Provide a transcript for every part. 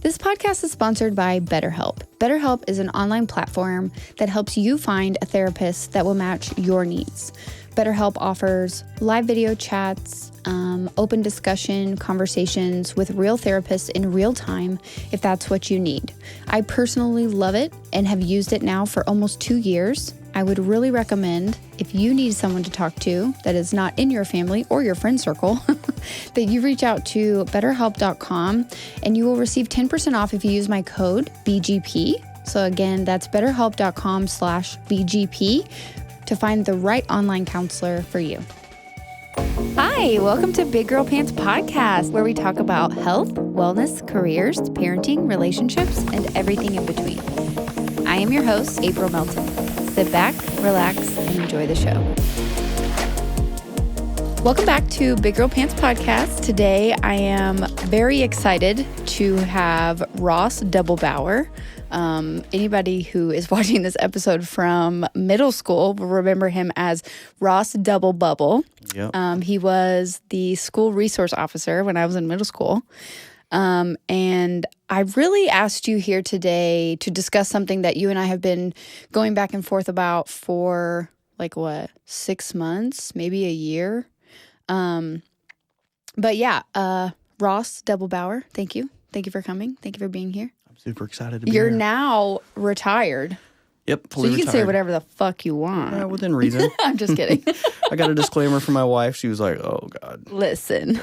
This podcast is sponsored by BetterHelp. BetterHelp is an online platform that helps you find a therapist that will match your needs. BetterHelp offers live video chats, open discussion, conversations with real therapists in real time if that's what you need. I personally love it and have used it now for almost 2 years. I would really recommend, if you need someone to talk to that is not in your family or your friend circle, that you reach out to betterhelp.com and you will receive 10% off if you use my code BGP. So again, that's betterhelp.com/BGP to find the right online counselor for you. Hi, welcome to Big Girl Pants Podcast, where we talk about health, wellness, careers, parenting, relationships, and everything in between. I am your host, April Melton. Sit back, relax, and enjoy the show. Welcome back to Big Girl Pants Podcast. Today, I am very excited to have Ross Dobelbower. Anybody who is watching this episode from middle school will remember him as Ross Double Bubble. Yep. He was the school resource officer when I was in middle school. And I really asked you here today to discuss something that you and I have been going back and forth about for 6 months, maybe a year. But yeah, Ross Dobelbower, thank you. Thank you for coming. Thank you for being here. I'm super excited to be You're here. now retired. Yep, So you can say whatever the fuck you want. Yeah, within reason. I'm just kidding. I got a disclaimer from my wife. She was like, "Oh God." Listen,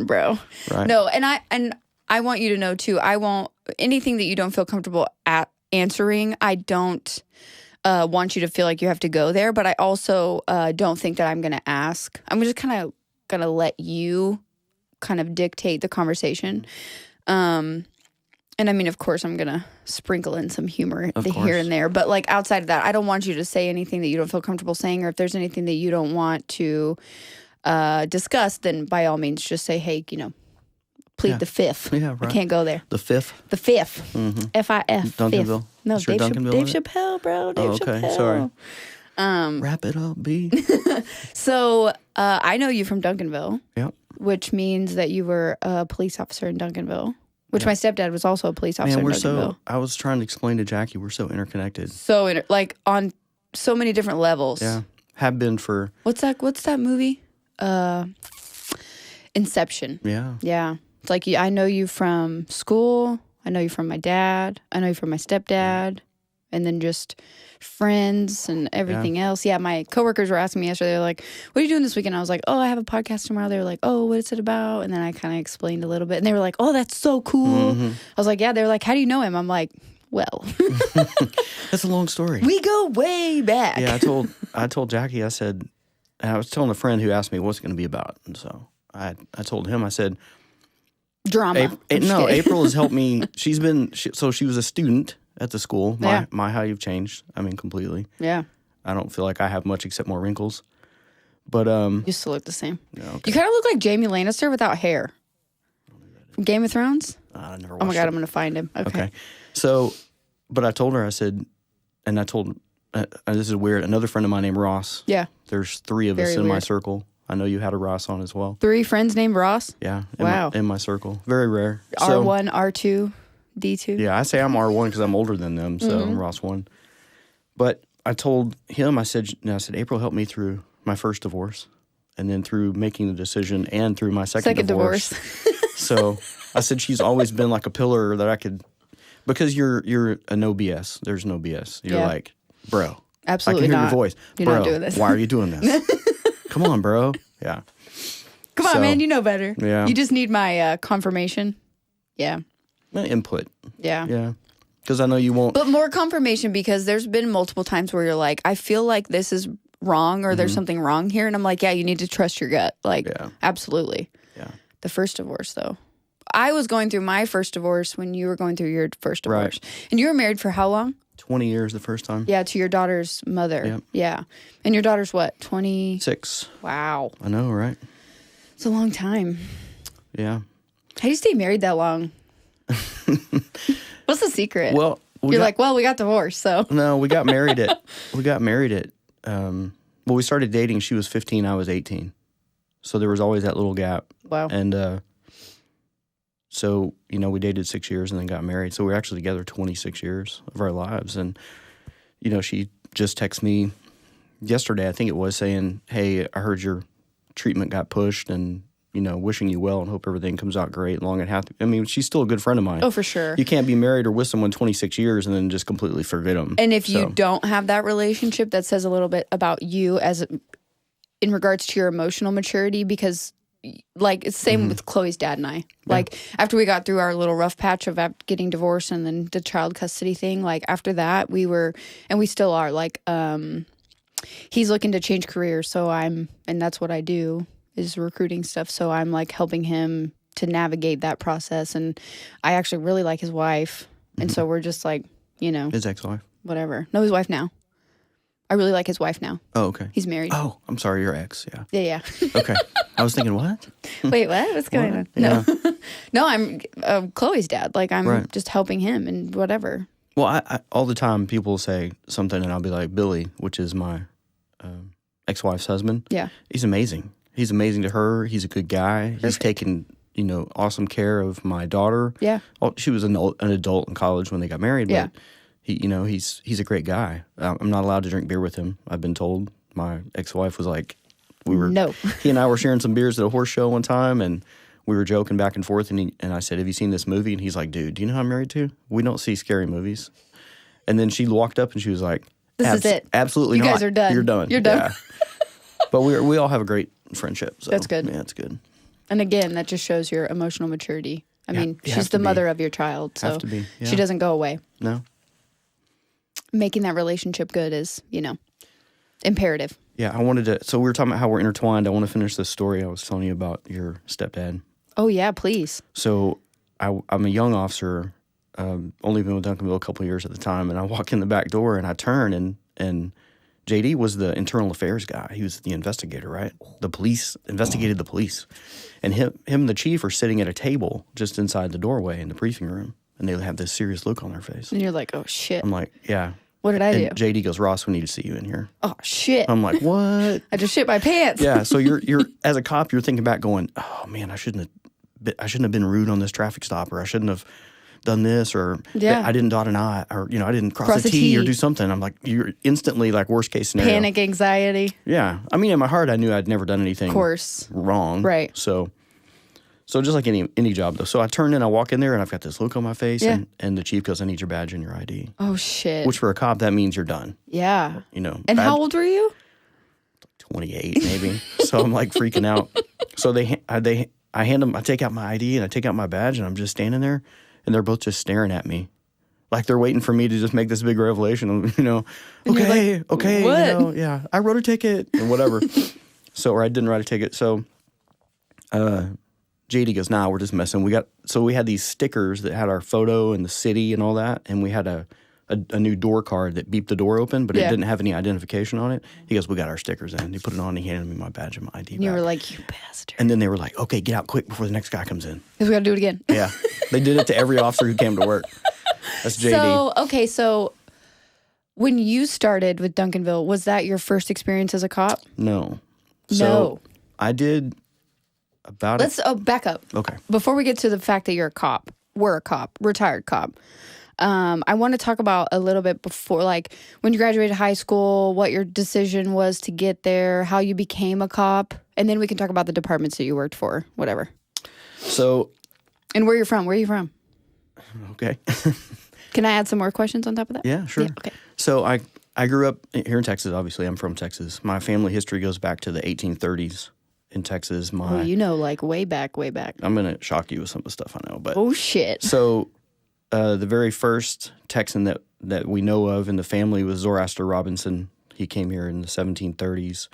bro. Right. No, and I want you to know too. I won't anything that you don't feel comfortable at answering. I don't want you to feel like you have to go there, but I also don't think that I'm going to ask. I'm just kind of going to let you kind of dictate the conversation. And I mean, of course, I'm going to sprinkle in some humor here and there. But outside of that, I don't want you to say anything that you don't feel comfortable saying. Or if there's anything that you don't want to discuss, then by all means, just say, hey, plead the fifth. Yeah, right. I can't go there. The fifth? The fifth. Mm-hmm. F-I-F. Duncanville? Fifth. No, Is there Dave Duncanville Chappelle, bro. Dave okay. Chappelle. Sorry. Wrap it up, B. So I know you from Duncanville. Yep. Which means that you were a police officer in Duncanville. Which my stepdad was also a police officer in Duncanville. I was trying to explain to Jackie, we're so interconnected. So, on so many different levels. Yeah. Have been for... What's that movie? Inception. Yeah. Yeah. It's like, I know you from school. I know you from my dad. I know you from my stepdad. And then just friends and everything else. Yeah, my coworkers were asking me yesterday, they're like, what are you doing this weekend? I was like, oh, I have a podcast tomorrow. They were like, oh, what is it about? And then I kind of explained a little bit. And they were like, oh, that's so cool. Mm-hmm. I was like, yeah. They were like, how do you know him? I'm like, well. That's a long story. We go way back. Yeah, I told Jackie, I said, and I was telling a friend who asked me what's it going to be about. And so I told him, I said, drama. April has helped me. She was a student at the school. My how you've changed. I mean, completely. Yeah. I don't feel like I have much except more wrinkles. But you still look the same. Yeah, okay. You kind of look like Jaime Lannister without hair. From Game of Thrones? I never watched Oh my God, it. I'm going to find him. Okay. So, but I told her, I said, and I told, this is weird, another friend of mine named Ross. Yeah. There's 3 of us Very in my weird. circle. I know you had a Ross on as well. 3 friends named Ross? Yeah. Wow. In my circle. Very rare. R1, R2, D2? Yeah, I say I'm R1 because I'm older than them, so I'm Ross 1. But I told him, I said, April helped me through my first divorce, and then through making the decision, and through my second divorce. So I said she's always been like a pillar that I could, because you're a no BS. There's no BS. You're like, bro. Absolutely I can hear not. your voice. You're bro, not doing this. Why are you doing this? Come on, bro. Yeah. Come on, man. You know better. Yeah. You just need my confirmation. Yeah. Input. Yeah. Yeah. Because I know you won't. But more confirmation, because there's been multiple times where you're like, I feel like this is wrong or there's something wrong here. And I'm like, yeah, you need to trust your gut. Absolutely. Yeah. The first divorce, though. I was going through my first divorce when you were going through your first divorce. Right. And you were married for how long? 20 years the first time. Yeah, to your daughter's mother. Yep. Yeah. And your daughter's what, 20? 6. Wow. I know, right? It's a long time. Yeah. How do you stay married that long? What's the secret? Well, we got divorced, so. No, we got married at, we started dating, she was 15, I was 18. So there was always that little gap. Wow. And so, we dated 6 years and then got married. So we were actually together 26 years of our lives. And, she just texted me yesterday, I think it was, saying, hey, I heard your treatment got pushed and, wishing you well and hope everything comes out great long and happy. I mean, she's still a good friend of mine. Oh, for sure. You can't be married or with someone 26 years and then just completely forget them. And if you don't have that relationship, that says a little bit about you in regards to your emotional maturity, because like it's the same with Chloe's dad and I. Yeah. Like after we got through our little rough patch of getting divorced and then the child custody thing, like after that we were, and we still are, like he's looking to change careers, and that's what I do, is recruiting stuff. So I'm like helping him to navigate that process, and I actually really like his wife, and so we're just like, his ex-wife, whatever. No, his wife now. I really like his wife now. Oh, okay. He's married. Oh, I'm sorry, your ex. Yeah. Yeah. Okay. I was thinking, what? Wait, what? What's going on? Yeah. No, I'm Chloe's dad. Like I'm just helping him and whatever. Well, I all the time people say something and I'll be like, Billy, which is my ex-wife's husband. Yeah. He's amazing. He's amazing to her. He's a good guy. Perfect. He's taken, awesome care of my daughter. Yeah. Well, she was an adult in college when they got married, but he's a great guy. I'm not allowed to drink beer with him, I've been told. My ex-wife was like, he and I were sharing some beers at a horse show one time, and we were joking back and forth, and I said, have you seen this movie? And he's like, dude, do you know who I'm married to? We don't see scary movies. And then she walked up and she was like, this is it. Absolutely not. You guys are done. You're done. You're done. Yeah. But we all have a great friendship. So that's good. Yeah, it's good. And again, that just shows your emotional maturity. I mean, she's the mother of your child, so she doesn't go away. No. Making that relationship good is, imperative. Yeah, I wanted to, so we were talking about how we're intertwined. I want to finish this story I was telling you about your stepdad. Oh, yeah, please. So I'm a young officer, only been with Duncanville a couple of years at the time, and I walk in the back door and I turn and JD was the internal affairs guy. He was the investigator, right? The police investigated the police. And him and the chief are sitting at a table just inside the doorway in the briefing room, and they have this serious look on their face. And you're like, oh, shit. I'm like, yeah. What did I do? JD goes, Ross, we need to see you in here. Oh, shit. I'm like, what? I just shit my pants. Yeah, so you're as a cop, you're thinking back going, oh, man, I shouldn't have been rude on this traffic stop, or I shouldn't have done this, or I didn't dot an I, or, I didn't cross a T or do something. I'm like, you're instantly like worst case scenario. Panic, anxiety. Yeah. I mean, in my heart, I knew I'd never done anything wrong. Right. So just like any job, though. So I turn in, I walk in there, and I've got this look on my face, and the chief goes, I need your badge and your ID. Oh, shit. Which for a cop, that means you're done. Yeah. And how old were you? 28, maybe. So I'm like freaking out. So I hand them, I take out my ID and I take out my badge, and I'm just standing there, and they're both just staring at me. Like they're waiting for me to just make this big revelation, okay, like, okay, what? Yeah, I wrote a ticket and whatever. Or I didn't write a ticket. So JD goes, nah, we're just messing. We had these stickers that had our photo and the city and all that, and we had a new door card that beeped the door open, but it didn't have any identification on it. He goes, we got our stickers in. He put it on, and he handed me my badge and my ID back. You were like, you bastard. And then they were like, okay, get out quick before the next guy comes in. Because we got to do it again. Yeah. They did it to every officer who came to work. That's JD. So when you started with Duncanville, was that your first experience as a cop? No. So I did about Let's back up. Okay. Before we get to the fact that you're a cop, we're a cop, retired cop. I want to talk about a little bit before, like when you graduated high school, what your decision was to get there, how you became a cop, and then we can talk about the departments that you worked for, whatever. So. And where you're from. Where are you from? Okay. Can I add some more questions on top of that? Yeah, sure. Yeah, okay. So I grew up here in Texas, obviously. I'm from Texas. My family history goes back to the 1830s in Texas. Like way back, way back. I'm going to shock you with some of the stuff I know. But oh, shit. So the very first Texan that we know of in the family was Zoroaster Robinson. He came here in the 1730s.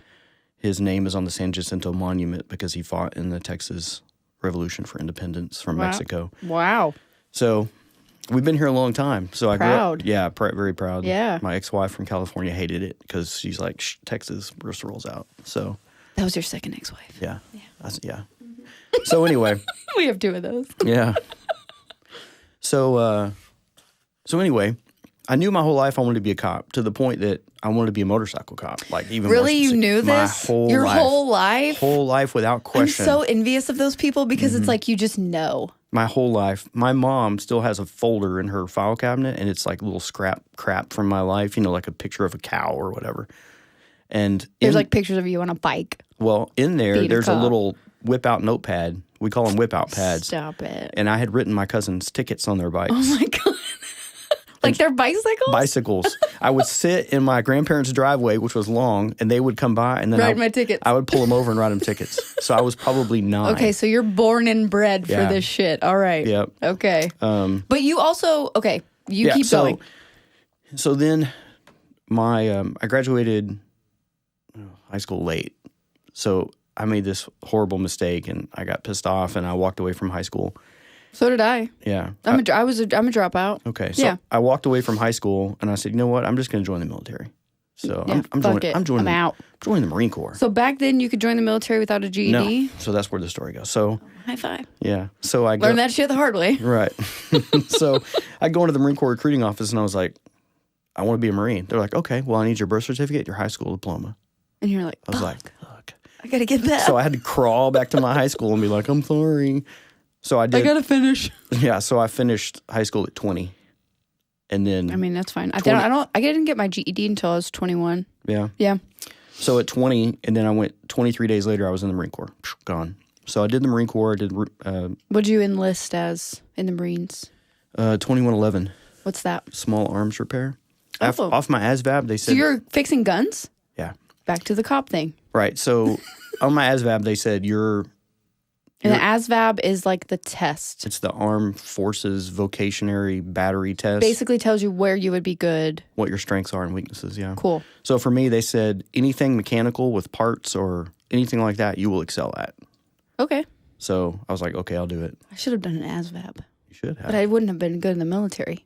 His name is on the San Jacinto Monument because he fought in the Texas Revolution for Independence from Mexico. Wow. So we've been here a long time. So I grew up. Yeah, very proud. Yeah. My ex-wife from California hated it because she's like, Texas, Bristol rolls out. So that was your second ex-wife. Yeah. Yeah. So anyway. We have two of those. Yeah. So anyway, I knew my whole life I wanted to be a cop, to the point that I wanted to be a motorcycle cop. Like even really, you knew this? Your whole life? Whole life without question. I'm so envious of those people because it's like you just know. my whole life. My mom still has a folder in her file cabinet, and it's like little scrap crap from my life, like a picture of a cow or whatever. And there's like pictures of you on a bike. Well, in there's a little whip out notepad. We call them whip out pads. Stop it. And I had written my cousin's tickets on their bikes. Oh my God. Like their bicycles? Bicycles. I would sit in my grandparents' driveway, which was long, and they would come by, and then write my tickets. I would pull them over and write them tickets. So I was probably 9. Okay, so you're born and bred for this shit. All right. Yep. Okay. But you also, keep going. So then I graduated high school late. So I made this horrible mistake, and I got pissed off, and I walked away from high school. So did I. Yeah. I'm a dropout. Okay. So I walked away from high school, and I said, you know what? I'm just going to join the military. So I'm out. Joining the Marine Corps. So back then you could join the military without a GED? No. So that's where the story goes. So high five. Yeah. So I learned that shit the hard way. Right. So I go into the Marine Corps recruiting office, and I was like, I want to be a Marine. They're like, okay, well, I need your birth certificate, your high school diploma. And you're like, I was like, I got to get that. So I had to crawl back to my high school and be like, I'm sorry. So I did. I got to finish. Yeah. So I finished high school at 20. And then. I mean, that's fine. I didn't get my GED until I was 21. Yeah. Yeah. So at 20, and then I went 23 days later, I was in the Marine Corps. Gone. So I did the Marine Corps. I did. What'd you enlist as in the Marines? 2111. What's that? Small arms repair. Oh. Off my ASVAB, they said. So you're fixing guns? Yeah. Back to the cop thing. Right. So on my ASVAB, they said and the ASVAB is like the test. It's the Armed Forces Vocationary Battery Test. Basically tells you where you would be good. What your strengths are and weaknesses, yeah. Cool. So for me, they said anything mechanical with parts or anything like that, you will excel at. Okay. So I was like, okay, I'll do it. I should have done an ASVAB. You should have. But I wouldn't have been good in the military.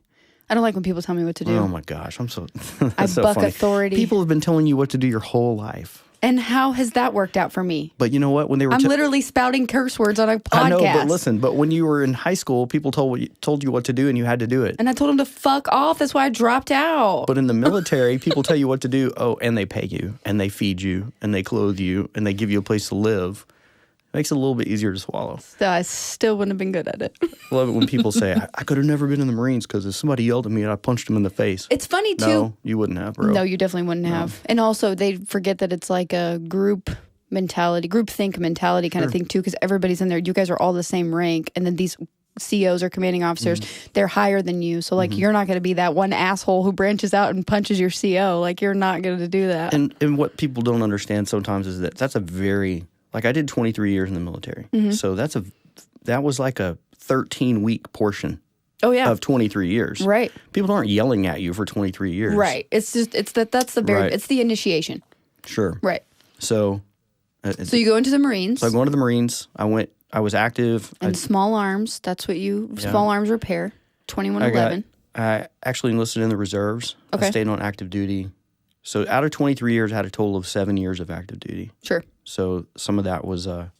I don't like when people tell me what to do. Oh my gosh, I'm so I so buck funny. authority. People have been telling you what to do your whole life. And how has that worked out for me? But you know what? When they were I'm literally spouting curse words on a podcast. I know, but listen, when you were in high school, people told you what to do and you had to do it. And I told them to fuck off. That's why I dropped out. But in the military, people tell you what to do. Oh, and they pay you and they feed you and they clothe you and they give you a place to live. Makes it a little bit easier to swallow. So I still wouldn't have been good at it. I love it when people say, I could have never been in the Marines because if somebody yelled at me and I punched them in the face. It's funny, too. No, you wouldn't have, bro. No, you definitely wouldn't have. And also, they forget that it's like a group mentality, group think mentality kind of thing, too, because everybody's in there. You guys are all the same rank. And then these COs or commanding officers, they're higher than you. So, like, you're not going to be that one asshole who branches out and punches your CO. Like, you're not going to do that. And what people don't understand sometimes is that's a very... Like, I did 23 years in the military. So that was like a 13-week portion of 23 years. Right. People aren't yelling at you for 23 years. Right. It's the initiation. Sure. Right. So you go into the Marines. So I go into the Marines. I was active. And small arms, small arms repair, 2111. I actually enlisted in the reserves. Okay. I stayed on active duty. So out of 23 years, I had a total of 7 years of active duty. Sure. So some of that was, a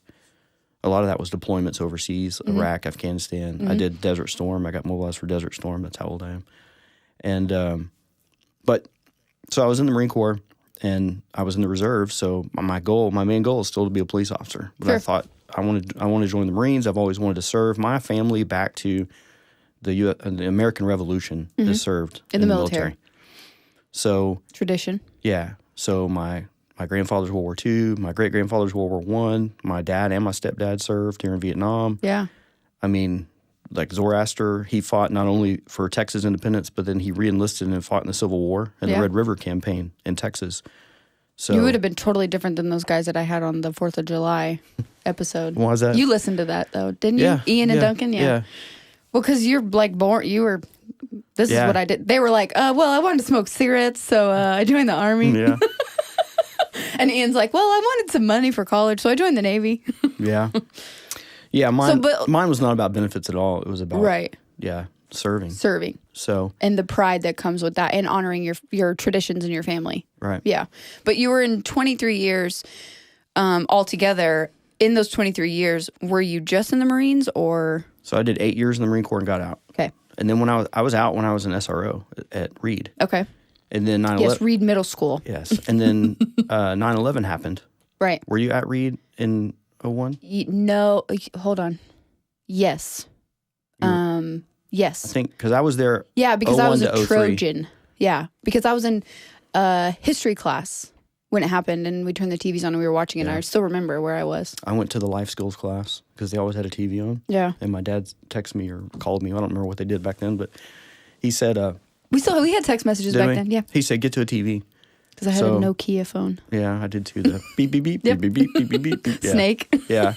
lot of that was deployments overseas, Iraq, Afghanistan. I did Desert Storm. I got mobilized for Desert Storm. That's how old I am. And, so I was in the Marine Corps and I was in the reserve. So my main goal is still to be a police officer. But sure. I thought I want to join the Marines. I've always wanted to serve my family back to the American Revolution that served in the military. So tradition. Yeah. So my grandfather's World War II, my great-grandfather's World War I, my dad and my stepdad served here in Vietnam. Yeah. I mean, like Zoroaster, he fought not only for Texas independence, but then he re-enlisted and fought in the Civil War and the Red River Campaign in Texas. So you would have been totally different than those guys that I had on the 4th of July episode. Why is that? You listened to that, though, didn't you? Yeah. Ian and Duncan? Yeah. Well, because you're like born, this is what I did. They were like, well, I wanted to smoke cigarettes, so I joined the Army. Yeah. And Ian's like, well, I wanted some money for college, so I joined the Navy. Yeah. Yeah, mine was not about benefits at all. It was about, serving. So. And the pride that comes with that and honoring your traditions and your family. Right. Yeah. But you were in 23 years altogether. In those 23 years, were you just in the Marines or? So I did 8 years in the Marine Corps and got out. Okay. And then when I was out when I was an SRO at Reed. Okay. And then 9/11. Yes, Reed Middle School. Yes. And then 9/11 happened. Right. Were you at Reed in 01? No. Hold on. Yes. Yes. I think because I was there. Yeah, because I was a 01 to 03. Trojan. Yeah, because I was in history class when it happened, and we turned the TVs on and we were watching it. And I still remember where I was. I went to the life skills class because they always had a TV on. Yeah. And my dad texted me or called me. I don't remember what they did back then, but he said, we had text messages back then. Yeah. He said, get to a TV. Because I had a Nokia phone. Yeah, I did too. The beep, beep, beep, beep, beep, beep, beep, beep, beep, beep. Yeah. Snake. Yeah.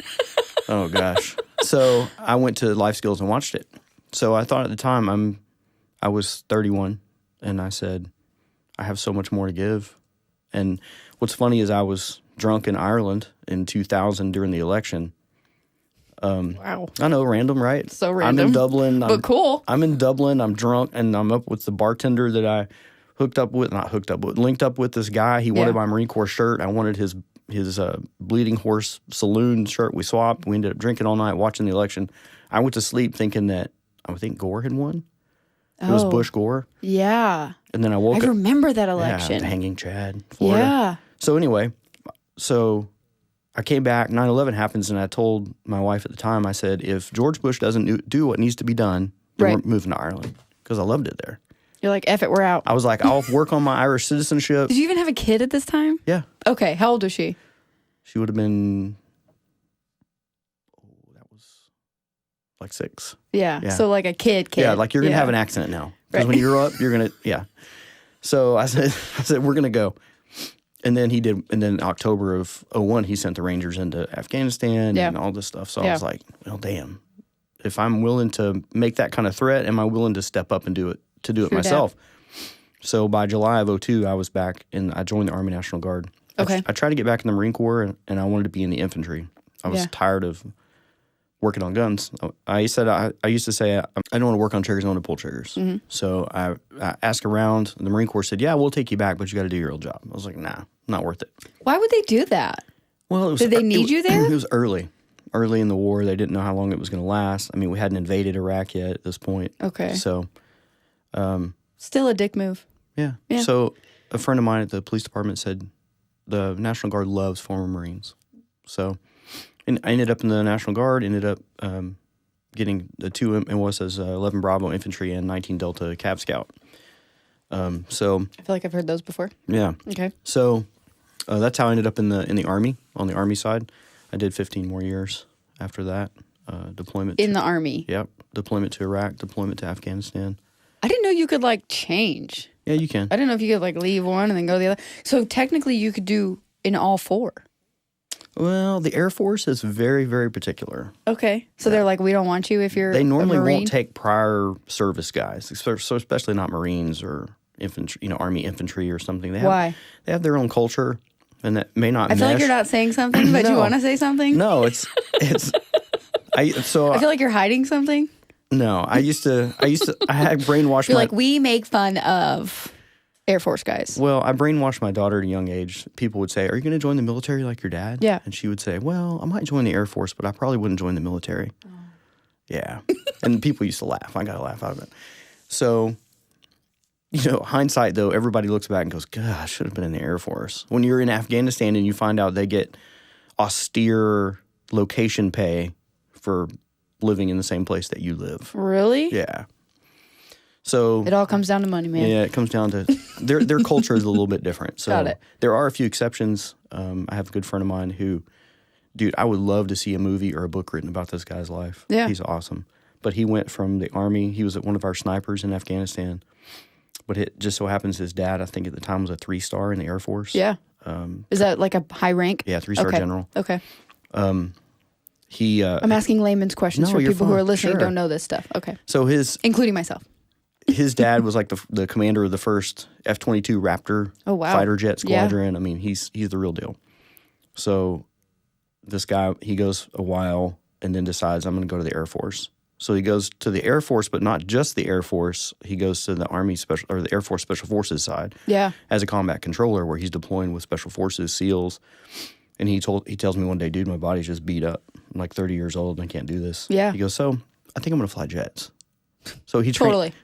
Oh, gosh. So I went to Life Skills and watched it. So I thought at the time I was 31, and I said, I have so much more to give. And what's funny is I was drunk in Ireland in 2000 during the election. Wow. I know, random, right? So random. I'm in Dublin. But cool. I'm in Dublin. I'm drunk, and I'm up with the bartender that I linked up with this guy. He wanted my Marine Corps shirt. I wanted his Bleeding Horse Saloon shirt. We swapped. We ended up drinking all night, watching the election. I went to sleep thinking that I think Gore had won. It was Bush Gore. Yeah. And then I woke up. I remember that election. Yeah, the Hanging Chad, Florida. Yeah. So anyway, I came back, 9/11 happens, and I told my wife at the time, I said, if George Bush doesn't do what needs to be done, then we're moving to Ireland, because I loved it there. You're like, F it, we're out. I was like, I'll work on my Irish citizenship. Did you even have a kid at this time? Yeah. Okay, how old was she? She would have been, that was like 6. Yeah, so like a kid. Yeah, like you're going to have an accident now. Because when you grow up, you're going to, So I said, we're going to go. And then he did, and then October of 01, he sent the Rangers into Afghanistan and all this stuff. So I was like, well, damn. If I'm willing to make that kind of threat, am I willing to step up and do it myself? So by July of 02, I was back, and I joined the Army National Guard. Okay. I tried to get back in the Marine Corps, and I wanted to be in the infantry. I was tired of working on guns. I used to say, I don't want to work on triggers, I want to pull triggers. Mm-hmm. So I asked around. The Marine Corps said, yeah, we'll take you back, but you got to do your old job. I was like, nah, not worth it. Why would they do that? Well, did they need you there? It was early in the war. They didn't know how long it was going to last. I mean, we hadn't invaded Iraq yet at this point. Okay. So. Still a dick move. Yeah. So a friend of mine at the police department said the National Guard loves former Marines. So and I ended up in the National Guard, ended up getting the 2 MOSs, 11 Bravo Infantry and 19 Delta Cav Scout. So I feel like I've heard those before. Yeah. Okay. So that's how I ended up in the Army, on the Army side. I did 15 more years after that. Deployment. In the Army? Yep. Deployment to Iraq, deployment to Afghanistan. I didn't know you could, change. Yeah, you can. I didn't know if you could, leave one and then go to the other. So, technically, you could do in all 4. Well, the Air Force is very, very particular. Okay. So, they're like, we don't want you if you're They normally a Marine? won't take prior service guys, so especially not Marines or infantry, Army infantry or something. Why? They have their own culture, and that may not I feel like you're not saying something, but you want to say something? No, it's I feel like you're hiding something. No, I had brainwashed You're like, we make fun of Air Force guys. Well, I brainwashed my daughter at a young age. People would say, are you going to join the military like your dad? Yeah. And she would say, well, I might join the Air Force, but I probably wouldn't join the military. Oh. Yeah. And people used to laugh. I got a laugh out of it. So, hindsight, though, everybody looks back and goes, God, I should have been in the Air Force. When you're in Afghanistan and you find out they get austere location pay for living in the same place that you live. Really? Yeah. So it all comes down to money, man. Yeah, it comes down to their culture is a little bit different. So Got it. There are a few exceptions. I have a good friend of mine who, dude, I would love to see a movie or a book written about this guy's life. Yeah. He's awesome. But he went from the Army. He was one of our snipers in Afghanistan. But it just so happens his dad, I think at the time, was a 3-star in the Air Force. Yeah. Is that like a high rank? Yeah, 3-star general. Okay. He. I'm asking layman's questions for people who are listening who don't know this stuff. Okay. So including myself. His dad was like the commander of the first F-22 Raptor fighter jet squadron. Yeah. I mean, he's the real deal. So this guy, he goes a while and then decides, I'm going to go to the Air Force. So he goes to the Air Force, but not just the Air Force. He goes to the the Air Force Special Forces side. Yeah. As a combat controller, where he's deploying with Special Forces, SEALs. And he tells me one day, dude, my body's just beat up. I'm like 30 years old and I can't do this. Yeah. He goes, so I think I'm going to fly jets. So he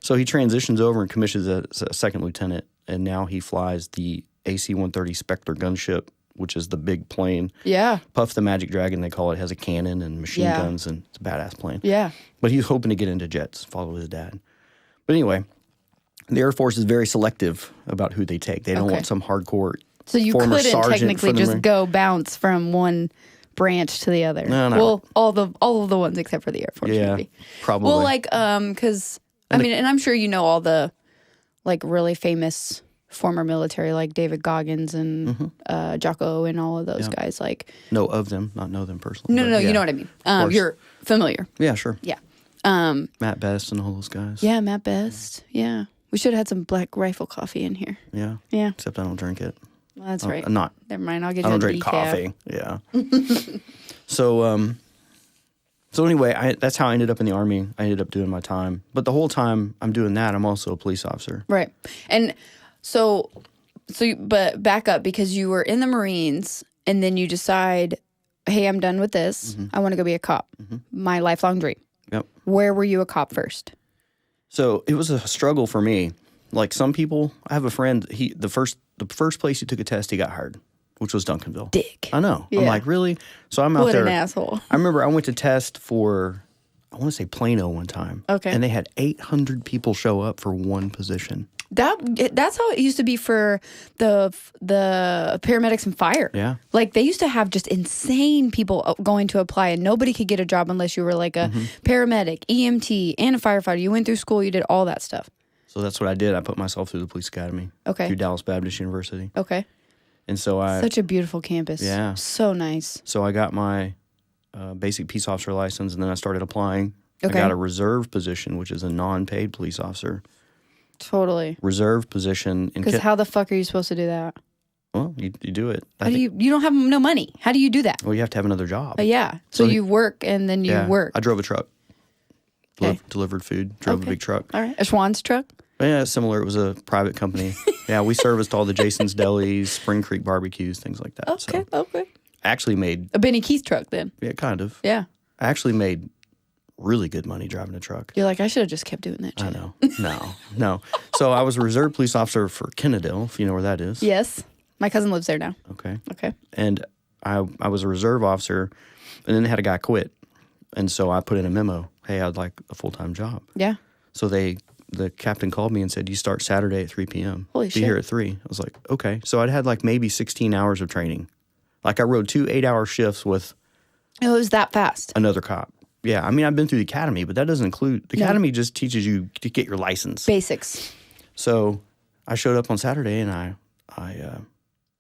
So he transitions over and commissions as a second lieutenant, and now he flies the AC-130 Spectre gunship which is the big plane. Yeah. Puff the Magic Dragon, they call it, has a cannon and machine guns, and it's a badass plane. Yeah. But he's hoping to get into jets, follow his dad. But anyway, the Air Force is very selective about who they take. They don't want some hardcore So you former couldn't sergeant technically from the just Marine. go bounce from one branch to the other. No. Well, all of the ones except for the Air Force. Yeah, maybe. probably. Well, like, because and I'm sure you know all the like really famous former military, like David Goggins and Jocko and all of those guys. Like, know of them, not know them personally. No, you know what I mean. You're familiar. Yeah, sure. Yeah. Matt Best and all those guys. Yeah, Matt Best. Yeah. We should have had some Black Rifle coffee in here. Yeah. Yeah. Except I don't drink it. Well, that's right. I'm not. Never mind. I'll get I you don't a drink decaf. coffee. Yeah. So anyway, that's how I ended up in the Army. I ended up doing my time. But the whole time I'm doing that, I'm also a police officer. Right. And but back up, because you were in the Marines and then you decide, hey, I'm done with this. I want to go be a cop. My lifelong dream. Yep. Where were you a cop first? So it was a struggle for me. Like some people, I have a friend, the first place he took a test, he got hired, which was Duncanville. Dick. I know. Yeah. I'm like, really? So I'm out what there. What an asshole. I remember I went to test for, I want to say Plano one time. Okay. And they had 800 people show up for one position. That's how it used to be for the paramedics and fire. Yeah. Like they used to have just insane people going to apply, and nobody could get a job unless you were like a paramedic, EMT, and a firefighter. You went through school, you did all that stuff. So that's what I did. I put myself through the police academy. Okay. Through Dallas Baptist University. Okay. And so Such a beautiful campus. Yeah. So nice. So I got my basic peace officer license, and then I started applying. Okay. I got a reserve position, which is a non-paid police officer. Totally. Reserve position. Because how the fuck are you supposed to do that? Well, you do it. How do you don't have no money. How do you do that? Well, you have to have another job. Yeah. So you work and then you work. I drove a truck. Delivered food. Drove a big truck. All right. A Schwann's truck? Yeah, similar. It was a private company. Yeah, we serviced all the Jason's Delis, Spring Creek barbecues, things like that. Okay, so okay. I actually made... A Benny Keith truck then? Yeah, kind of. Yeah. I actually made really good money driving a truck. You're like, I should have just kept doing that shit. I know. No. So I was a reserve police officer for Kennedale, if you know where that is. Yes. My cousin lives there now. Okay. Okay. And I was a reserve officer, and then they had a guy quit. And so I put in a memo, hey, I'd like a full-time job. Yeah. So the captain called me and said, you start Saturday at 3 p.m. Holy Be shit. here at 3. I was like, okay. So I'd had like maybe 16 hours of training. Like I rode 2 8-hour shifts with... Oh, it was that fast? Another cop. Yeah. I mean, I've been through the academy, but that doesn't include... The academy just teaches you to get your license. Basics. So I showed up on Saturday and I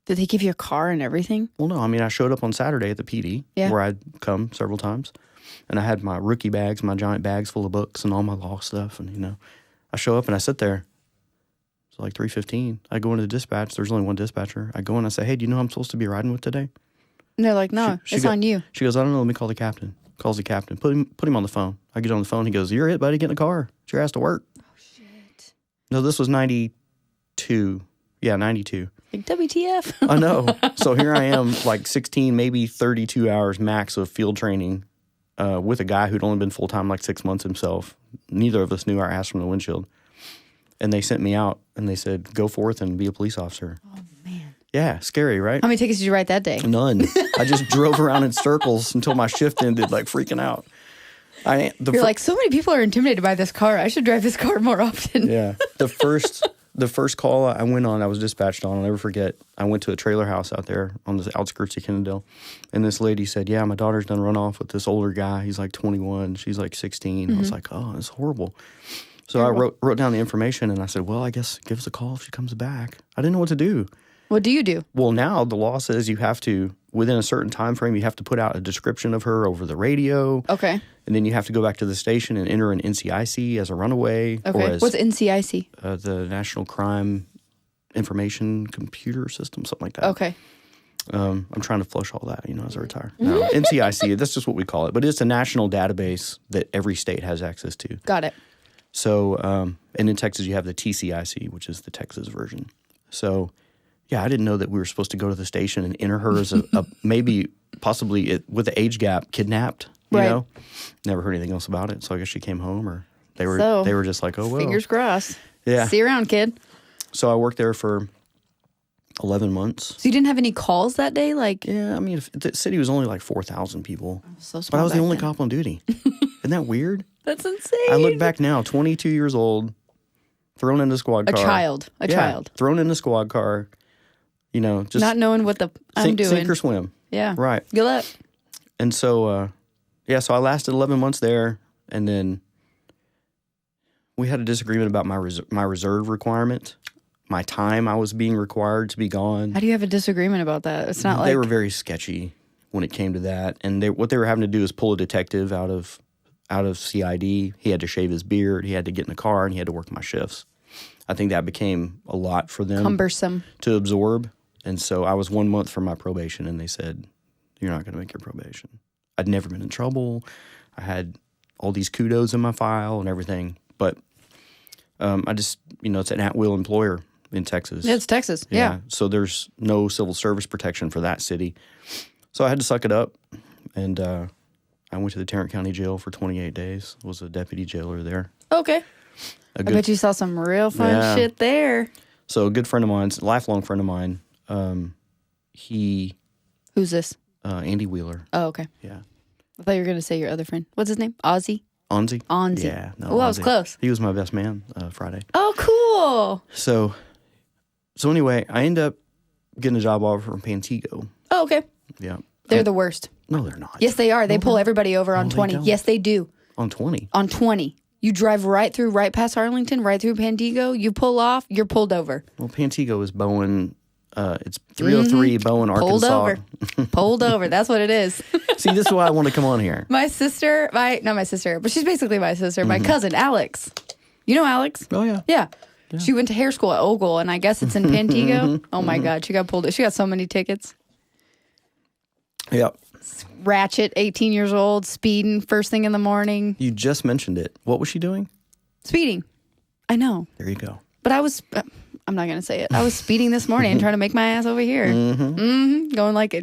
Did they give you a car and everything? well, no, I mean, I showed up on Saturday at the PD where I'd come several times. And I had my rookie bags, my giant bags full of books and all my law stuff. And, I show up and I sit there. It's like 3:15. I go into the dispatch. There's only one dispatcher. I go in and I say, hey, do you know who I'm supposed to be riding with today? And they're like, no, it's on you. She goes, I don't know. Let me call the captain. Calls the captain. Put him on the phone. I get on the phone. He goes, you're it, buddy. Get in the car. It's your ass to work. Oh, shit. No, this was 92. Yeah, 92. Like, WTF? I know. So here I am, like 16, maybe 32 hours max of field training with a guy who'd only been full-time like 6 months himself. Neither of us knew our ass from the windshield. And they sent me out, and they said, go forth and be a police officer. Oh, man. Yeah, scary, right? How many tickets did you write that day? None. I just drove around in circles until my shift ended, like freaking out. You're like, so many people are intimidated by this car. I should drive this car more often. Yeah. The first call I went on, I was dispatched on, I'll never forget. I went to a trailer house out there on the outskirts of Kennedale. And this lady said, yeah, my daughter's done run off with this older guy. He's like 21. She's like 16. I was like, oh, that's horrible. So I wrote down the information, and I said, well, I guess give us a call if she comes back. I didn't know what to do. What do you do? Well, now the law says you have to, within a certain time frame, you have to put out a description of her over the radio. Okay. And then you have to go back to the station and enter an NCIC as a runaway. Okay. Or as, what's NCIC? The National Crime Information Computer System, something like that. Okay. I'm trying to flush all that, as I retire. No, NCIC, that's just what we call it. But it's a national database that every state has access to. Got it. So, and in Texas, you have the TCIC, which is the Texas version. So, yeah, I didn't know that we were supposed to go to the station and enter her as a maybe, possibly with the age gap, kidnapped. You know, never heard anything else about it. So I guess she came home, or they were just like, oh well. Fingers crossed. Yeah. See you around, kid. So I worked there for 11 months. So you didn't have any calls that day? Like, Yeah, I mean, the city was only like 4,000 people. so small But I was the back only then. cop on duty. Isn't that weird? That's insane. I look back now, 22 years old, thrown in a squad car. A child. Thrown in a squad car, just not knowing what I'm doing. Sink or swim. Yeah. Right. Good luck. And so, so I lasted 11 months there, and then we had a disagreement about my reserve requirement, my time I was being required to be gone. How do you have a disagreement about that? It's not like... They were very sketchy when it came to that, and what they were having to do is pull a detective out of CID. He had to shave his beard, he had to get in the car, and he had to work my shifts. I think that became a lot for them. Cumbersome. To absorb. And so I was 1 month from my probation, and they said, you're not going to make your probation. I'd never been in trouble. I had all these kudos in my file and everything. But I just, it's an at-will employer in Texas. Yeah, it's Texas. Yeah. So there's no civil service protection for that city. So I had to suck it up, and I went to the Tarrant County Jail for 28 days. Was a deputy jailer there. Okay. I bet you saw some real fun shit there. So a good friend of mine, a lifelong friend of mine, Who's this? Andy Wheeler. Oh, okay. Yeah. I thought you were going to say your other friend. What's his name? Ozzy? Onzi? Yeah. No, oh, I was close. He was my best man Friday. Oh, cool. So anyway, I end up getting a job offer from Pantego. Oh, okay. Yeah. They're the worst. No, they're not. Yes, they are. They pull everybody over on 20. Yes, they do. On 20? On 20. You drive right past Arlington, right through Pantego. You pull off, you're pulled over. Well, Pantego is Bowen. It's 303 Bowen, Arkansas. Pulled over. That's what it is. See, this is why I want to come on here. Not my sister, but she's basically my sister. My cousin, Alex. You know Alex? Oh, yeah. Yeah. She went to hair school at Ogle, and I guess it's in Pantego. Oh, my God. She got pulled. She got so many tickets. Yep. Ratchet, 18 years old, speeding first thing in the morning. You just mentioned it. What was she doing? Speeding. I know. There you go. But I'm not going to say it. I was speeding this morning and trying to make my ass over here. Going like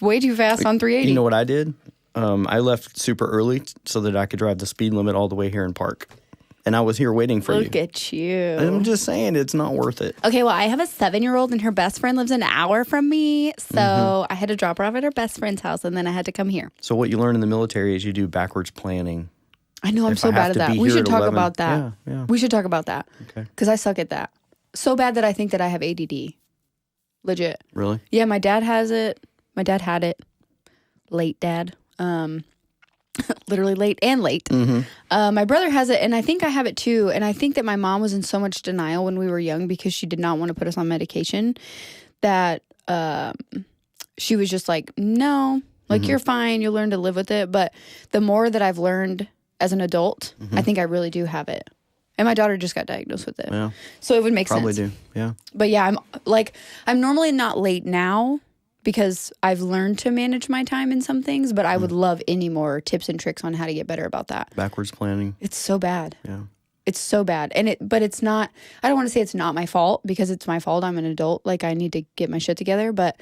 way too fast on 380. You know what I did? I left super early so that I could drive the speed limit all the way here in Park. And I was here waiting for you. Look at you. I'm just saying, it's not worth it. Okay, well, I have a 7-year-old and her best friend lives an hour from me. So I had to drop her off at her best friend's house and then I had to come here. So what you learn in the military is you do backwards planning. I know, I'm so bad at that. We should talk about that. Yeah. We should talk about that. Okay. Because I suck at that. So bad that I think that I have ADD. Legit. Really? Yeah, my dad has it. My dad had it. Late dad. Literally late and late. My brother has it, and I think I have it too. And I think that my mom was in so much denial when we were young because she did not want to put us on medication that she was just like, no, like you're fine. You'll learn to live with it. But the more that I've learned as an adult, I think I really do have it. And my daughter just got diagnosed with it. Yeah. So it would make Probably sense. do, yeah. But yeah, I'm normally not late now because I've learned to manage my time in some things, but I would love any more tips and tricks on how to get better about that. Backwards planning. It's so bad. Yeah. It's so bad. But it's not, I don't want to say it's not my fault because it's my fault. I'm an adult. Like I need to get my shit together. But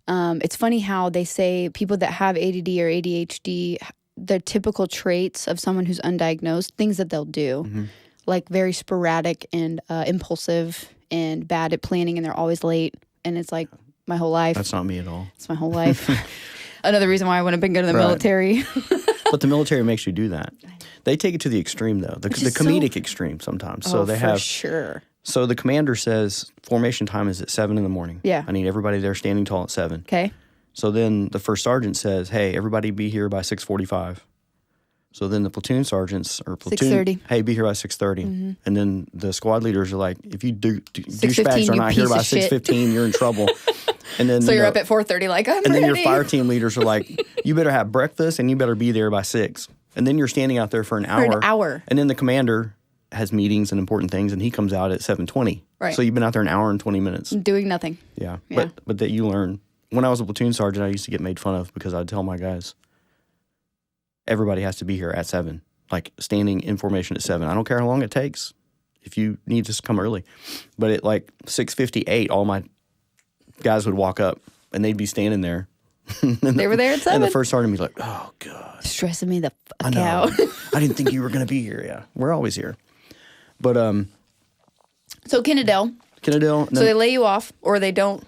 it's funny how they say people that have ADD or ADHD, the typical traits of someone who's undiagnosed, things that they'll do, like very sporadic and impulsive and bad at planning, and they're always late. And it's like my whole life. That's not me at all. It's my whole life. Another reason why I wouldn't have been good in the military. But the military makes you do that. They take it to the extreme, though, the comedic extreme sometimes. So they have. Sure. So the commander says formation time is at 7 in the morning. Yeah. I need everybody there standing tall at 7. Okay. So then the first sergeant says, hey, everybody be here by 6:45. So then the platoon sergeants or platoon, 6:30. hey, be here by 6:30. And then the squad leaders are like, if you douchebags are not here by 6:15, you're in trouble. And then so you're up at 4:30 like, I'm And ready. then your fire team leaders are like, you better have breakfast and you better be there by 6. And then you're standing out there for an hour. And then the commander has meetings and important things and he comes out at 7:20. Right. So you've been out there an hour and 20 minutes. Doing nothing. Yeah. But that you learn. When I was a platoon sergeant, I used to get made fun of because I'd tell my guys, everybody has to be here at 7, like standing in formation at 7. I don't care how long it takes if you need to come early. But at like 6:58, all my guys would walk up and they'd be standing there. They were there at 7. And the first sergeant would be like, oh, God. Stressing me the fuck I out. I didn't think you were going to be here. Yeah, we're always here. But so Kennedale. So they lay you off or they don't.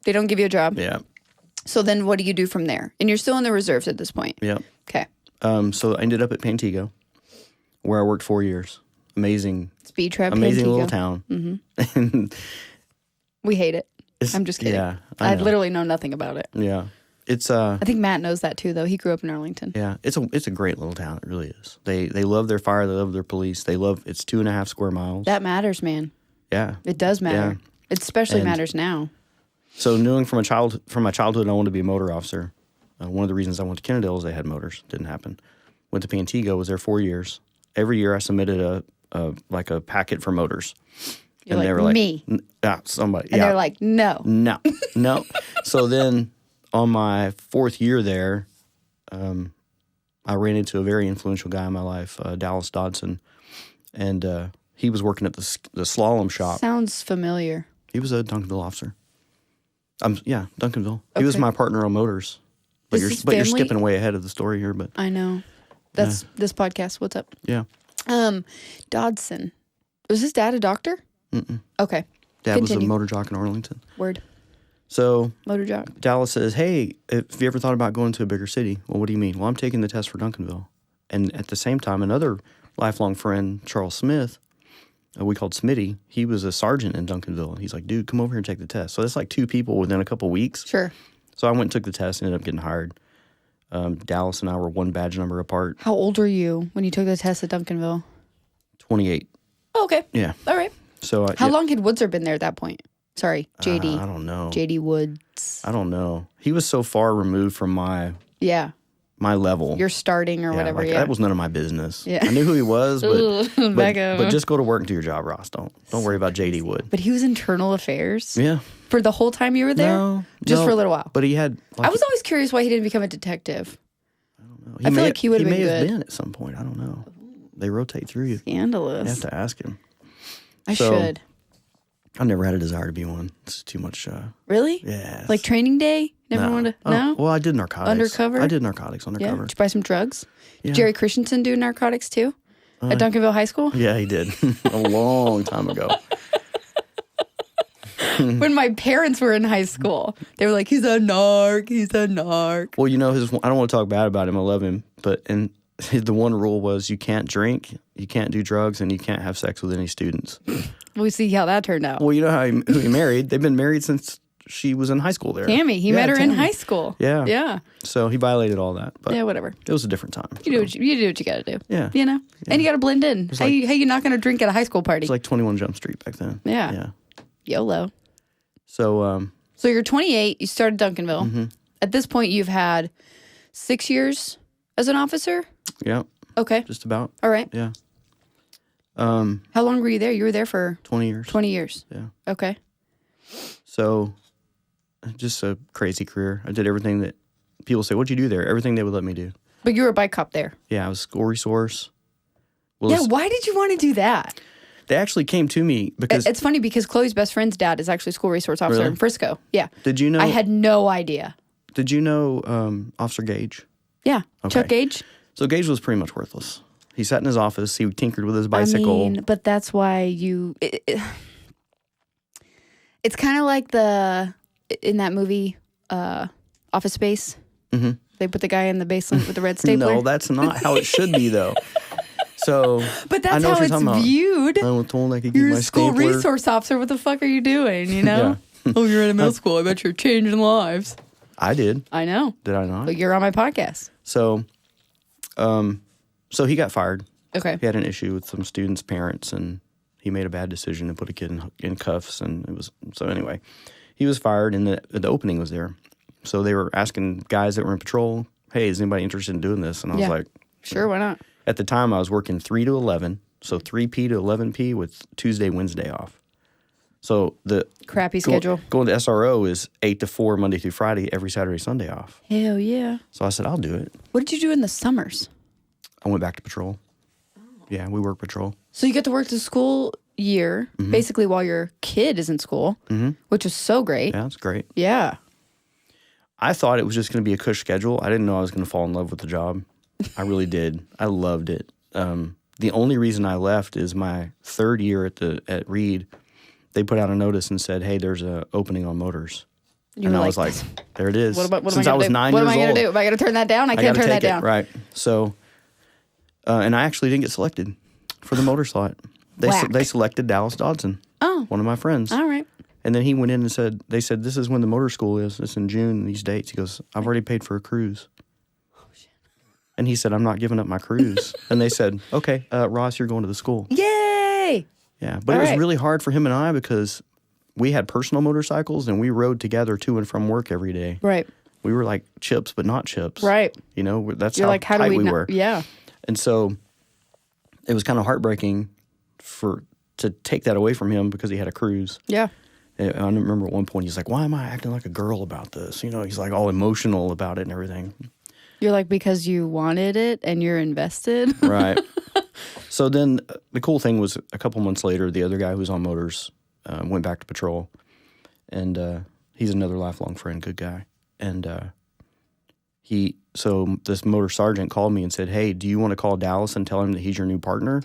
They don't give you a job? Yeah. So then what do you do from there? And you're still in the reserves at this point? Yeah. Okay. So I ended up at Pantego, where I worked 4 years. Amazing. Speed trap, amazing Pantego. little town. Mm-hmm. We hate it. I'm just kidding. Yeah. I literally know nothing about it. Yeah. It's I think Matt knows that too, though. He grew up in Arlington. Yeah, it's a great little town. It really is. They love their fire. They love their police. It's 2.5 square miles. That matters, man. Yeah, it does matter. Yeah. It especially matters now. So knowing from my childhood, I wanted to be a motor officer. One of the reasons I went to Kennedale is they had motors. Didn't happen. Went to Pantego. Was there 4 years. Every year I submitted a packet for motors. You're and they were like, me. Somebody. And they're like, no. So then on my 4th year there, I ran into a very influential guy in my life, Dallas Dodson, and he was working at the slalom shop. Sounds familiar. He was a Duncanville officer. Duncanville. Okay. He was my partner on motors. But you're skipping way ahead of the story here. But I know. That's this podcast. What's up? Yeah. Dodson. Was his dad a doctor? Mm-mm. Okay. Dad was a motor jock in Arlington. Word. So motor jock. Dallas says, hey, have you ever thought about going to a bigger city? Well, what do you mean? Well, I'm taking the test for Duncanville. And at the same time, another lifelong friend, Charles Smith, we called Smitty, he was a sergeant in Duncanville. And he's like, dude, come over here and take the test. So that's like 2 people within a couple weeks. Sure. So I went and took the test and ended up getting hired. Dallas and I were 1 badge number apart. How old were you when you took the test at Duncanville? 28. Oh, okay. Yeah. All right. So how long had Woodser been there at that point? Sorry, JD. I don't know. JD Woods. I don't know. He was so far removed from my level. You're starting or whatever. That was none of my business. Yeah. I knew who he was, but just go to work and do your job, Ross. Don't worry about JD Wood. But he was internal affairs. Yeah. For the whole time you were there? No. Just for a little while. But he had. I was always curious why he didn't become a detective. I don't know. I feel like he would have been good. He may have been at some point. I don't know. They rotate through you. Scandalous. You have to ask him. I should. I never had a desire to be one. It's too much. Really? Yeah. Like training day? Never wanted to? No? Well, I did narcotics. Undercover? I did narcotics undercover. Yeah. Did you buy some drugs? Yeah. Did Jerry Christensen do narcotics too? At Duncanville High School? Yeah, he did. A long time ago. When my parents were in high school, they were like, he's a narc. Well, I don't want to talk bad about him. I love him. But the one rule was you can't drink, you can't do drugs, and you can't have sex with any students. We see how that turned out. Well, you know who he married? They've been married since she was in high school there. Tammy. He met her in high school. Yeah. Yeah. So he violated all that. But yeah, whatever. It was a different time. You do what you got to do. Yeah. You know? Yeah. And you got to blend in. How you not going to drink at a high school party? It's like 21 Jump Street back then. Yeah. Yeah. YOLO. So you're 28. You started Duncanville. Mm-hmm. At this point, you've had 6 years as an officer? Yeah. Okay. Just about. All right. Yeah. How long were you there? You were there for 20 years. 20 years. Yeah. Okay. So, just a crazy career. I did everything that people say, what'd you do there? Everything they would let me do. But you were a bike cop there. Yeah, I was school resource. Why did you want to do that? They actually came to me because... It's funny because Chloe's best friend's dad is actually school resource officer in Frisco. Yeah. Did you know... I had no idea. Did you know Officer Gage? Yeah. Okay. Chuck Gage? So Gage was pretty much worthless. He sat in his office. He tinkered with his bicycle. But that's why it's kind of like in that movie, Office Space. Mm-hmm. They put the guy in the basement with the red stapler. No, that's not how it should be, though. So, but that's how it's viewed. I was told I could You're get my a school stapler. resource officer. What the fuck are you doing? You know? Yeah. Oh, you're in a middle school. I bet you're changing lives. I did. I know. Did I not? But you're on my podcast. So he got fired. Okay. He had an issue with some students' parents, and he made a bad decision and put a kid in cuffs. And it was so anyway. He was fired, and the opening was there. So they were asking guys that were in patrol, "Hey, is anybody interested in doing this?" And I was like, "Sure, why not?" At the time, I was working 3 to 11, so 3P to 11P with Tuesday, Wednesday off. So the crappy schedule. Going to SRO is 8 to 4 Monday through Friday, every Saturday, Sunday off. Hell yeah! So I said, "I'll do it." What did you do in the summers? I went back to patrol. Yeah, we work patrol. So you get to work the school year, basically while your kid is in school, which is so great. Yeah, it's great. Yeah. I thought it was just going to be a cush schedule. I didn't know I was going to fall in love with the job. I really did. I loved it. The only reason I left is my 3rd year at Reed. They put out a notice and said, "Hey, there's an opening on motors." And I was like, there it is. Since I was 9 years old. What am I going to do? Am I going to turn that down? I can't turn that down. Right. So, and I actually didn't get selected for the motor slot. They selected Dallas Dodson. Oh. One of my friends. All right. And then he went in and said, this is when the motor school is. It's in June, these dates. He goes, I've already paid for a cruise. Oh, shit. And he said, I'm not giving up my cruise. And they said, okay, Ross, you're going to the school. Yay! Yeah, but it was really hard for him and I because we had personal motorcycles and we rode together to and from work every day. Right. We were like chips, but not chips. Right. You know, that's how tight we were. Yeah. And so it was kind of heartbreaking to take that away from him because he had a cruise. Yeah. And I remember at one point he's like, why am I acting like a girl about this? You know, he's like all emotional about it and everything. You're like, because you wanted it and you're invested. Right. So then the cool thing was a couple months later, the other guy who was on motors went back to patrol. And he's another lifelong friend, good guy. And so this motor sergeant called me and said, hey, do you want to call Dallas and tell him that he's your new partner?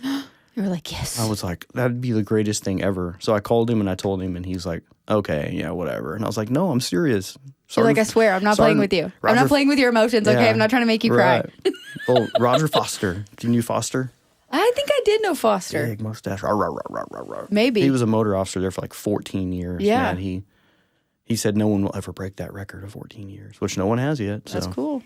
You were like, yes. I was like, that'd be the greatest thing ever. So I called him and I told him, and he's like, okay, yeah, whatever. And I was like, no, I'm serious. You're like, I swear, I'm not playing with you. I'm not playing with your emotions, okay? I'm not trying to make you cry. Well, Roger Foster. Do you know Foster? I think I did know Foster. Big mustache. Maybe. He was a motor officer there for like 14 years. Yeah. Man, he said no one will ever break that record of 14 years, which no one has yet. So. That's cool.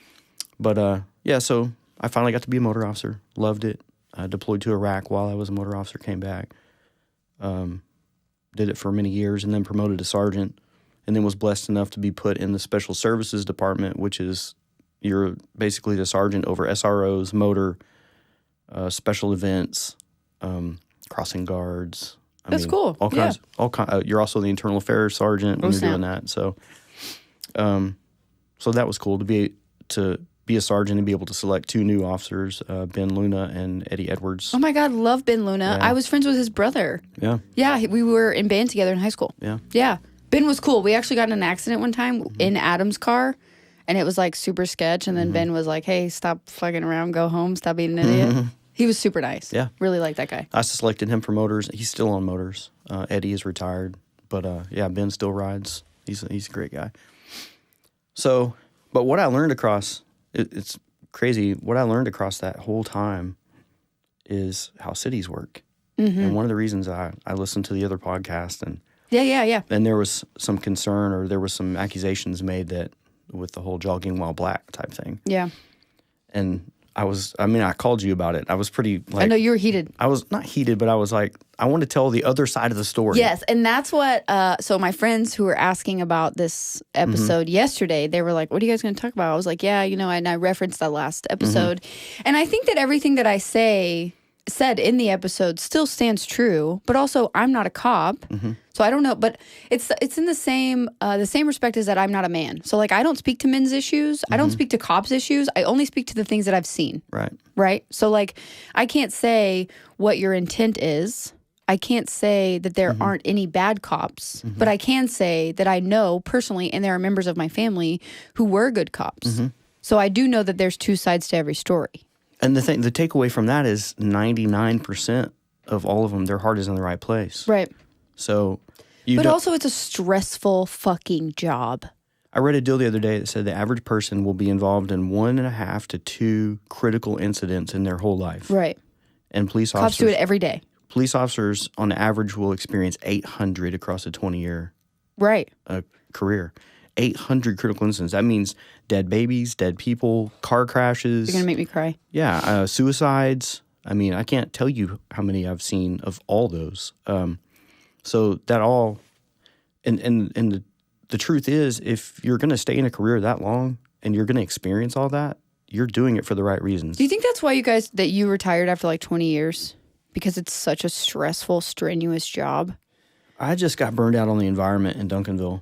But, yeah, so I finally got to be a motor officer. Loved it. Deployed to Iraq while I was a motor officer, came back. Did it for many years and then promoted to sergeant, and then was blessed enough to be put in the Special Services Department, which is you're basically the sergeant over SROs, motor, special events, crossing guards. That's cool. All kinds. You're also the internal affairs sergeant when you're doing that. So, so that was cool to be a sergeant and be able to select 2 new officers, Ben Luna and Eddie Edwards. Oh my God, love Ben Luna. Yeah. I was friends with his brother. Yeah. Yeah, we were in band together in high school. Yeah. Yeah. Ben was cool. We actually got in an accident one time in Adam's car, and it was like super sketch, and then Ben was like, hey, stop fucking around, go home, stop being an idiot. He was super nice. Yeah. Really liked that guy. I selected him for motors. He's still on motors. Eddie is retired, but yeah, Ben still rides. He's a great guy. So, but what I learned across... It's crazy. What I learned across that whole time is how cities work. Mm-hmm. And one of the reasons I listened to the other podcast and and there was some concern or there was some accusations made that with the whole jogging while black type thing. Yeah. And I called you about it. I was pretty like... I know you were heated. I was not heated, but I was like, I want to tell the other side of the story. Yes, and that's what... so my friends who were asking about this episode yesterday, they were like, what are you guys going to talk about? I was like, yeah, and I referenced that last episode. And I think that everything that I said in the episode still stands true, but also I'm not a cop. So I don't know, but it's in the same respect as that I'm not a man. So like I don't speak to men's issues. I don't speak to cops' issues. I only speak to the things that I've seen. Right. So like I can't say what your intent is. I can't say that there aren't any bad cops, but I can say that I know personally, and there are members of my family who were good cops. So I do know that there's 2 sides to every story. And the takeaway from that is 99% of all of them, their heart is in the right place. Right. So also it's a stressful fucking job. I read a deal the other day that said the average person will be involved in 1.5 to 2 critical incidents in their whole life. Right. And police officers... Cops do it every day. Police officers, on average, will experience 800 across a 20-year career. 800 critical incidents. That means dead babies, dead people, car crashes. You're going to make me cry. Yeah, suicides. I mean, I can't tell you how many I've seen of all those. So that all, and the truth is, if you're going to stay in a career that long and you're going to experience all that, you're doing it for the right reasons. Do you think that's why you retired after like 20 years? Because it's such a stressful, strenuous job? I just got burned out on the environment in Duncanville.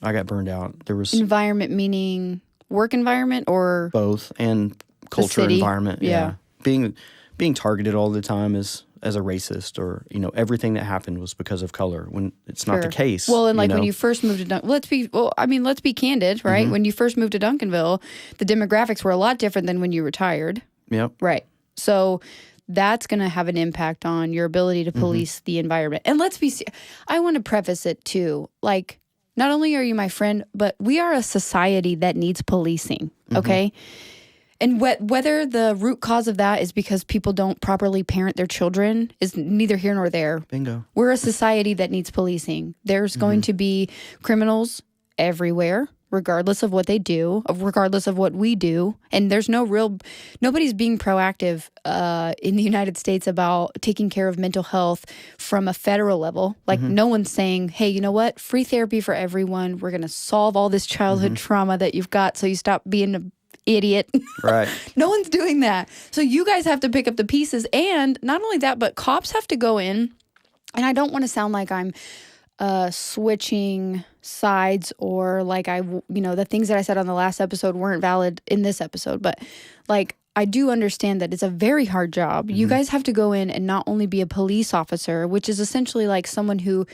I got burned out. There was... Environment meaning work environment or... Both, and culture environment. Yeah. Being targeted all the time as a racist or, everything that happened was because of color when it's not the case. Well, and like when you first moved to let's be candid, right? When you first moved to Duncanville, the demographics were a lot different than when you retired. Yep. Right. So that's going to have an impact on your ability to police the environment. And I want to preface it too, like, not only are you my friend, but we are a society that needs policing, okay? And whether the root cause of that is because people don't properly parent their children is neither here nor there. Bingo. We're a society that needs policing. There's going to be criminals everywhere, regardless of what they do, regardless of what we do. And there's nobody's being proactive in the United States about taking care of mental health from a federal level. Like no one's saying, hey, you know what? Free therapy for everyone. We're going to solve all this childhood trauma that you've got so you stop being an idiot. Right. No one's doing that. So you guys have to pick up the pieces. And not only that, but cops have to go in. And I don't want to sound like I'm switching sides or like the things that I said on the last episode weren't valid in this episode. But like, I do understand that it's a very hard job. You guys have to go in and not only be a police officer, which is essentially like someone who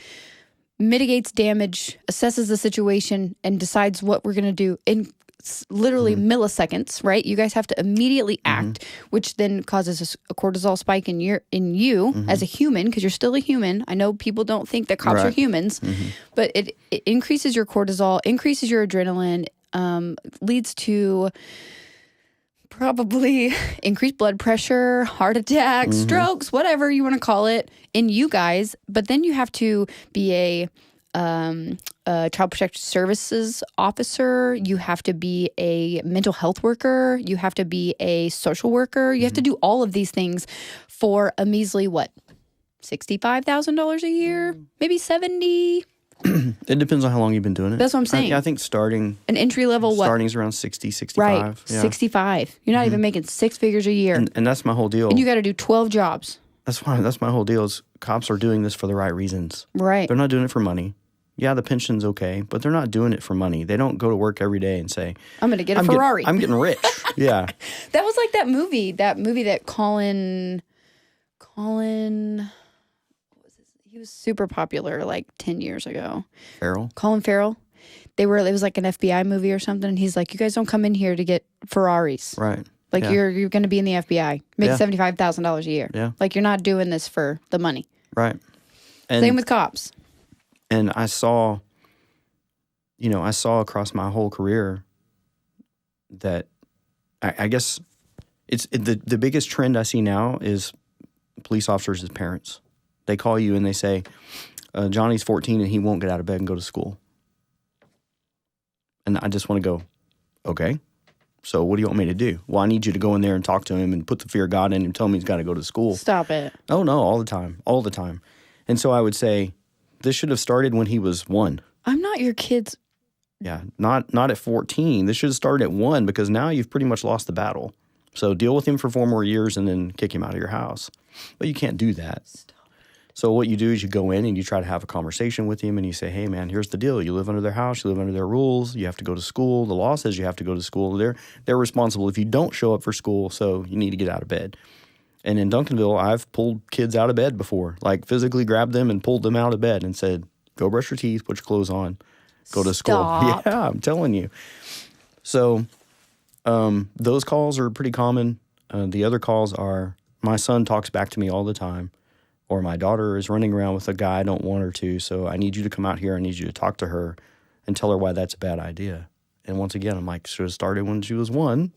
mitigates damage, assesses the situation, and decides what we're going to do in literally milliseconds, right? You guys have to immediately act, which then causes a cortisol spike in you as a human, because you're still a human. I know people don't think that cops are humans, but it increases your cortisol, increases your adrenaline, leads to probably increased blood pressure, heart attacks, strokes, whatever you want to call it, in you guys. But then you have to be a child protective services officer. You have to be a mental health worker. You have to be a social worker. You have to do all of these things for a measly, what, $65,000 a year? Maybe 70. It depends on how long you've been doing it. That's what I'm saying. I think starting... An entry level, what? Starting is around 60, 65. Right, yeah. 65. You're not even making six figures a year. And that's my whole deal. And you got to do 12 jobs. That's my whole deal is cops are doing this for the right reasons. Right. They're not doing it for money. Yeah, the pension's okay, but they're not doing it for money. They don't go to work every day and say, I'm going to get a Ferrari. I'm getting rich. Yeah. That was like that movie that Colin, he was super popular like 10 years ago. Farrell? Colin Farrell. It was like an FBI movie or something. And he's like, you guys don't come in here to get Ferraris. Right. Like you're going to be in the FBI, make $75,000 a year. Yeah. Like you're not doing this for the money. Right. And same with cops. And I saw across my whole career that I guess it's the biggest trend I see now is police officers as parents. They call you and they say, Johnny's 14 and he won't get out of bed and go to school. And I just want to go, okay, so what do you want me to do? Well, I need you to go in there and talk to him and put the fear of God in him and tell him he's got to go to school. Stop it. Oh, no, all the time. And so I would say, this should have started when he was 1. I'm not your kid's. Yeah, not at 14. This should have started at 1 because now you've pretty much lost the battle. So deal with him for 4 more years and then kick him out of your house. But you can't do that. Stop. So what you do is you go in and you try to have a conversation with him and you say, hey, man, here's the deal. You live under their house. You live under their rules. You have to go to school. The law says you have to go to school. They're responsible if you don't show up for school, so you need to get out of bed. And in Duncanville, I've pulled kids out of bed before, like physically grabbed them and pulled them out of bed and said, go brush your teeth, put your clothes on, go to school. Stop. Yeah, I'm telling you. So those calls are pretty common. The other calls are my son talks back to me all the time, or my daughter is running around with a guy I don't want her to, so I need you to come out here. I need you to talk to her and tell her why that's a bad idea. And once again, I'm like, should have started when she was 1.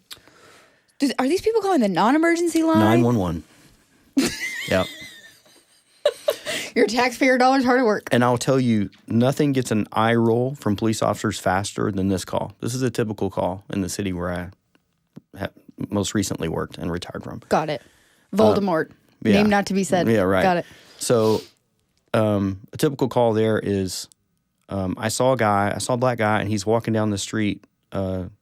Are these people calling the non-emergency line? 911. Yep. Your taxpayer dollars hard at work. And I'll tell you, nothing gets an eye roll from police officers faster than this call. This is a typical call in the city where I most recently worked and retired from. Got it. Voldemort. Name not to be said. Yeah, right. Got it. So a typical call there is I saw a black guy, and he's walking down the street.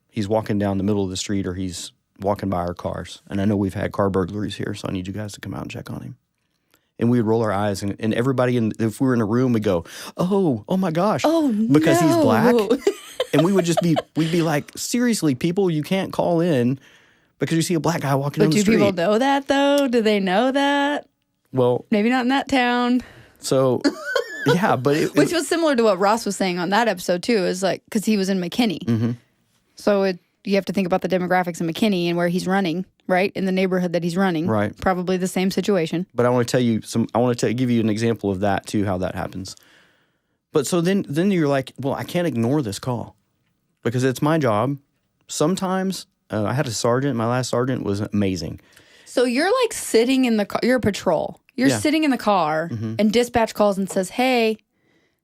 He's walking down the middle of the street, or he's walking by our cars. And I know we've had car burglaries here, so I need you guys to come out and check on him. And we would roll our eyes, and everybody, if we were in a room, we'd go, oh my gosh. Oh, because no. he's black. And we'd be like, seriously, people, you can't call in because you see a black guy walking down the street. But do people know that, though? Do they know that? Well. Maybe not in that town. So, yeah, but which was similar to what Ross was saying on that episode, too, is like, because he was in McKinney. Mm-hmm. So you have to think about the demographics in McKinney and where he's running, right? In the neighborhood that he's running. Right. Probably the same situation. But I want to give you an example of that too, how that happens. But so then you're like, well, I can't ignore this call because it's my job. Sometimes I had a sergeant. My last sergeant was amazing. So you're like sitting in the car. You're a patrol. You're sitting in the car and dispatch calls and says, hey,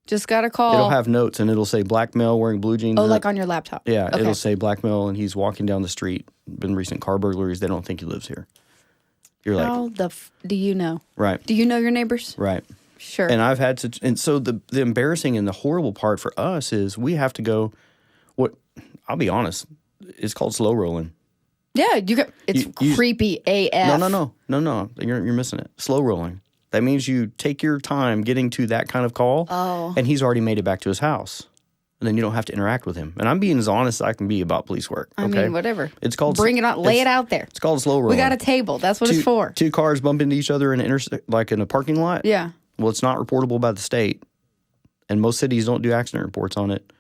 just got a call. It'll have notes and it'll say black male wearing blue jeans. Oh, like on your laptop. Yeah, okay. It'll say black male and he's walking down the street. Been recent car burglaries. They don't think he lives here. You're like, how do you know? Right. Do you know your neighbors? Right. Sure. And I've had to, and so the embarrassing and the horrible part for us is we have to go, I'll be honest, it's called slow rolling. Yeah, it's creepy AF. No. You're missing it. Slow rolling. That means you take your time getting to that kind of call, and he's already made it back to his house. And then you don't have to interact with him. And I'm being as honest as I can be about police work. Okay? I mean, whatever. It's called... Bring it on. Lay it out there. It's called slow rolling. We got a table. That's what it's for. Two cars bump into each other in a parking lot. Yeah. Well, it's not reportable by the state. And most cities don't do accident reports on it.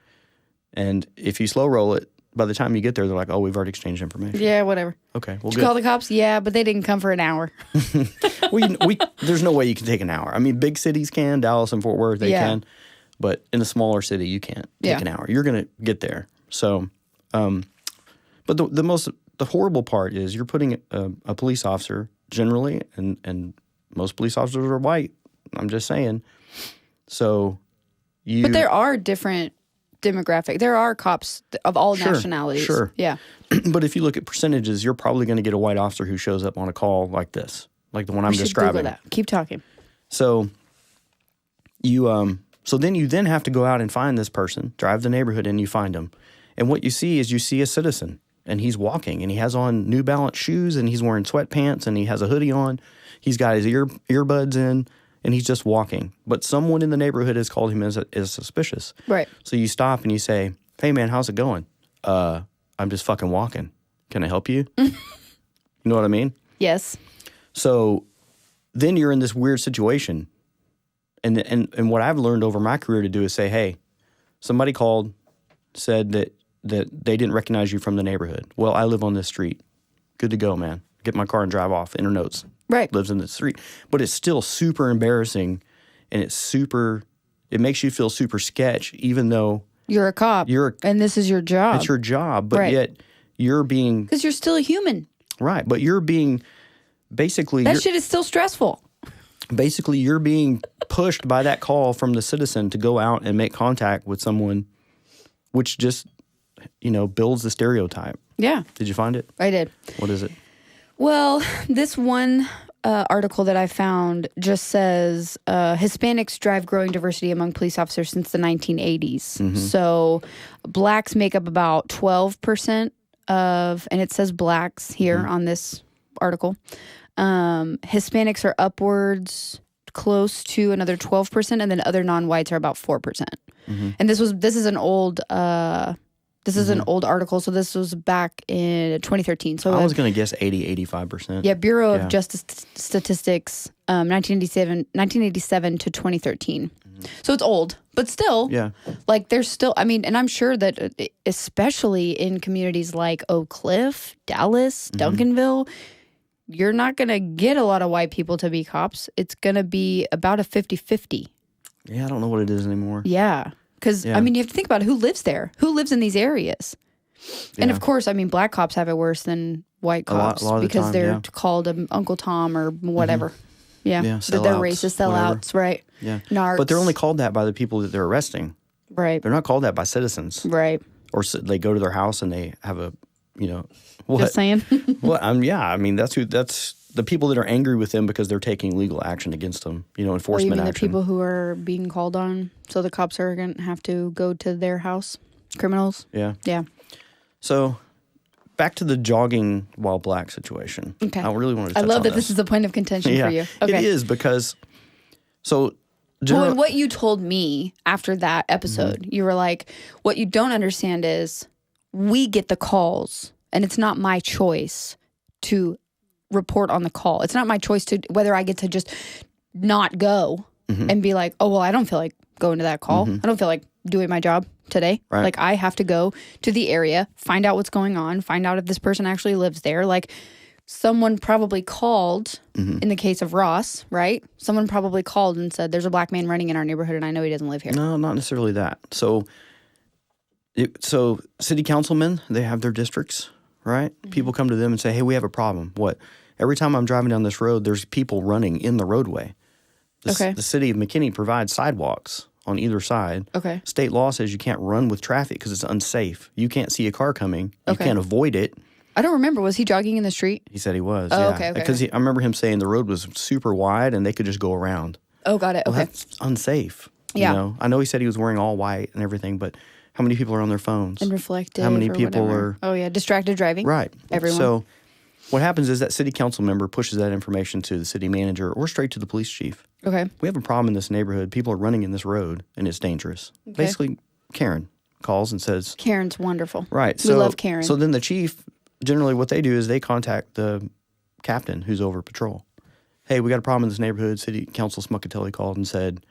And if you slow roll it, by the time you get there, they're like, oh, we've already exchanged information. Yeah, whatever. Okay, well, Did you call the cops? Yeah, but they didn't come for an hour. There's no way you can take an hour. I mean, big cities can, Dallas and Fort Worth, they can. But in a smaller city, you can't take an hour. You're going to get there. So, but the horrible part is you're putting a police officer, generally, and most police officers are white. I'm just saying. So, But there are different demographic. There are cops of all nationalities. Sure. Yeah. But if you look at percentages, you're probably going to get a white officer who shows up on a call like this, like the one I'm describing. Google that. Keep talking. So then you have to go out and find this person, drive the neighborhood, and you find him. And what you see is a citizen, and he's walking, and he has on New Balance shoes, and he's wearing sweatpants, and he has a hoodie on. He's got his earbuds in. And he's just walking. But someone in the neighborhood has called him as suspicious. Right. So you stop and you say, hey, man, how's it going? I'm just fucking walking. Can I help you? You know what I mean? Yes. So then you're in this weird situation. And what I've learned over my career to do is say, hey, somebody called, said that they didn't recognize you from the neighborhood. Well, I live on this street. Good to go, man. Get my car and drive off. Enter notes. Right. Lives in the street. But it's still super embarrassing, and it makes you feel super sketch, even though you're a cop. And this is your job. It's your job, but yet you're being... Because you're still a human. Right, but you're being basically... That shit is still stressful. Basically, you're being pushed by that call from the citizen to go out and make contact with someone, which just, builds the stereotype. Yeah. Did you find it? I did. What is it? Well, this one article that I found just says Hispanics drive growing diversity among police officers since the 1980s. Mm-hmm. So blacks make up about 12% of, and it says blacks here on this article. Hispanics are upwards close to another 12%, and then other non-whites are about 4%. Mm-hmm. And this is an old... This is an old article, so this was back in 2013. So I was going to guess 85%. Yeah, Bureau of Justice Statistics, 1987 to 2013. Mm-hmm. So it's old, but still, like there's still, and I'm sure that especially in communities like Oak Cliff, Dallas, Duncanville, you're not going to get a lot of white people to be cops. It's going to be about a 50-50. Yeah, I don't know what it is anymore. Yeah. Because, you have to think about who lives there. Who lives in these areas? Yeah. And, of course, black cops have it worse than white cops a lot because the they're called Uncle Tom or whatever. Mm-hmm. Yeah. They're racist sellouts, right? Yeah. Narcs. But they're only called that by the people that they're arresting. Right. They're not called that by citizens. Right. Or they go to their house and they have a, what? Just saying. Well, that's the people that are angry with them because they're taking legal action against them, enforcement action. The people who are being called on, so the cops are going to have to go to their house, criminals. Yeah. Yeah. So, back to the jogging while black situation. Okay. I really wanted to touch I love on that this is a point of contention for you. Okay. It is because, and what you told me after that episode, you were like, what you don't understand is we get the calls, and it's not my choice to report on the call. It's not my choice to whether I get to just not go and be like, oh, well, I don't feel like going to that call. I don't feel like doing my job today. Right. Like, I have to go to the area, find out what's going on, find out if this person actually lives there. Like, someone probably called, in the case of Ross, right? Someone probably called and said, there's a black man running in our neighborhood and I know he doesn't live here. No, not necessarily that. So city councilmen, they have their districts, right? People come to them and say, hey, we have a problem. What? Every time I'm driving down this road, there's people running in the roadway. The city of McKinney provides sidewalks on either side. Okay. State law says you can't run with traffic because it's unsafe. You can't see a car coming. You can't avoid it. I don't remember. Was he jogging in the street? He said he was. Oh, yeah. okay. Because I remember him saying the road was super wide and they could just go around. Oh, got it. Well, Okay. that's unsafe. Yeah. You know? I know he said he was wearing all white and everything, but how many people are on their phones? And reflective. How many or people whatever. are... Oh, yeah. Distracted driving. Right. Everyone. So what happens is that city council member pushes that information to the city manager or straight to the police chief. Okay. We have a problem in this neighborhood. People are running in this road and it's dangerous. Okay. Basically, Karen calls and says... Karen's wonderful. Right. We love Karen. So then the chief, generally what they do is they contact the captain who's over patrol. Hey, we got a problem in this neighborhood. City Council Smuckatelli called and said,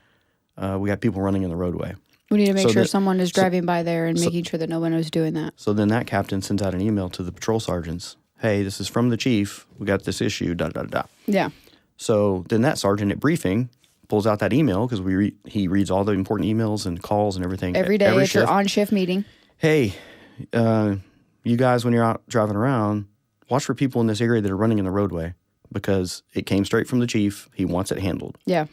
we got people running in the roadway. We need to make sure someone is driving by there and making sure that no one is doing that. So then that captain sends out an email to the patrol sergeants. Hey, this is from the chief. We got this issue, da-da-da. Yeah. So then that sergeant at briefing pulls out that email because he reads all the important emails and calls and everything. Every day at your on-shift meeting. Hey, you guys, when you're out driving around, watch for people in this area that are running in the roadway because it came straight from the chief. He wants it handled. Yeah.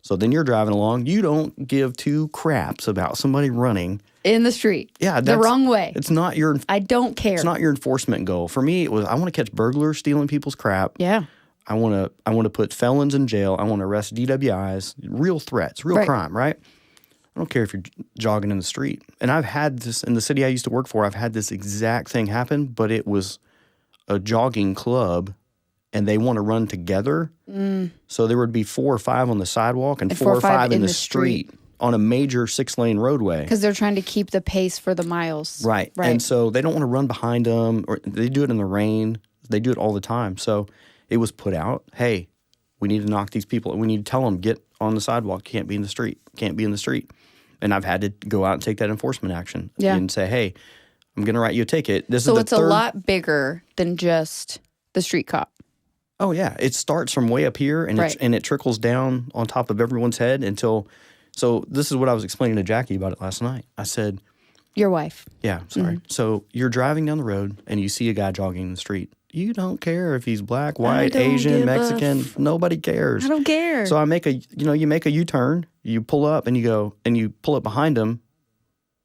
So then you're driving along. You don't give two craps about somebody running in the street. Yeah, the wrong way. It's not your. I don't care. It's not your enforcement goal. For me, it was I want to catch burglars stealing people's crap. Yeah. I want to put felons in jail. I want to arrest DWIs, real threats, real crime. Right. I don't care if you're jogging in the street. And I've had this in the city I used to work for. I've had this exact thing happen, but it was a jogging club. And they want to run together. So there would be 4 or 5 on the sidewalk and 4 or 5 in the street on a major 6-lane roadway. Because they're trying to keep the pace for the miles. Right. And so they don't want to run behind them, or they do it in the rain. They do it all the time. So it was put out, hey, we need to knock these people. We need to tell them, get on the sidewalk. Can't be in the street. Can't be in the street. And I've had to go out and take that enforcement action and say, hey, I'm going to write you a ticket. So it's a lot bigger than just the street cop. Oh, yeah. It starts from way up here, and it trickles down on top of everyone's head until... So this is what I was explaining to Jackie about it last night. I said... Your wife. Yeah, sorry. Mm-hmm. So you're driving down the road, and you see a guy jogging in the street. You don't care if he's black, white, Asian, Mexican. Nobody cares. I don't care. So I make you make a U-turn. You pull up, and you pull up behind him.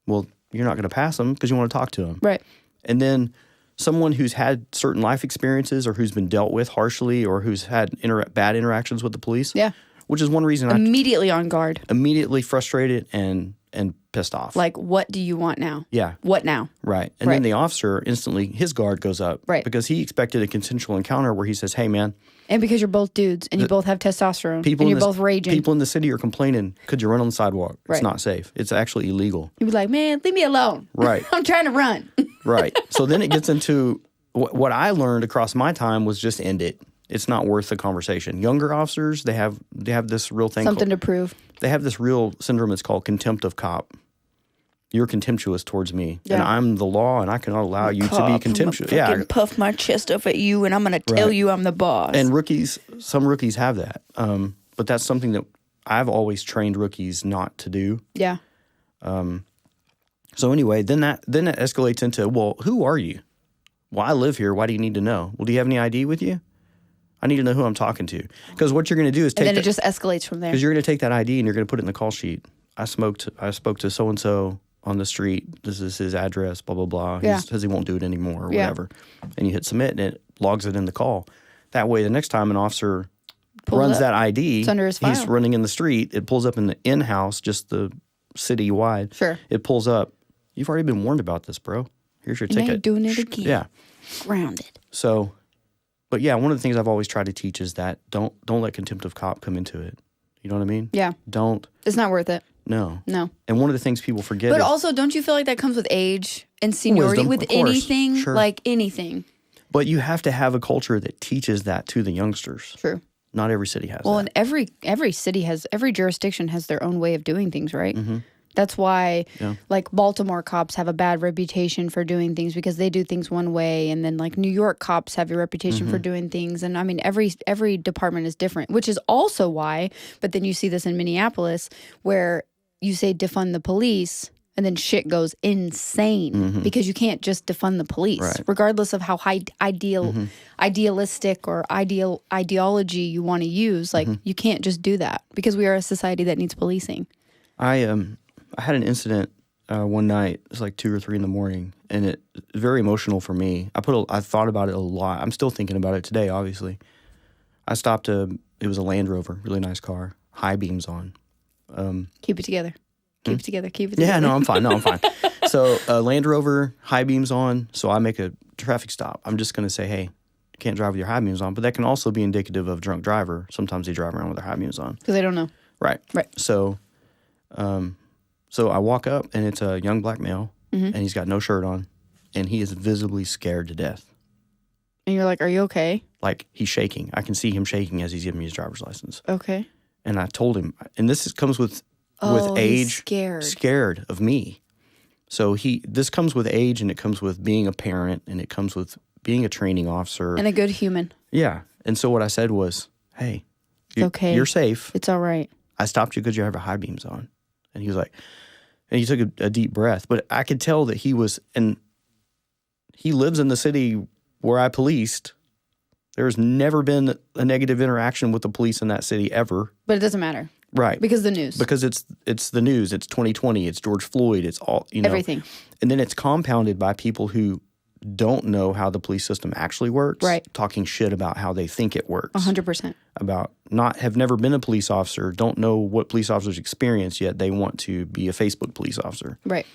Well, you're not going to pass him because you want to talk to him. Right. And then... someone who's had certain life experiences or who's been dealt with harshly or who's had bad interactions with the police. Yeah. Which is one reason immediately on guard. Immediately frustrated and pissed off. Like, what do you want now? Yeah. What now? Right. And then the officer instantly, his guard goes up. Right. Because he expected a consensual encounter where he says, hey, man. And because you're both dudes and you both have testosterone and you're both raging. People in the city are complaining, could you run on the sidewalk? Right. It's not safe. It's actually illegal. You'd be like, man, leave me alone. Right. I'm trying to run. Right. So then it gets into... What I learned across my time was just end it. It's not worth the conversation. Younger officers, they have this real thing. Something to prove. They have this real syndrome. It's called contempt of cop. You're contemptuous towards me, and I'm the law, and I cannot allow you to be contemptuous. I'm gonna puff my chest up at you, and I'm going to tell you I'm the boss. And some rookies have that, but that's something that I've always trained rookies not to do. Yeah. So anyway, then that escalates into, well, who are you? Well, I live here. Why do you need to know? Well, do you have any ID with you? I need to know who I'm talking to. Because what you're going to do is take... And then it just escalates from there. Because you're going to take that ID and you're going to put it in the call sheet. I spoke to so-and-so on the street. This is his address, blah, blah, blah. He says he won't do it anymore or whatever. And you hit submit and it logs it in the call. That way, the next time an officer runs that ID, it's under his file. He's running in the street. It pulls up in the in-house, just the city-wide. Sure. It pulls up. You've already been warned about this, bro. Here's your ticket. Now you're doing it again. Yeah. Grounded. So, but yeah, one of the things I've always tried to teach is that don't let contempt of cop come into it. You know what I mean? Yeah. Don't. It's not worth it. No. No. And one of the things people forget But also, don't you feel like that comes with age and seniority with anything? Sure. Like anything. But you have to have a culture that teaches that to the youngsters. True. Not every city has that. Well, and every city has, every jurisdiction has their own way of doing things, right? Mm-hmm. That's why, like, Baltimore cops have a bad reputation for doing things because they do things one way. And then, like, New York cops have a reputation for doing things. And, I mean, every department is different, which is also why, but then you see this in Minneapolis where you say defund the police and then shit goes insane because you can't just defund the police, regardless of how idealistic or ideology you want to use. Like, you can't just do that because we are a society that needs policing. I had an incident one night. It was like 2 or 3 in the morning, and it was very emotional for me. I thought about it a lot. I'm still thinking about it today, obviously. I stopped it was a Land Rover, really nice car, high beams on. Keep it together. Keep it together. Yeah, no, I'm fine. So Land Rover, high beams on. So I make a traffic stop. I'm just going to say, hey, you can't drive with your high beams on. But that can also be indicative of drunk driver. Sometimes they drive around with their high beams on. Because they don't know. Right. So I walk up, and it's a young black male, and he's got no shirt on, and he is visibly scared to death. And you're like, are you okay? Like, he's shaking. I can see him shaking as he's giving me his driver's license. Okay. And I told him, and this comes with age, he's scared of me. So this comes with age, and it comes with being a parent, and it comes with being a training officer. And a good human. Yeah. And so what I said was, hey, okay. You're safe. It's all right. I stopped you because you have your high beams on. And he was like, and he took a deep breath. But I could tell that he lives in the city where I policed. There's never been a negative interaction with the police in that city ever. But it doesn't matter. Right. Because the news. Because it's the news. It's 2020. It's George Floyd. It's all, everything. And then it's compounded by people who don't know how the police system actually works. Right. Talking shit about how they think it works. 100%. About have never been a police officer, don't know what police officers experience, yet they want to be a Facebook police officer. Right.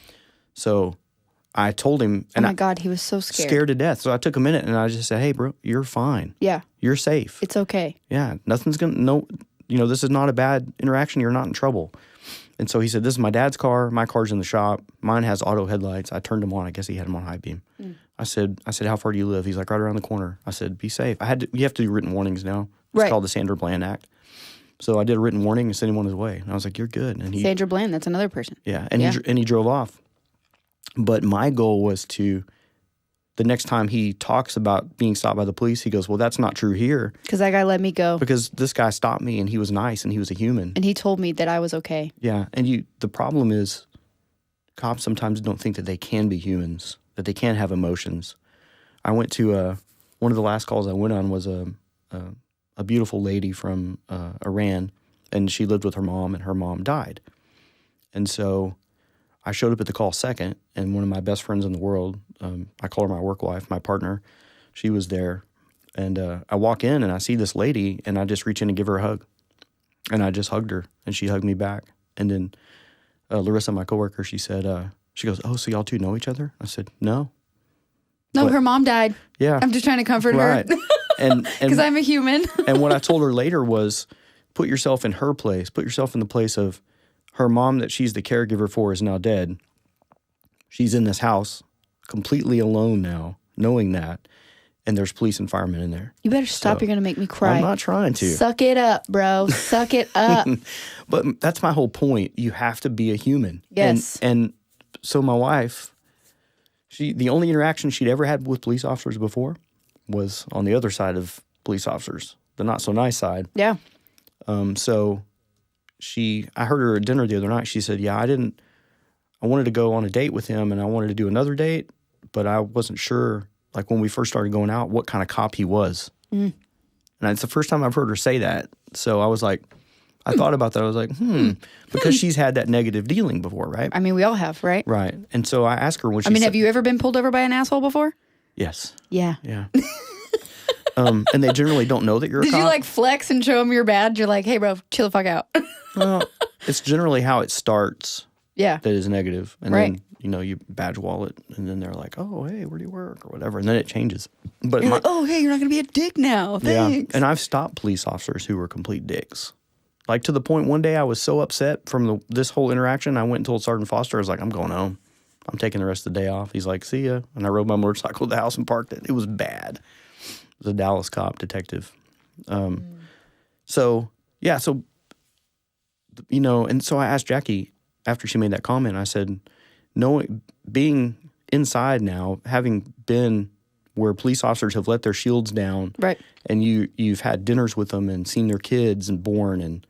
So I told him. And my God, he was so scared. Scared to death. So I took a minute and I just said, hey, bro, you're fine. Yeah. You're safe. It's okay. Yeah. Nothing's going to, this is not a bad interaction. You're not in trouble. And so he said, this is my dad's car. My car's in the shop. Mine has auto headlights. I turned them on. I guess he had them on high beam. I said, how far do you live? He's like, right around the corner. I said, be safe. You have to do written warnings now. It's called the Sandra Bland Act. So I did a written warning and sent him on his way. And I was like, you're good. And Sandra Bland, that's another person. Yeah. And he drove off. But my goal was the next time he talks about being stopped by the police, he goes, well, that's not true here. Because that guy let me go. Because this guy stopped me and he was nice and he was a human. And he told me that I was okay. Yeah. And the problem is cops sometimes don't think that they can be humans, that they can have emotions. I went to one of the last calls I went on was a beautiful lady from Iran, and she lived with her mom, and her mom died. And so I showed up at the call second, and one of my best friends in the world, I call her my work wife, my partner, she was there. And I walk in, and I see this lady, and I just reach in and give her a hug. And I just hugged her, and she hugged me back. And then Larissa, my coworker, she said, she goes, oh, so y'all two know each other? I said, no. No, her mom died. Yeah. I'm just trying to comfort her. And because I'm a human. And what I told her later was, put yourself in her place. Put yourself in the place of her mom that she's the caregiver for is now dead. She's in this house completely alone now, knowing that. And there's police and firemen in there. You better stop. You're going to make me cry. I'm not trying to. Suck it up, bro. Suck it up. But that's my whole point. You have to be a human. Yes. And so my wife, the only interaction she'd ever had with police officers before was on the other side of police officers, the not so nice side. Yeah. So I heard her at dinner the other night. She said, yeah, I wanted to go on a date with him and I wanted to do another date, but I wasn't sure, like when we first started going out, what kind of cop he was. And it's the first time I've heard her say that. So I was like, I thought about that. I was like, because she's had that negative dealing before, right? I mean, we all have, right? Right. And so I asked her when she have you ever been pulled over by an asshole before? Yes. Yeah. Yeah. And they generally don't know that you're a cop. Did you like flex and show them your badge? You're like, hey, bro, chill the fuck out. Well, it's generally how it starts. Yeah. That is negative. And right. then, you badge wallet, and then they're like, oh, hey, where do you work? Or whatever. And then it changes. But you're like, oh, hey, you're not going to be a dick now. Thanks. Yeah. And I've stopped police officers who were complete dicks. Like, to the point one day I was so upset from this whole interaction, I went and told Sergeant Foster, I was like, I'm going home. I'm taking the rest of the day off. He's like, see ya. And I rode my motorcycle to the house and parked it. It was bad. It was a Dallas cop detective. So, yeah, so, and so I asked Jackie, after she made that comment, I said, being inside now, having been where police officers have let their shields down, right, and you've had dinners with them and seen their kids and born and,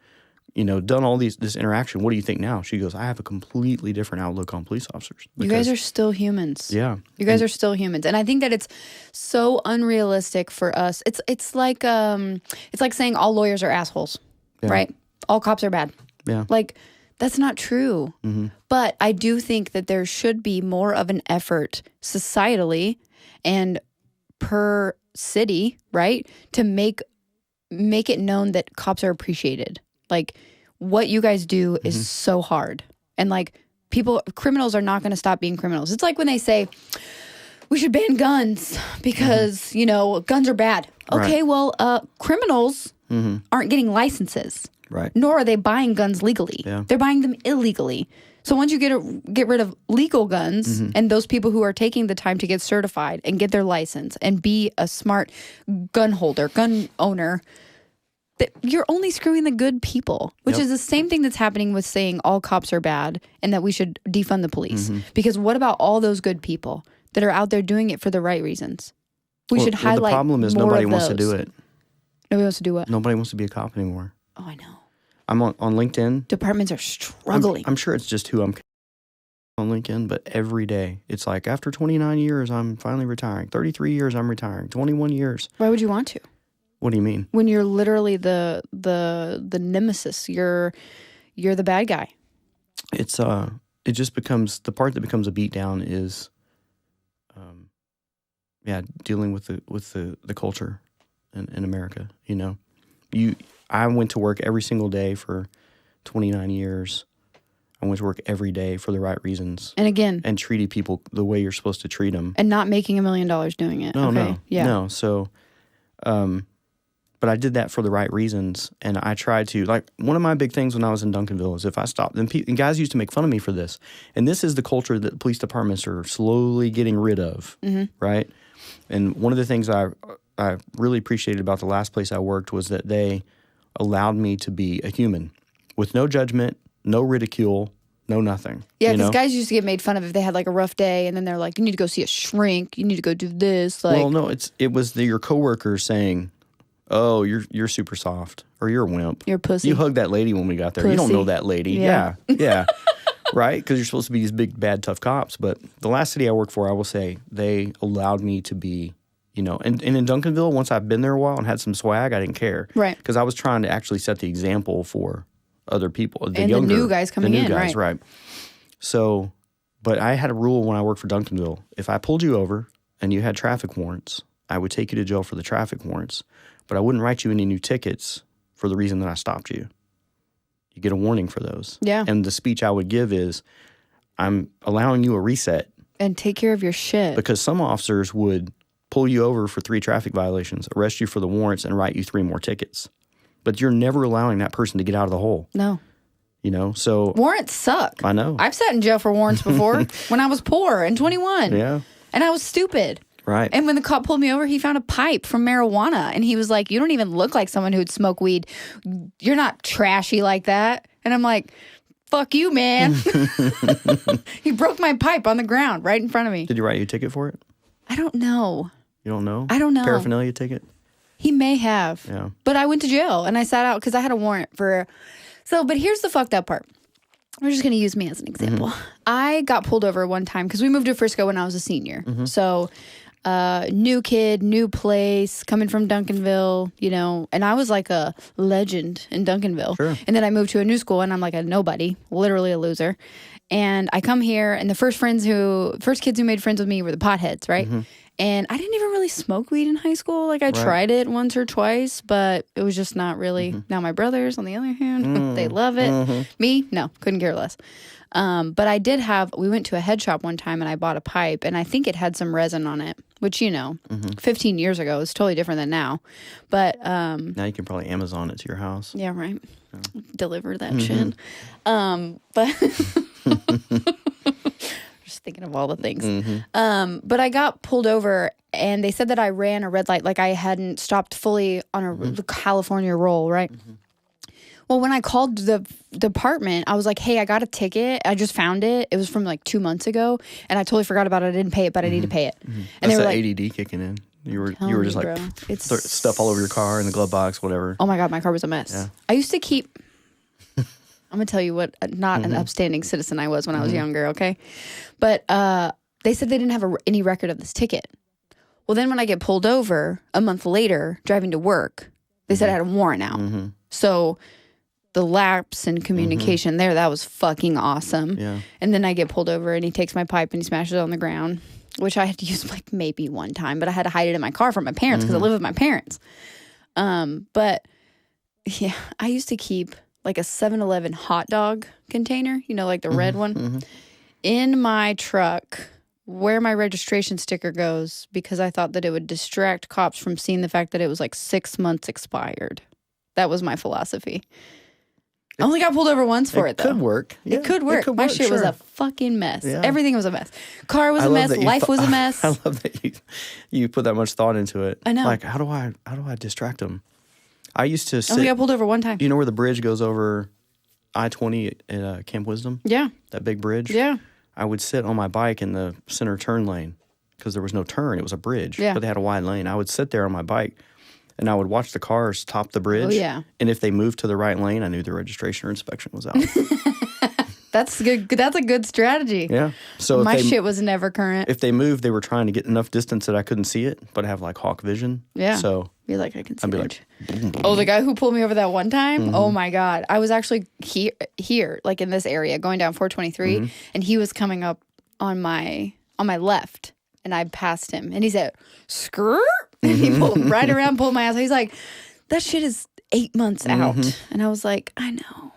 done all this interaction. What do you think now? She goes, I have a completely different outlook on police officers. You guys are still humans. Yeah. You guys are still humans. And I think that it's so unrealistic for us. It's like saying all lawyers are assholes, right? All cops are bad. Yeah. Like, that's not true. Mm-hmm. But I do think that there should be more of an effort societally and per city, right, to make it known that cops are appreciated. Like, what you guys do is so hard. And like, criminals are not going to stop being criminals. It's like when they say we should ban guns because, guns are bad. Okay, well, criminals aren't getting licenses. Right. Nor are they buying guns legally. Yeah. They're buying them illegally. So once you get rid of legal guns and those people who are taking the time to get certified and get their license and be a smart gun owner, you're only screwing the good people, which is the same thing that's happening with saying all cops are bad and that we should defund the police. Because what about all those good people that are out there doing it for the right reasons? We should highlight. The problem is more nobody of wants those. to do it. Nobody wants to do what? Nobody wants to be a cop anymore. Oh, I know. I'm on LinkedIn. Departments are struggling. I'm sure it's just who I'm on LinkedIn, but every day it's like, after 29 years, I'm finally retiring. 33 years, I'm retiring. 21 years. Why would you want to? What do you mean? When you're literally the nemesis, you're the bad guy. It's it just becomes, the part that becomes a beatdown is, dealing with the culture in America. I went to work every single day for 29 years. I went to work every day for the right reasons. And again. And treated people the way you're supposed to treat them. And not making $1 million doing it. No. So, but I did that for the right reasons. And I tried to, like, one of my big things when I was in Duncanville is if I stopped, and guys used to make fun of me for this. And this is the culture that the police departments are slowly getting rid of, right? And one of the things I really appreciated about the last place I worked was that they allowed me to be a human with no judgment, no ridicule, no nothing. Yeah, because guys used to get made fun of if they had like a rough day, and then they're like, you need to go see a shrink, you need to go do this. Like, well, no, it was your coworkers saying, oh, you're super soft, or you're a wimp. You're a pussy. You hugged that lady when we got there. Pussy. You don't know that lady. Yeah. Right? Because you're supposed to be these big, bad, tough cops. But the last city I worked for, I will say, they allowed me to be, and in Duncanville, once I've been there a while and had some swag, I didn't care. Right. Because I was trying to actually set the example for other people. The new guys coming in, right. So, but I had a rule when I worked for Duncanville. If I pulled you over and you had traffic warrants, I would take you to jail for the traffic warrants, but I wouldn't write you any new tickets for the reason that I stopped you. You get a warning for those. Yeah. And the speech I would give is, I'm allowing you a reset. And take care of your shit. Because some officers would pull you over for 3 traffic violations, arrest you for the warrants, and write you 3 more tickets. But you're never allowing that person to get out of the hole. No. So... Warrants suck. I know. I've sat in jail for warrants before when I was poor and 21. Yeah. And I was stupid. Right. And when the cop pulled me over, he found a pipe from marijuana. And he was like, you don't even look like someone who'd smoke weed. You're not trashy like that. And I'm like, fuck you, man. He broke my pipe on the ground right in front of me. Did you write you a ticket for it? I don't know. You don't know? I don't know. Paraphernalia ticket? He may have. Yeah. But I went to jail and I sat out because I had a warrant for... So, but here's the fucked up part. We're just going to use me as an example. I got pulled over one time because we moved to Frisco when I was a senior. So... new kid, new place, coming from Duncanville, and I was like a legend in Duncanville. Sure. And then I moved to a new school and I'm like a nobody, literally a loser. And I come here and the first kids who made friends with me were the potheads, right? And I didn't even really smoke weed in high school. Like I tried it once or twice, but it was just not really. Now my brothers, on the other hand, they love it. Me, no, couldn't care less. But I did we went to a head shop one time and I bought a pipe and I think it had some resin on it, which, 15 yeyears ago is totally different than now. But, now you can probably Amazon it to your house. Yeah, right. Yeah. Deliver that shit. But just thinking of all the things. But I got pulled over and they said that I ran a red light, like I hadn't stopped fully on a California roll, right? Well, when I called the department, I was like, hey, I got a ticket. I just found it. It was from like 2 months ago. And I totally forgot about it. I didn't pay it, but I need to pay it. And That's they were the like, ADD kicking in. You were just like, it's stuff all over your car, in the glove box, whatever. Oh my God, my car was a mess. Yeah. I used to keep, I'm going to tell you what, not an upstanding citizen I was when I was younger, okay? But they said they didn't have any record of this ticket. Well, then when I get pulled over a month later, driving to work, they said I had a warrant out. So the lapse in communication there, that was fucking awesome. Yeah. And then I get pulled over and he takes my pipe and he smashes it on the ground, which I had to use like maybe one time, but I had to hide it in my car from my parents because I live with my parents. But yeah, I used to keep like a 7-Eleven hot dog container, you know, like the red one, in my truck where my registration sticker goes because I thought that it would distract cops from seeing the fact that it was like 6 months expired. That was my philosophy. I only got pulled over once for it, though. Could work. Yeah, it could work. My shit was a fucking mess. Yeah. Everything was a mess. Car was a mess. Life was a mess. I love that you put that much thought into it. I know. Like, how do I distract them? I used to sit. I only got pulled over one time. You know where the bridge goes over I-20 at Camp Wisdom? Yeah. That big bridge? Yeah. I would sit on my bike in the center turn lane because there was no turn. It was a bridge. Yeah. But they had a wide lane. I would sit there on my bike and I would watch the cars top the bridge. Oh, yeah. And if they moved to the right lane, I knew the registration or inspection was out. That's good. That's a good strategy. Yeah. So my shit was never current. If they moved, they were trying to get enough distance that I couldn't see it, but have like hawk vision. Yeah. So be like, I can see I'd be it. like, oh, the guy who pulled me over that one time. Oh my God. I was actually here, like in this area, going down 423, and he was coming up on my left, and I passed him, and he said, "Skirt," and he pulled right around, pulled my ass. He's like, "That shit is 8 months out," and I was like, "I know, man."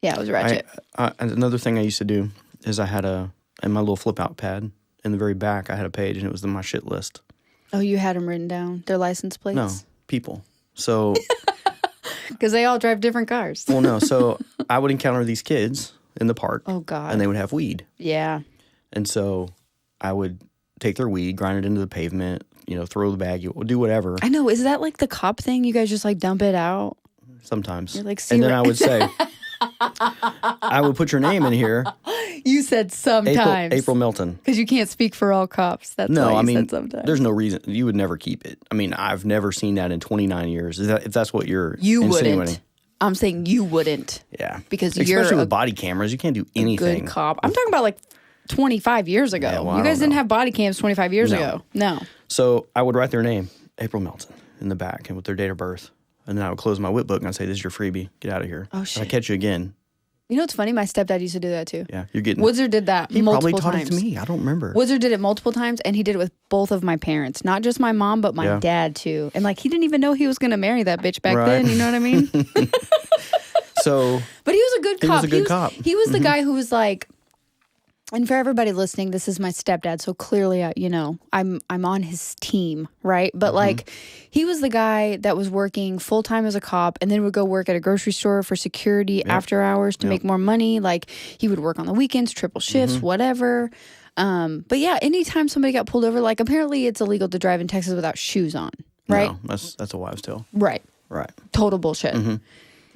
Yeah, it was ratchet. Another thing I used to do is I had in my little flip out pad in the very back, I had a page, and it was my shit list. Oh, you had them written down? Their license plates? No, people. So because they all drive different cars. Well, no. So I would encounter these kids in the park. Oh, God. And they would have weed. Yeah. And so I would take their weed, grind it into the pavement, throw the bag, do whatever. I know. Is that like the cop thing? You guys just like dump it out? Sometimes. You're like, and then I would say, I would put your name in here. You said sometimes. April Milton. Because you can't speak for all cops. That's why you said sometimes. There's no reason. You would never keep it. I mean, I've never seen that in 29 years. If that's what you're insinuating. Wouldn't. I'm saying you wouldn't. Yeah. Because especially with body cameras, you can't do anything. Good cop. I'm talking about like 25 years ago. Yeah, well, you guys didn't have body cams 25 years ago. No. So I would write their name, April Milton, in the back and with their date of birth. And then I would close my whip book and I'd say, "This is your freebie. Get out of here." Oh, shit. If I catch you again. You know what's funny? My stepdad used to do that too. Yeah, you're getting... Woodser did that multiple times. He probably taught it to me. I don't remember. Woodser did it multiple times, and he did it with both of my parents. Not just my mom, but my dad too. And like, he didn't even know he was going to marry that bitch back then. You know what I mean? So... But he was a good cop. He was a good cop. He was the guy who was like... And for everybody listening, this is my stepdad, so clearly, I'm on his team, right? But like, he was the guy that was working full time as a cop, and then would go work at a grocery store for security after hours to make more money. Like, he would work on the weekends, triple shifts, whatever. But yeah, anytime somebody got pulled over, like apparently it's illegal to drive in Texas without shoes on, right? No, that's a wives' tale. Right. Total bullshit.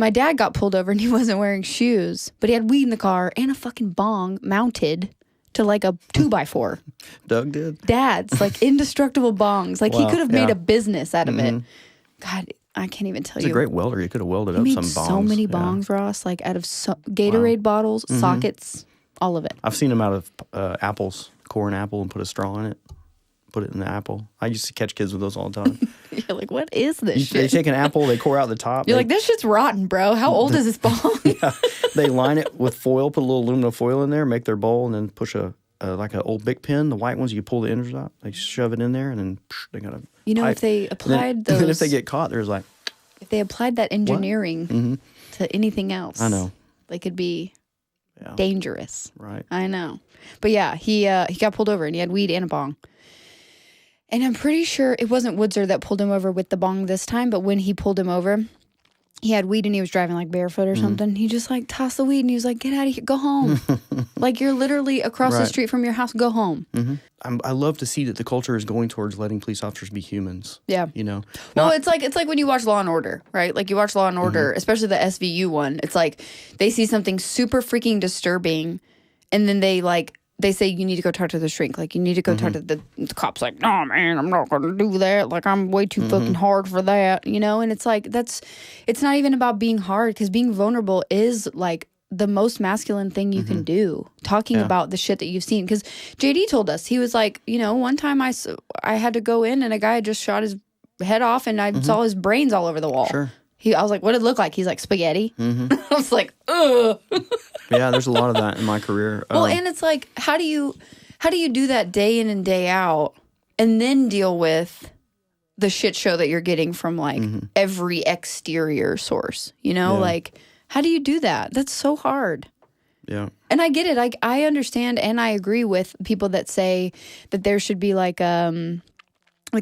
My dad got pulled over and he wasn't wearing shoes, but he had weed in the car and a fucking bong mounted to like a 2x4. Doug did? Dad's like indestructible bongs. Like he could have made a business out of it. God, I can't even tell you. He's a great welder. He could have welded up some bongs. So many bongs, Ross, like out of Gatorade bottles, sockets, all of it. I've seen him out of apples, core and apple, and put a straw in it. Put it in the apple. I used to catch kids with those all the time. You're like, what is this shit? They take an apple, they core out the top. You're like, this shit's rotten, bro. How old is this bong? They line it with foil, put a little aluminum foil in there, make their bowl, and then push like an old Bic pen, the white ones, you pull the innards out. They shove it in there, and then they got a pipe. If they applied those... And if they get caught, there's like... If they applied that engineering to anything else... I know. They could be dangerous. Right. I know. But yeah, he got pulled over, and he had weed and a bong. And I'm pretty sure it wasn't Woodser that pulled him over with the bong this time, but when he pulled him over, he had weed and he was driving like barefoot or something. He just like tossed the weed and he was like, get out of here, go home. Like you're literally across the street from your house, go home. I love to see that the culture is going towards letting police officers be humans. Yeah. You know? Well, it's like when you watch Law and Order, right? Like you watch Law and Order, especially the SVU one. It's like they see something super freaking disturbing and then they say you need to go talk to the shrink. Like you need to go talk to the cops. Like, no, man, I'm not going to do that. Like I'm way too fucking hard for that, you know? And it's like it's not even about being hard because being vulnerable is like the most masculine thing you can do. Talking about the shit that you've seen. Because JD told us, he was like, you know, one time I had to go in and a guy had just shot his head off and I saw his brains all over the wall. Sure. I was like, what did it look like? He's like, spaghetti. I was like, ugh. Yeah, there's a lot of that in my career. Well, and it's like, how do you do that day in and day out and then deal with the shit show that you're getting from like every exterior source, you know? Like, how do you do that? That's so hard. Yeah. And I get it. Like, I understand and I agree with people that say that there should be like a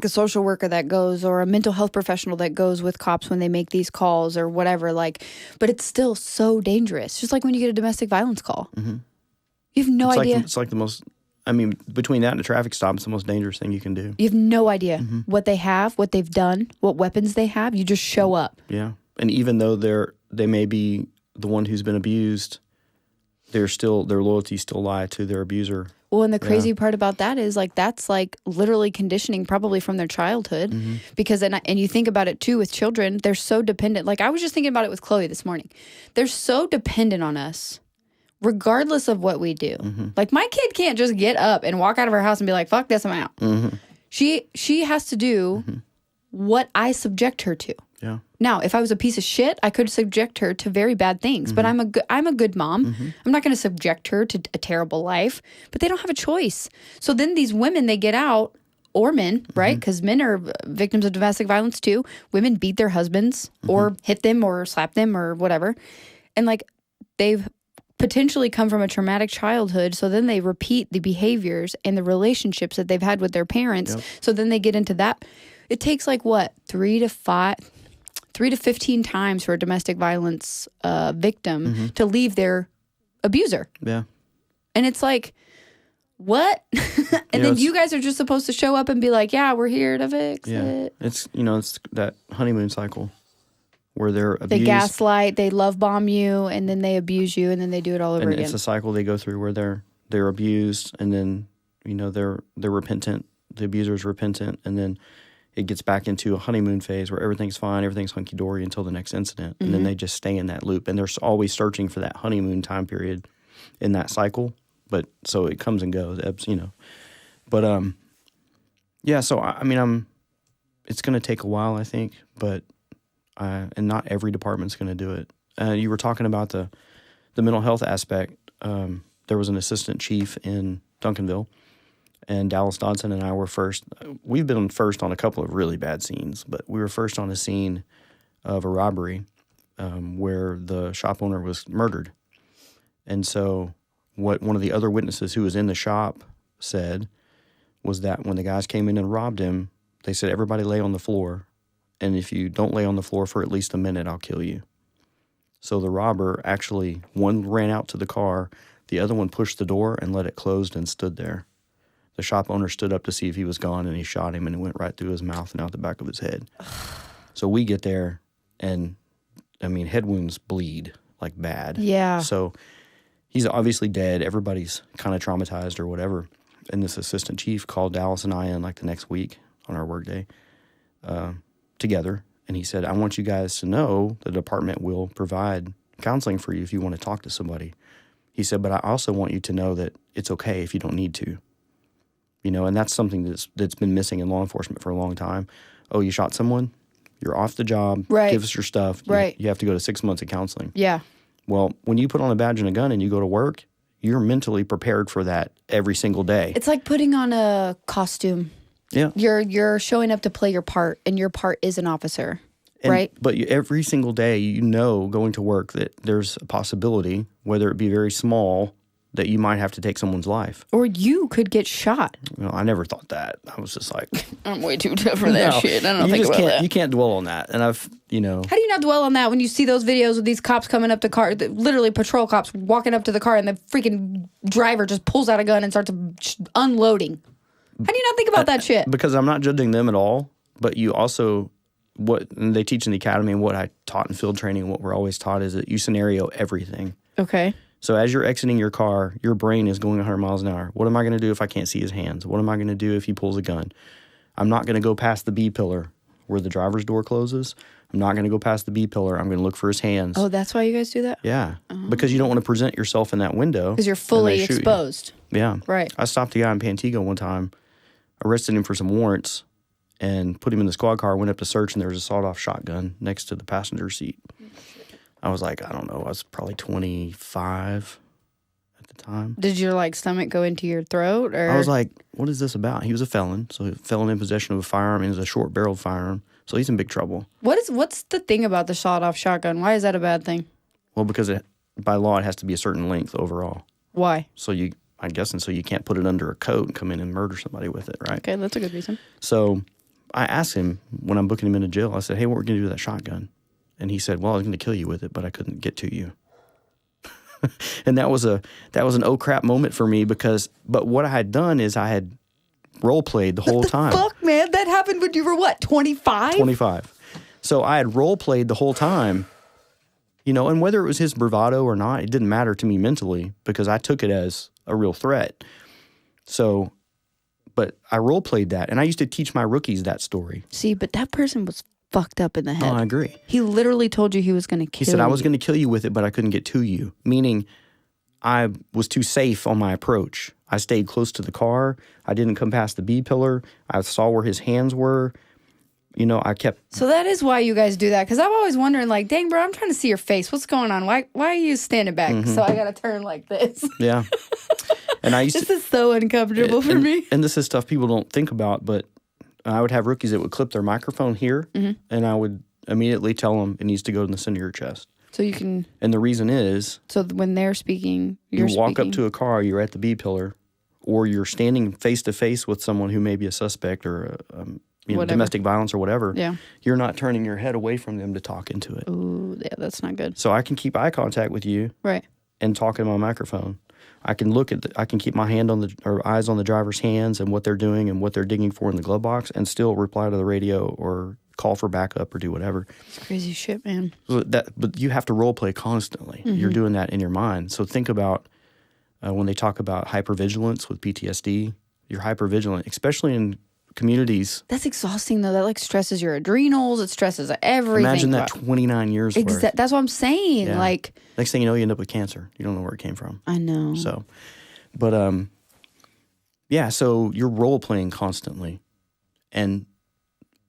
social worker that goes or a mental health professional that goes with cops when they make these calls or whatever. Like, but it's still so dangerous. Just like when you get a domestic violence call. You have no idea. It's like the most, I mean, between that and a traffic stop, it's the most dangerous thing you can do. You have no idea what they have, what they've done, what weapons they have. You just show up. Yeah. And even though they may be the one who's been abused, their loyalties still lie to their abuser. Well, and the crazy part about that is like that's like literally conditioning probably from their childhood because and you think about it too with children, they're so dependent. Like I was just thinking about it with Chloe this morning. They're so dependent on us regardless of what we do. Like my kid can't just get up and walk out of her house and be like, fuck this, I'm out. She has to do what I subject her to. Yeah. Now, if I was a piece of shit, I could subject her to very bad things. But I'm a good mom. I'm not going to subject her to a terrible life. But they don't have a choice. So then these women, they get out, or men, right? Because men are victims of domestic violence too. Women beat their husbands or hit them or slap them or whatever. And like they've potentially come from a traumatic childhood. So then they repeat the behaviors and the relationships that they've had with their parents. So then they get into that. It takes like what, 3 to 15 times for a domestic violence victim to leave their abuser. Yeah. And it's like, what? And then you guys are just supposed to show up and be like, yeah, we're here to fix it. It's that honeymoon cycle where they're abused. They gaslight, they love bomb you, and then they abuse you, and then they do it all over again. It's a cycle they go through where they're abused, and then, you know, they're repentant. The abuser's repentant, and then it gets back into a honeymoon phase where everything's fine, everything's hunky-dory until the next incident. And then they just stay in that loop. And they're always searching for that honeymoon time period in that cycle. But so it comes and goes, ebbs, you know. But, yeah, so, I mean, it's going to take a while, I think. But, and not every department's going to do it. You were talking about the mental health aspect. There was an assistant chief in Duncanville. And Dallas Dodson and I were first. We've been first on a couple of really bad scenes, but we were first on a scene of a robbery where the shop owner was murdered. And so what one of the other witnesses who was in the shop said was that when the guys came in and robbed him, they said, everybody lay on the floor, and if you don't lay on the floor for at least a minute, I'll kill you. So the robber actually, one ran out to the car, the other one pushed the door and let it close and stood there. The shop owner stood up to see if he was gone, and he shot him, and it went right through his mouth and out the back of his head. So we get there, and, I mean, head wounds bleed, like, bad. Yeah. So he's obviously dead. Everybody's kind of traumatized or whatever. And this assistant chief called Dallas and I in, like, the next week on our work day together. And he said, I want you guys to know the department will provide counseling for you if you want to talk to somebody. He said, but I also want you to know that it's okay if you don't need to. You know, and that's something that's been missing in law enforcement for a long time. Oh, you shot someone? You're off the job. Right. Give us your stuff. Right. You have to go to 6 months of counseling. Yeah. Well, when you put on a badge and a gun and you go to work, you're mentally prepared for that every single day. It's like putting on a costume. Yeah. You're showing up to play your part, and your part is an officer, right? But every single day, you know, going to work that there's a possibility, whether it be very small, that you might have to take someone's life. Or you could get shot. I never thought that. I was just like... I'm way too tough for that shit. I don't think about that. You can't dwell on that. And I've, How do you not dwell on that when you see those videos of these cops coming up to car, literally patrol cops walking up to the car and the freaking driver just pulls out a gun and starts unloading? How do you not think about that shit? Because I'm not judging them at all, but you also... What they teach in the academy and what I taught in field training and what we're always taught is that you scenario everything. Okay. So as you're exiting your car, your brain is going 100 miles an hour. What am I going to do if I can't see his hands? What am I going to do if he pulls a gun? I'm not going to go past the B pillar where the driver's door closes. I'm not going to go past the B pillar. I'm going to look for his hands. Oh, that's why you guys do that? Yeah. Because you don't want to present yourself in that window. Because you're fully exposed. Yeah. Right. I stopped a guy in Pantego one time, arrested him for some warrants, and put him in the squad car, went up to search, and there was a sawed-off shotgun next to the passenger seat. I was like, I don't know, I was probably 25 at the time. Did your, stomach go into your throat? Or? I was like, what is this about? He was a felon, so a felon in possession of a firearm, and it was a short-barreled firearm, so he's in big trouble. What's the thing about the sawed-off shotgun? Why is that a bad thing? Well, because by law, it has to be a certain length overall. Why? So I'm guessing, so you can't put it under a coat and come in and murder somebody with it, right? Okay, that's a good reason. So I asked him when I'm booking him into jail, I said, hey, what are we going to do with that shotgun? And he said, well, I was going to kill you with it, but I couldn't get to you. And that was an oh crap moment for me but what I had done is I had role played the whole time. Fuck, man, that happened when you were what, 25? 25. So I had role played the whole time, and whether it was his bravado or not, it didn't matter to me mentally because I took it as a real threat. So, but I role played that, and I used to teach my rookies that story. See, but that person was fucked up in the head. Oh, I agree. He literally told you he was going to kill you. He said, I was going to kill you with it, but I couldn't get to you, meaning I was too safe on my approach. I stayed close to the car. I didn't come past the B pillar. I saw where his hands were. I kept... So that is why you guys do that, because I'm always wondering, dang, bro, I'm trying to see your face. What's going on? Why are you standing back? Mm-hmm. So I got to turn like this. Yeah. And I used This is so uncomfortable for me. And this is stuff people don't think about, but I would have rookies that would clip their microphone here, and I would immediately tell them it needs to go in the center of your chest. So you can... And the reason is... So when they're speaking, you walk up to a car, you're at the B pillar, or you're standing face-to-face with someone who may be a suspect or domestic violence or whatever. Yeah. You're not turning your head away from them to talk into it. Ooh, yeah, that's not good. So I can keep eye contact with you. Right. And talk in my microphone. I can I can keep my eyes on the driver's hands and what they're doing and what they're digging for in the glove box and still reply to the radio or call for backup or do whatever. It's crazy shit, man. But you have to role play constantly. Mm-hmm. You're doing that in your mind. So think about when they talk about hypervigilance with PTSD, you're hypervigilant, especially in communities. That's exhausting, though. That stresses your adrenals. It stresses everything. Imagine that 29 years worth. That's what I'm saying. Yeah. Next thing you know, you end up with cancer. You don't know where it came from. I know. So, but so you're role playing constantly, and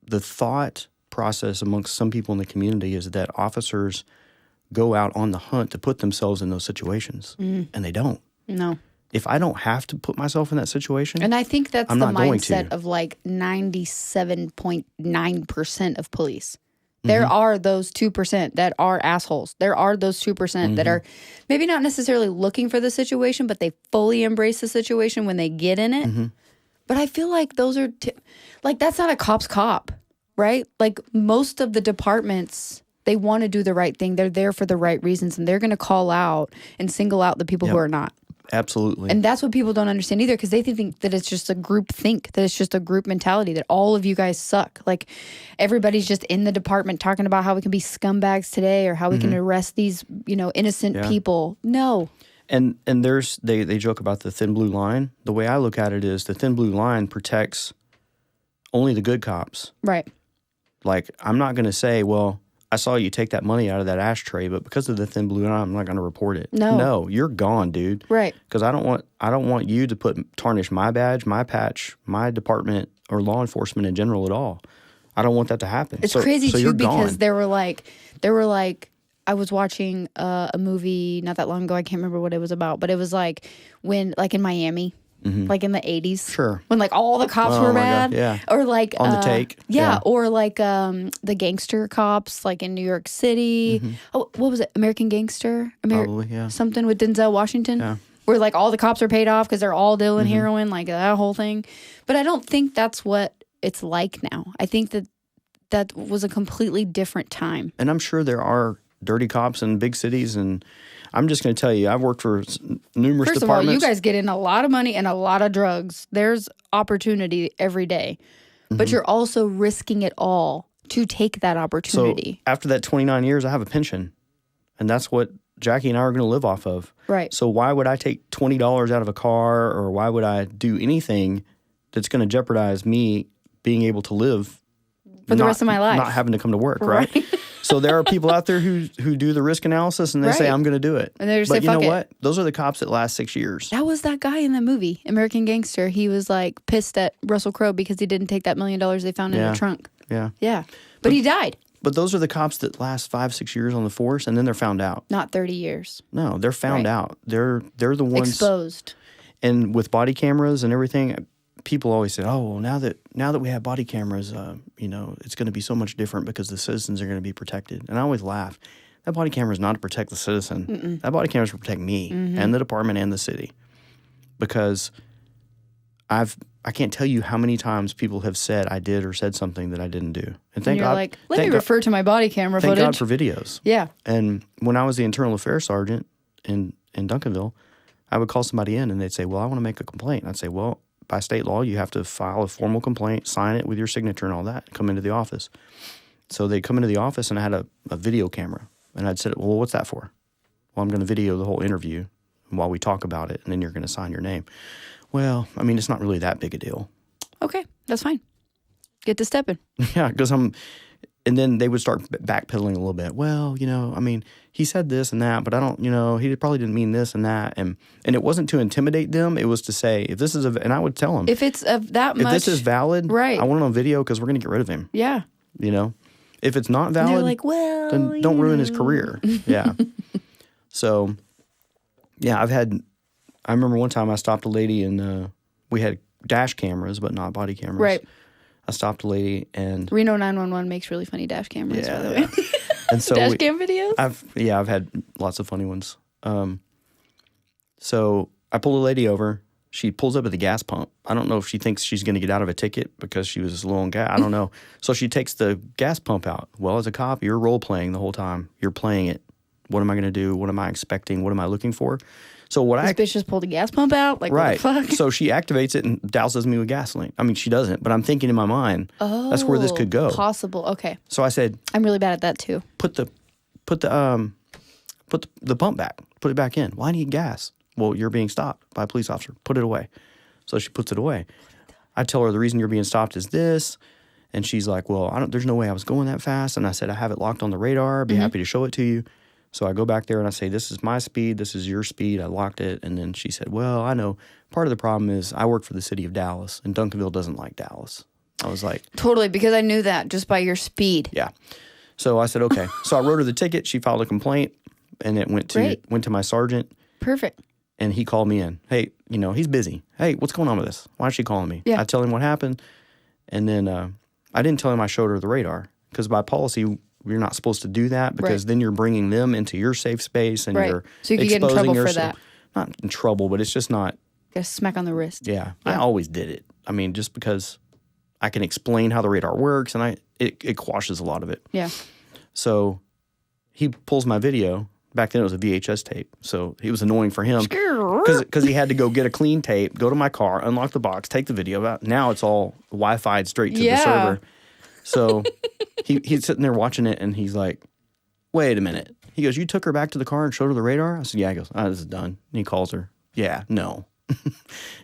the thought process amongst some people in the community is that officers go out on the hunt to put themselves in those situations, and they don't. No. If I don't have to put myself in that situation, and I think that's the mindset of 97.9% of police. There are those 2% that are assholes. There are those 2% that are maybe not necessarily looking for the situation, but they fully embrace the situation when they get in it. But I feel like those are, that's not a cop's cop, right? Most of the departments, they want to do the right thing. They're there for the right reasons, and they're going to call out and single out the people who are not. Absolutely. And that's what people don't understand either, because they think that it's just a group think, that it's just a group mentality, that all of you guys suck. Everybody's just in the department talking about how we can be scumbags today or how we can arrest these, innocent people. No. And they joke about the thin blue line. The way I look at it is the thin blue line protects only the good cops. Right. I'm not going to say, well, I saw you take that money out of that ashtray, but because of the thin blue line, I'm not going to report it. No, you're gone, dude. Right. Because I don't want you to tarnish my badge, my patch, my department, or law enforcement in general at all. I don't want that to happen. It's crazy too, because they were like, I was watching a movie not that long ago. I can't remember what it was about, but it was when in Miami. In the 80s. Sure. When all the cops were bad. Yeah. Or On the take. Yeah. Or the gangster cops in New York City. Oh, what was it? American Gangster? Probably, yeah. Something with Denzel Washington. Yeah. where like all the cops are paid off because they're all dealing heroin, like that whole thing. But I don't think that's what it's like now. I think that was a completely different time. And I'm sure there are dirty cops in big cities, and I'm just going to tell you, I've worked for numerous First departments. of all, you guys get in a lot of money and a lot of drugs. There's opportunity every day. But you're also risking it all to take that opportunity. So after that 29 years, I have a pension. And that's what Jackie and I are going to live off of. Right. So why would I take $20 out of a car, or why would I do anything that's going to jeopardize me being able to live for the rest of my life? Not having to come to work, right? So there are people out there who do the risk analysis, and they say, I'm going to do it. And they just but say, you know fuck what? Those are the cops that last 6 years. That was that guy in the movie, American Gangster. He was like pissed at Russell Crowe because he didn't take that $1 million they found in the trunk. Yeah. Yeah. But he died. But those are the cops that last 5-6 years on the force, and then they're found out. Not 30 years. No, they're found out. They're the ones exposed. And with body cameras and everything, people always say, "Oh, well, now that we have body cameras, it's going to be so much different because the citizens are going to be protected." And I always laugh. That body camera is not to protect the citizen. Mm-mm. That body camera is to protect me and the department and the city, because I can't tell you how many times people have said I did or said something that I didn't do. And thank God. Like, let me refer to my body camera footage. Thank God for videos. Yeah. And when I was the internal affairs sergeant in Duncanville, I would call somebody in and they'd say, "Well, I want to make a complaint." And I'd say, "Well, by state law, you have to file a formal complaint, sign it with your signature and all that, come into the office." So they'd come into the office and I had a video camera. And I'd say, "Well, what's that for?" "Well, I'm going to video the whole interview while we talk about it, and then you're going to sign your name." "Well, I mean, it's not really that big a deal." Okay, that's fine. Get to stepping. Yeah, because and then they would start backpedaling a little bit. "Well, I mean, he said this and that, but I don't, he probably didn't mean this and that." And it wasn't to intimidate them. It was to say, if this is and I would tell them, if it's of that much, if this is valid, right, I want it on video because we're going to get rid of him. Yeah. If it's not valid, they're like, well, then don't ruin his career. Yeah. So, yeah, I remember one time I stopped a lady and we had dash cameras, but not body cameras. Right. I stopped a lady and Reno 911 makes really funny dash cameras, by the way. And so dash cam videos? I've had lots of funny ones. So I pulled a lady over. She pulls up at the gas pump. I don't know if she thinks she's going to get out of a ticket because she was low on gas. I don't know. So she takes the gas pump out. Well, as a cop, you're role playing the whole time. You're playing it. What am I going to do? What am I expecting? What am I looking for? So this bitch just pulled the gas pump out? Like, right. What the fuck? So she activates it and douses me with gasoline. I mean, she doesn't, but I'm thinking in my mind, that's where this could go. Possible. Okay. So I said, I'm really bad at that too. Put the pump back. Put it back in. Well, I need gas. Well, you're being stopped by a police officer. Put it away. So she puts it away. I tell her the reason you're being stopped is this. And she's like, "Well, there's no way I was going that fast." And I said, "I have it locked on the radar. I'd be happy to show it to you." So I go back there and I say, "This is my speed. This is your speed." I locked it. And then she said, "Well, I know part of the problem is I work for the city of Dallas, and Duncanville doesn't like Dallas." I was like, totally, because I knew that just by your speed. Yeah. So I said, okay. So I wrote her the ticket. She filed a complaint, and it went to my sergeant. Perfect. And he called me in. "Hey, he's busy. Hey, what's going on with this? Why is she calling me?" Yeah. I tell him what happened. And then I didn't tell him I showed her the radar, because by policy, you're not supposed to do that, because then you're bringing them into your safe space and you're so you could get in trouble for that. Not in trouble, but it's just not. Get a smack on the wrist. Yeah. I always did it. I mean, just because I can explain how the radar works, and it quashes a lot of it. Yeah. So he pulls my video. Back then it was a VHS tape, so it was annoying for him because he had to go get a clean tape, go to my car, unlock the box, take the video out. Now it's all Wi-Fi'd straight to the server. So he's sitting there watching it, and he's like, "Wait a minute." He goes, "You took her back to the car and showed her the radar?" I said, "Yeah." He goes, "This is done." And he calls her. "Yeah, no."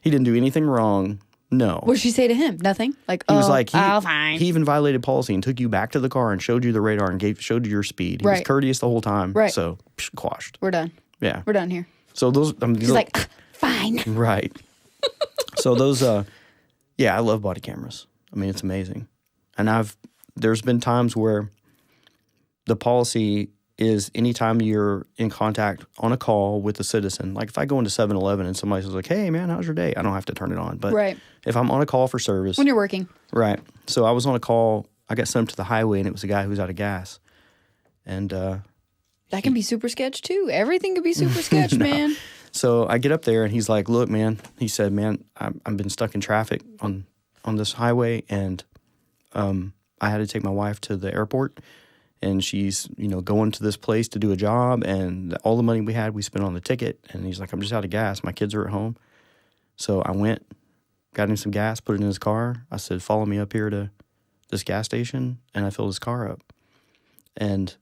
He didn't do anything wrong. No. What did she say to him? Nothing? Like, he was like, fine. He even violated policy and took you back to the car and showed you the radar and showed you your speed. He was courteous the whole time. Right. So, quashed. We're done. Yeah. We're done here. So those... He's like, fine. Right. So those... I love body cameras. I mean, it's amazing. And there's been times where the policy is anytime you're in contact on a call with a citizen, like if I go into 7-Eleven and somebody says like, "Hey man, how's your day?" I don't have to turn it on. But if I'm on a call for service. When you're working. Right. So I was on a call, I got sent up to the highway, and it was a guy who was out of gas. And that can be super sketch too. Everything can be super sketch, man. So I get up there and he's like, look, man, he said, man, I've been stuck in traffic on this highway, and I had to take my wife to the airport, and she's, going to this place to do a job, and all the money we had, we spent on the ticket. And he's like, I'm just out of gas. My kids are at home. So I went, got him some gas, put it in his car. I said, follow me up here to this gas station, and I filled his car up. And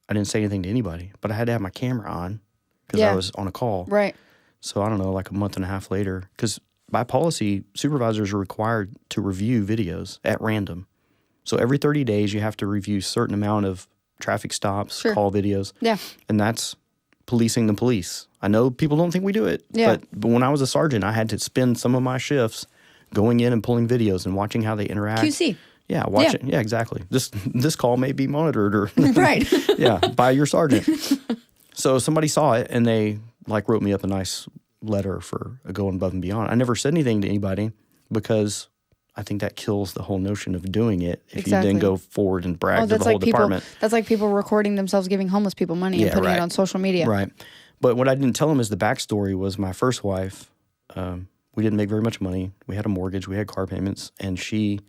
I didn't say anything to anybody, but I had to have my camera on because I was on a call. Right. So I don't know, like a month and a half later, because by policy, supervisors are required to review videos at random. So every 30 days, you have to review a certain amount of traffic stops, call videos. Yeah. And that's policing the police. I know people don't think we do it, but when I was a sergeant, I had to spend some of my shifts going in and pulling videos and watching how they interact. QC. Yeah, watching. Yeah, exactly. This call may be monitored or right. by your sergeant. So somebody saw it and they wrote me up a nice letter for going above and beyond. I never said anything to anybody because I think that kills the whole notion of doing it if you then go forward and brag to the whole department. That's like people recording themselves giving homeless people money and putting it on social media. Right. But what I didn't tell them is the backstory was my first wife. We didn't make very much money. We had a mortgage. We had car payments. And she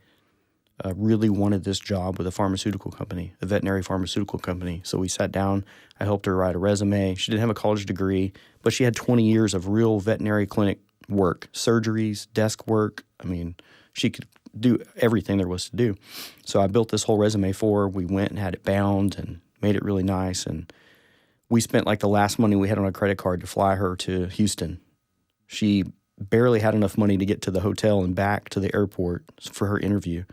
really wanted this job with a pharmaceutical company, a veterinary pharmaceutical company. So we sat down. I helped her write a resume. She didn't have a college degree, but she had 20 years of real veterinary clinic work, surgeries, desk work. I mean, she could do everything there was to do. So I built this whole resume for her. We went and had it bound and made it really nice. And we spent the last money we had on a credit card to fly her to Houston. She barely had enough money to get to the hotel and back to the airport for her interview.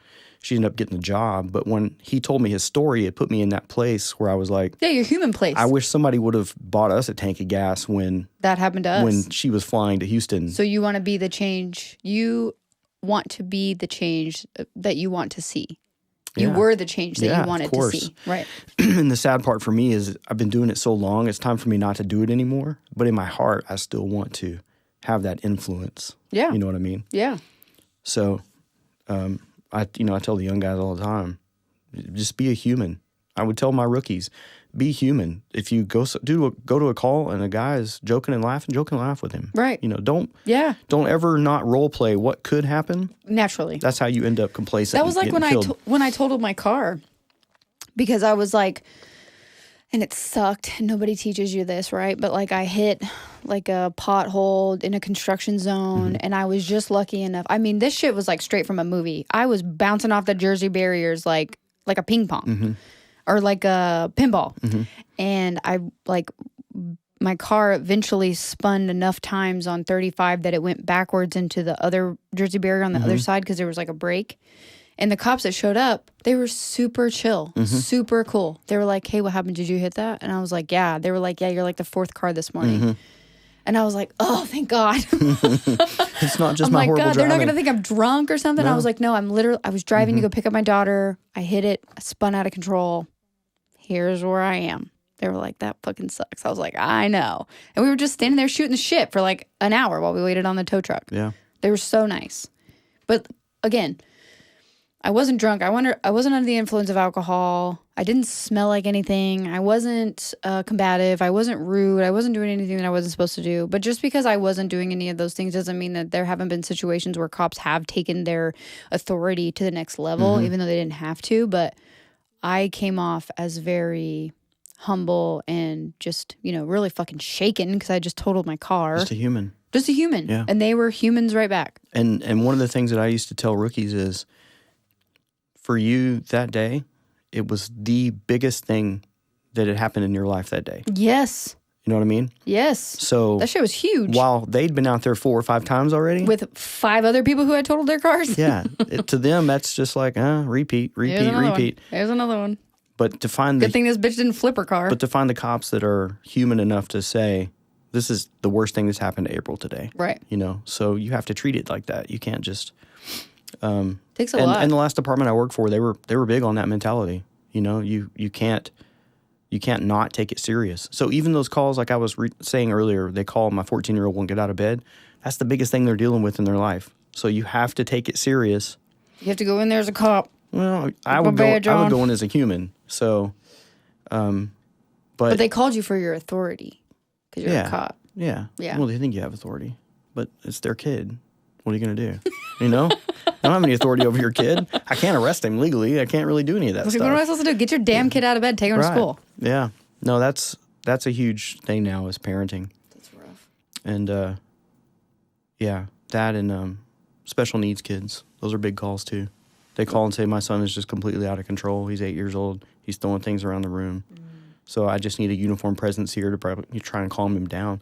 She ended up getting the job. But when he told me his story, it put me in that place where I was like, yeah, your human place. I wish somebody would have bought us a tank of gas when that happened to us. When she was flying to Houston. So you want to be the change. You want to be the change that you want to see. You were the change that you wanted to see. Right. And the sad part for me is I've been doing it so long, it's time for me not to do it anymore. But in my heart, I still want to have that influence. Yeah. You know what I mean? Yeah. So, I tell the young guys all the time, just be a human. I would tell my rookies, be human. If you go to a call and a guy is joking and laugh with him. Right. Don't ever not role play what could happen. Naturally. That's how you end up complacent. That was like when I totaled my car, because I was like, and it sucked. Nobody teaches you this, right? But I hit a pothole in a construction zone, and I was just lucky enough. I mean, this shit was straight from a movie. I was bouncing off the Jersey barriers like a ping pong or like a pinball. And I my car eventually spun enough times on 35 that it went backwards into the other Jersey barrier on the other side because there was a break. And the cops that showed up, they were super chill, super cool. They were like, hey, what happened? Did you hit that? And I was like, yeah. They were like, yeah, you're the fourth car this morning. And I was like, oh, thank God. It's not just my horrible God, driving. They're not going to think I'm drunk or something. No. I was like, no, I was driving to go pick up my daughter. I hit it. I spun out of control. Here's where I am. They were like, that fucking sucks. I was like, I know. And we were just standing there shooting the shit for an hour while we waited on the tow truck. Yeah. They were so nice. But again, I wasn't drunk. I wasn't under the influence of alcohol. I didn't smell like anything. I wasn't combative. I wasn't rude. I wasn't doing anything that I wasn't supposed to do. But just because I wasn't doing any of those things doesn't mean that there haven't been situations where cops have taken their authority to the next level, even though they didn't have to. But I came off as very humble and just, really fucking shaken because I just totaled my car. Just a human. Yeah. And they were humans right back. And one of the things that I used to tell rookies is, for you that day, it was the biggest thing that had happened in your life that day. Yes. You know what I mean? Yes. So that shit was huge. While they'd been out there 4 or 5 times already. With 5 other people who had totaled their cars. Yeah. To them, that's just repeat. There's another one. But to find good thing this bitch didn't flip her car. But to find the cops that are human enough to say, this is the worst thing that's happened to April today. Right. So you have to treat it like that. You can't just... Takes a lot. And the last department I worked for, they were big on that mentality. You can't not take it serious. So even those calls, like I was saying earlier, they call my 14-year-old won't get out of bed. That's the biggest thing they're dealing with in their life. So you have to take it serious. You have to go in there as a cop. Well, I would go in as a human. So, but they called you for your authority because you're a cop. Yeah. Yeah. Well, they think you have authority, but it's their kid. What are you going to do? You know? I don't have any authority over your kid. I can't arrest him legally. I can't really do any of that stuff. What am I supposed to do? Get your damn kid out of bed. Take her to school. Yeah. No, that's a huge thing now is parenting. That's rough. And, yeah, that and special needs kids. Those are big calls, too. They call and say, my son is just completely out of control. He's 8 years old. He's throwing things around the room. So I just need a uniform presence here to probably try and calm him down.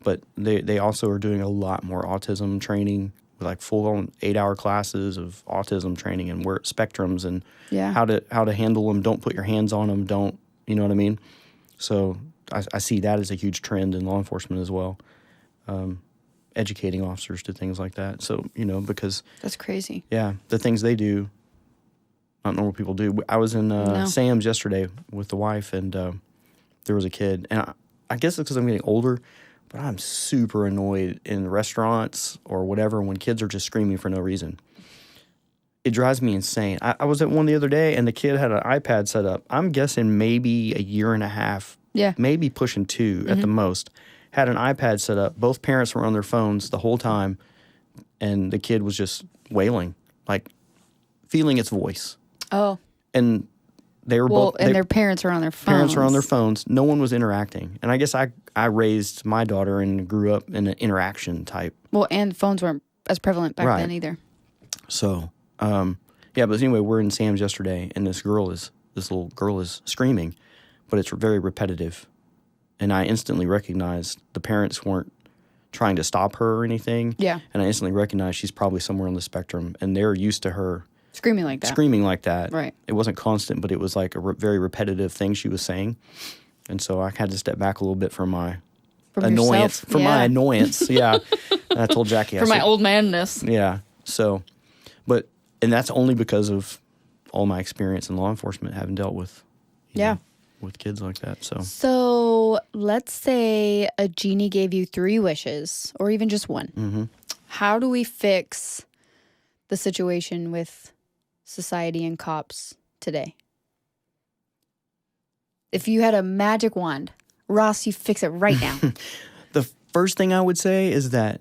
But they also are doing a lot more autism training, like full-on 8-hour classes of autism training and where spectrums and how to handle them. Don't put your hands on them. Don't, you know what I mean? So I see that as a huge trend in law enforcement as well, educating officers to things like that. So, you know, because... That's crazy. Yeah, the things they do, not normal people do. I was in Sam's yesterday with the wife, and there was a kid. And I guess it's because I'm getting older, but I'm super annoyed in restaurants or whatever when kids are just screaming for no reason. It drives me insane. I was at one the other day, and the kid had an iPad set up. I'm guessing maybe a year and a half, maybe pushing 2 at the most. Had an iPad set up. Both parents were on their phones the whole time, and the kid was just wailing, like feeling its voice. Oh. And they were both... and their parents were on their phones. Parents were on their phones. No one was interacting. And I guess I raised my daughter and grew up in an interaction type. Well, and phones weren't as prevalent back then either. So, yeah, but anyway, we're in Sam's yesterday, and this little girl is screaming, but it's very repetitive. And I instantly recognized the parents weren't trying to stop her or anything. Yeah. And I instantly recognized she's probably somewhere on the spectrum, and they're used to her screaming like that. Right. It wasn't constant, but it was like a very repetitive thing she was saying. And so I had to step back a little bit from my annoyance. Yourself? My annoyance, yeah. And I told Jackie. My old manness. Yeah. So, and that's only because of all my experience in law enforcement, having dealt with, with kids like that. So let's say a genie gave you 3 wishes, or even just one. Mm-hmm. How do we fix the situation with society and cops today? If you had a magic wand, Ross, you fix it right now. The first thing I would say is that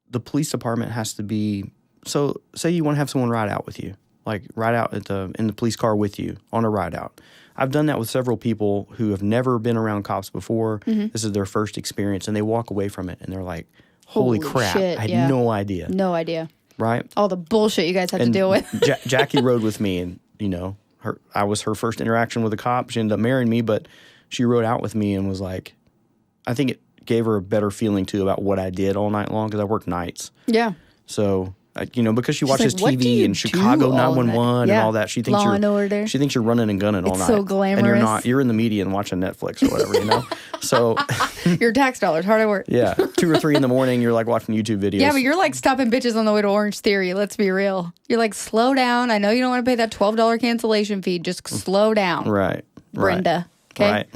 the police department has to be... So, say you want to have someone ride out with you, like ride out in the police car with you on a ride out. I've done that with several people who have never been around cops before. Mm-hmm. This is their first experience, and they walk away from it, and they're like, holy crap, shit, I had no idea. No idea. Right? All the bullshit you guys had to deal with. Jackie rode with me, and, you know, I was her first interaction with a cop. She ended up marrying me, but she rode out with me and was like, I think it gave her a better feeling, too, about what I did all night long, because I worked nights. Yeah. So... you know, because she watches TV and Chicago 911 and all that, she thinks she thinks you're running and gunning all night. So glamorous. And you're not. You're in the media and watching Netflix or whatever, you know? So your tax dollars, hard at work. Yeah. 2 or 3 in the morning, you're like watching YouTube videos. Yeah, but you're like stopping bitches on the way to Orange Theory. Let's be real. You're like, slow down. I know you don't want to pay that $12 cancellation fee. Just slow down. Right. Brenda. Okay. Right.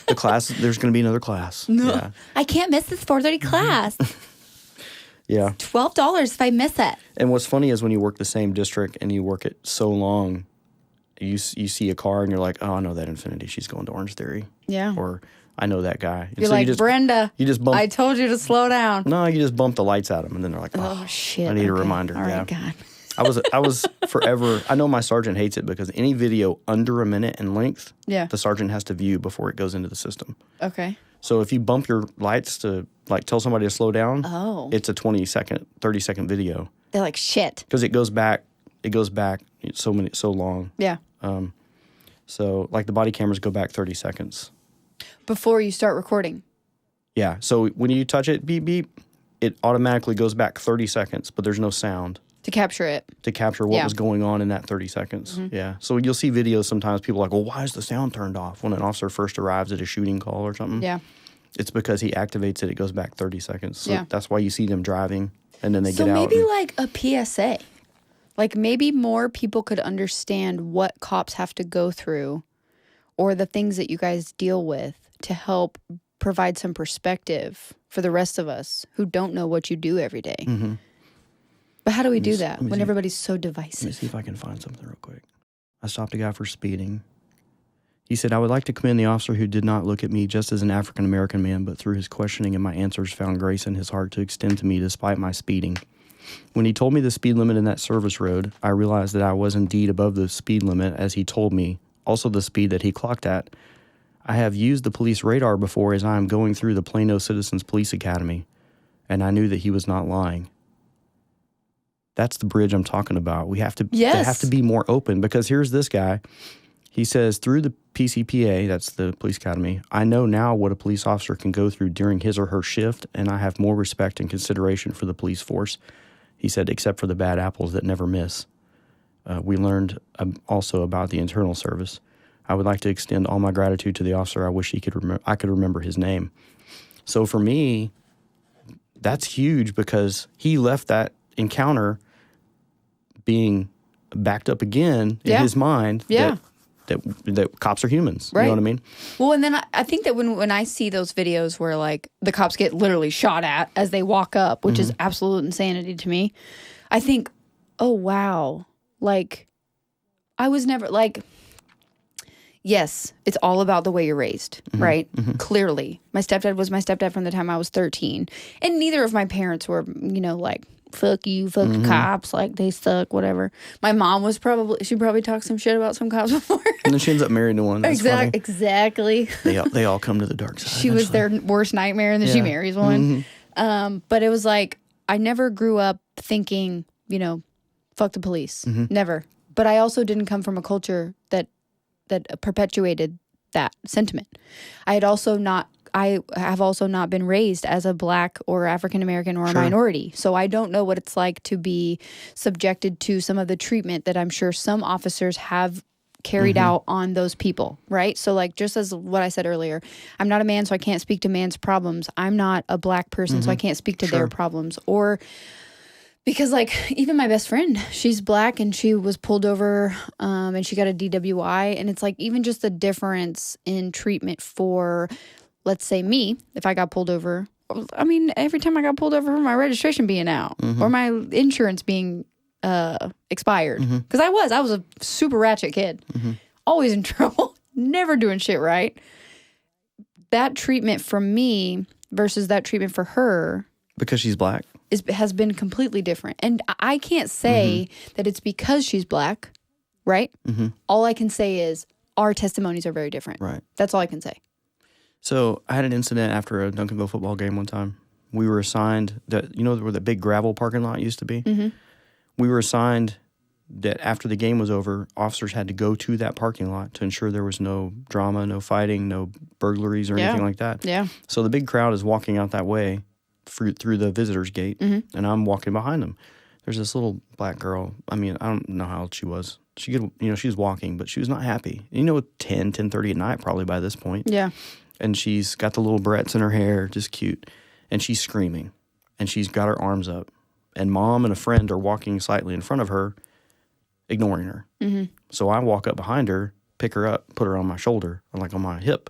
The class, there's going to be another class. No. Yeah. I can't miss this 4:30 class. Yeah. $12 if I miss it. And what's funny is when you work the same district and you work it so long, you see a car and you're like, oh, I know that Infinity. She's going to Orange Theory. Yeah. Or I know that guy. And you're so like, Brenda, you just bump, I told you to slow down. No, you just bump the lights at them and then they're like, oh shit. I need a reminder. All right, God. I was forever, I know my sergeant hates it because any video under a minute in length, the sergeant has to view before it goes into the system. Okay. So if you bump your lights to like tell somebody to slow down, it's a 20-second, 30-second video. They're like, shit. Because it goes back so long. Yeah. So like the body cameras go back 30 seconds. Before you start recording. Yeah. So when you touch it, beep, beep, it automatically goes back 30 seconds, but there's no sound. To capture it. To capture what was going on in that 30 seconds. Mm-hmm. Yeah. So you'll see videos sometimes, people are like, well, why is the sound turned off when an officer first arrives at a shooting call or something? Yeah. It's because he activates it. It goes back 30 seconds. So that's why you see them driving and then they get out. So maybe like a PSA. Like maybe more people could understand what cops have to go through or the things that you guys deal with to help provide some perspective for the rest of us who don't know what you do every day. Mm-hmm. But how do we do that when everybody's so divisive? Let me see if I can find something real quick. I stopped a guy for speeding. He said, I would like to commend the officer who did not look at me just as an African-American man, but through his questioning and my answers found grace in his heart to extend to me despite my speeding. When he told me the speed limit in that service road, I realized that I was indeed above the speed limit as he told me, also the speed that he clocked at. I have used the police radar before as I am going through the Plano Citizens Police Academy, and I knew that he was not lying. That's the bridge I'm talking about. We have to, they have to be more open, because here's this guy. He says, through the PCPA, that's the police academy, I know now what a police officer can go through during his or her shift, and I have more respect and consideration for the police force. He said, except for the bad apples that never miss. We learned also about the internal service. I would like to extend all my gratitude to the officer. I wish I could remember his name. So for me, that's huge, because he left that encounter being backed up again in his mind that cops are humans. Right. You know what I mean? Well, and then I think that when I see those videos where, like, the cops get literally shot at as they walk up, which is absolute insanity to me, I think, oh, wow. Like, I was never, like, yes, it's all about the way you're raised, right? Clearly. My stepdad was my stepdad from the time I was 13. And neither of my parents were, you know, like, fuck you, fuck the cops, like, they suck, whatever. My mom was she probably talked some shit about some cops before. And then she ends up married to one. That's funny. Exactly. They all come to the dark side. She was their worst nightmare, and then she marries one. But it was like, I never grew up thinking, you know, fuck the police. Never. But I also didn't come from a culture that perpetuated that sentiment. I have also not been raised as a Black or African American or a minority. So I don't know what it's like to be subjected to some of the treatment that I'm sure some officers have carried out on those people, right? So, like, just as what I said earlier, I'm not a man, so I can't speak to man's problems. I'm not a Black person, so I can't speak to their problems. Or because, like, even my best friend, she's Black and she was pulled over and she got a DWI. And it's like, even just the difference in treatment for, let's say, me, if I got pulled over. I mean, every time I got pulled over for my registration being out or my insurance being expired. Because I was a super ratchet kid. Always in trouble. Never doing shit right. That treatment from me versus that treatment for her. Because she's Black. Has been completely different. And I can't say that it's because she's Black, right? All I can say is our testimonies are very different. Right. That's all I can say. So I had an incident after a Duncanville football game one time. We were assigned where the big gravel parking lot used to be? We were assigned that after the game was over, officers had to go to that parking lot to ensure there was no drama, no fighting, no burglaries or anything like that. Yeah. So the big crowd is walking out that way through the visitor's gate, and I'm walking behind them. There's this little Black girl. I mean, I don't know how old she was. She was walking, but she was not happy. 10:30 at night probably by this point. Yeah. And she's got the little barrettes in her hair, just cute. And she's screaming. And she's got her arms up. And Mom and a friend are walking slightly in front of her, ignoring her. So I walk up behind her, pick her up, put her on my shoulder, like on my hip.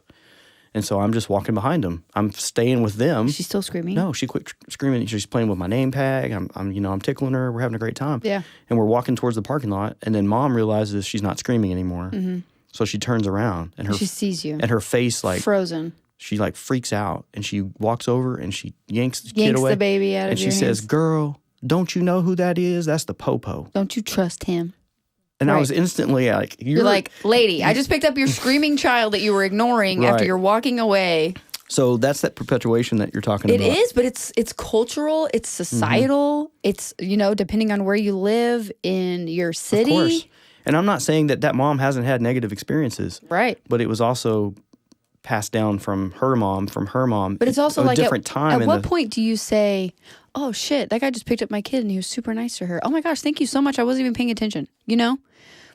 And so I'm just walking behind them. I'm staying with them. She's still screaming? No, she quit screaming. She's playing with my name tag. I'm tickling her. We're having a great time. Yeah. And we're walking towards the parking lot. And then Mom realizes she's not screaming anymore. So she turns around and she sees you. And her face, like, frozen. She, like, freaks out, and she walks over and she yanks the kid away. The baby out of and she says, "Girl, don't you know who that is? That's the Popo. Don't you trust him?" And I was instantly like, you're like, lady, I just picked up your screaming child that you were ignoring after you're walking away. So that's that perpetuation that you're talking about. It is, but it's cultural, it's societal, it's, depending on where you live in your city. Of course. And I'm not saying that mom hasn't had negative experiences. Right. But it was also passed down from her mom. But it's also like different time. At what point do you say, oh shit, that guy just picked up my kid and he was super nice to her. Oh my gosh, thank you so much. I wasn't even paying attention,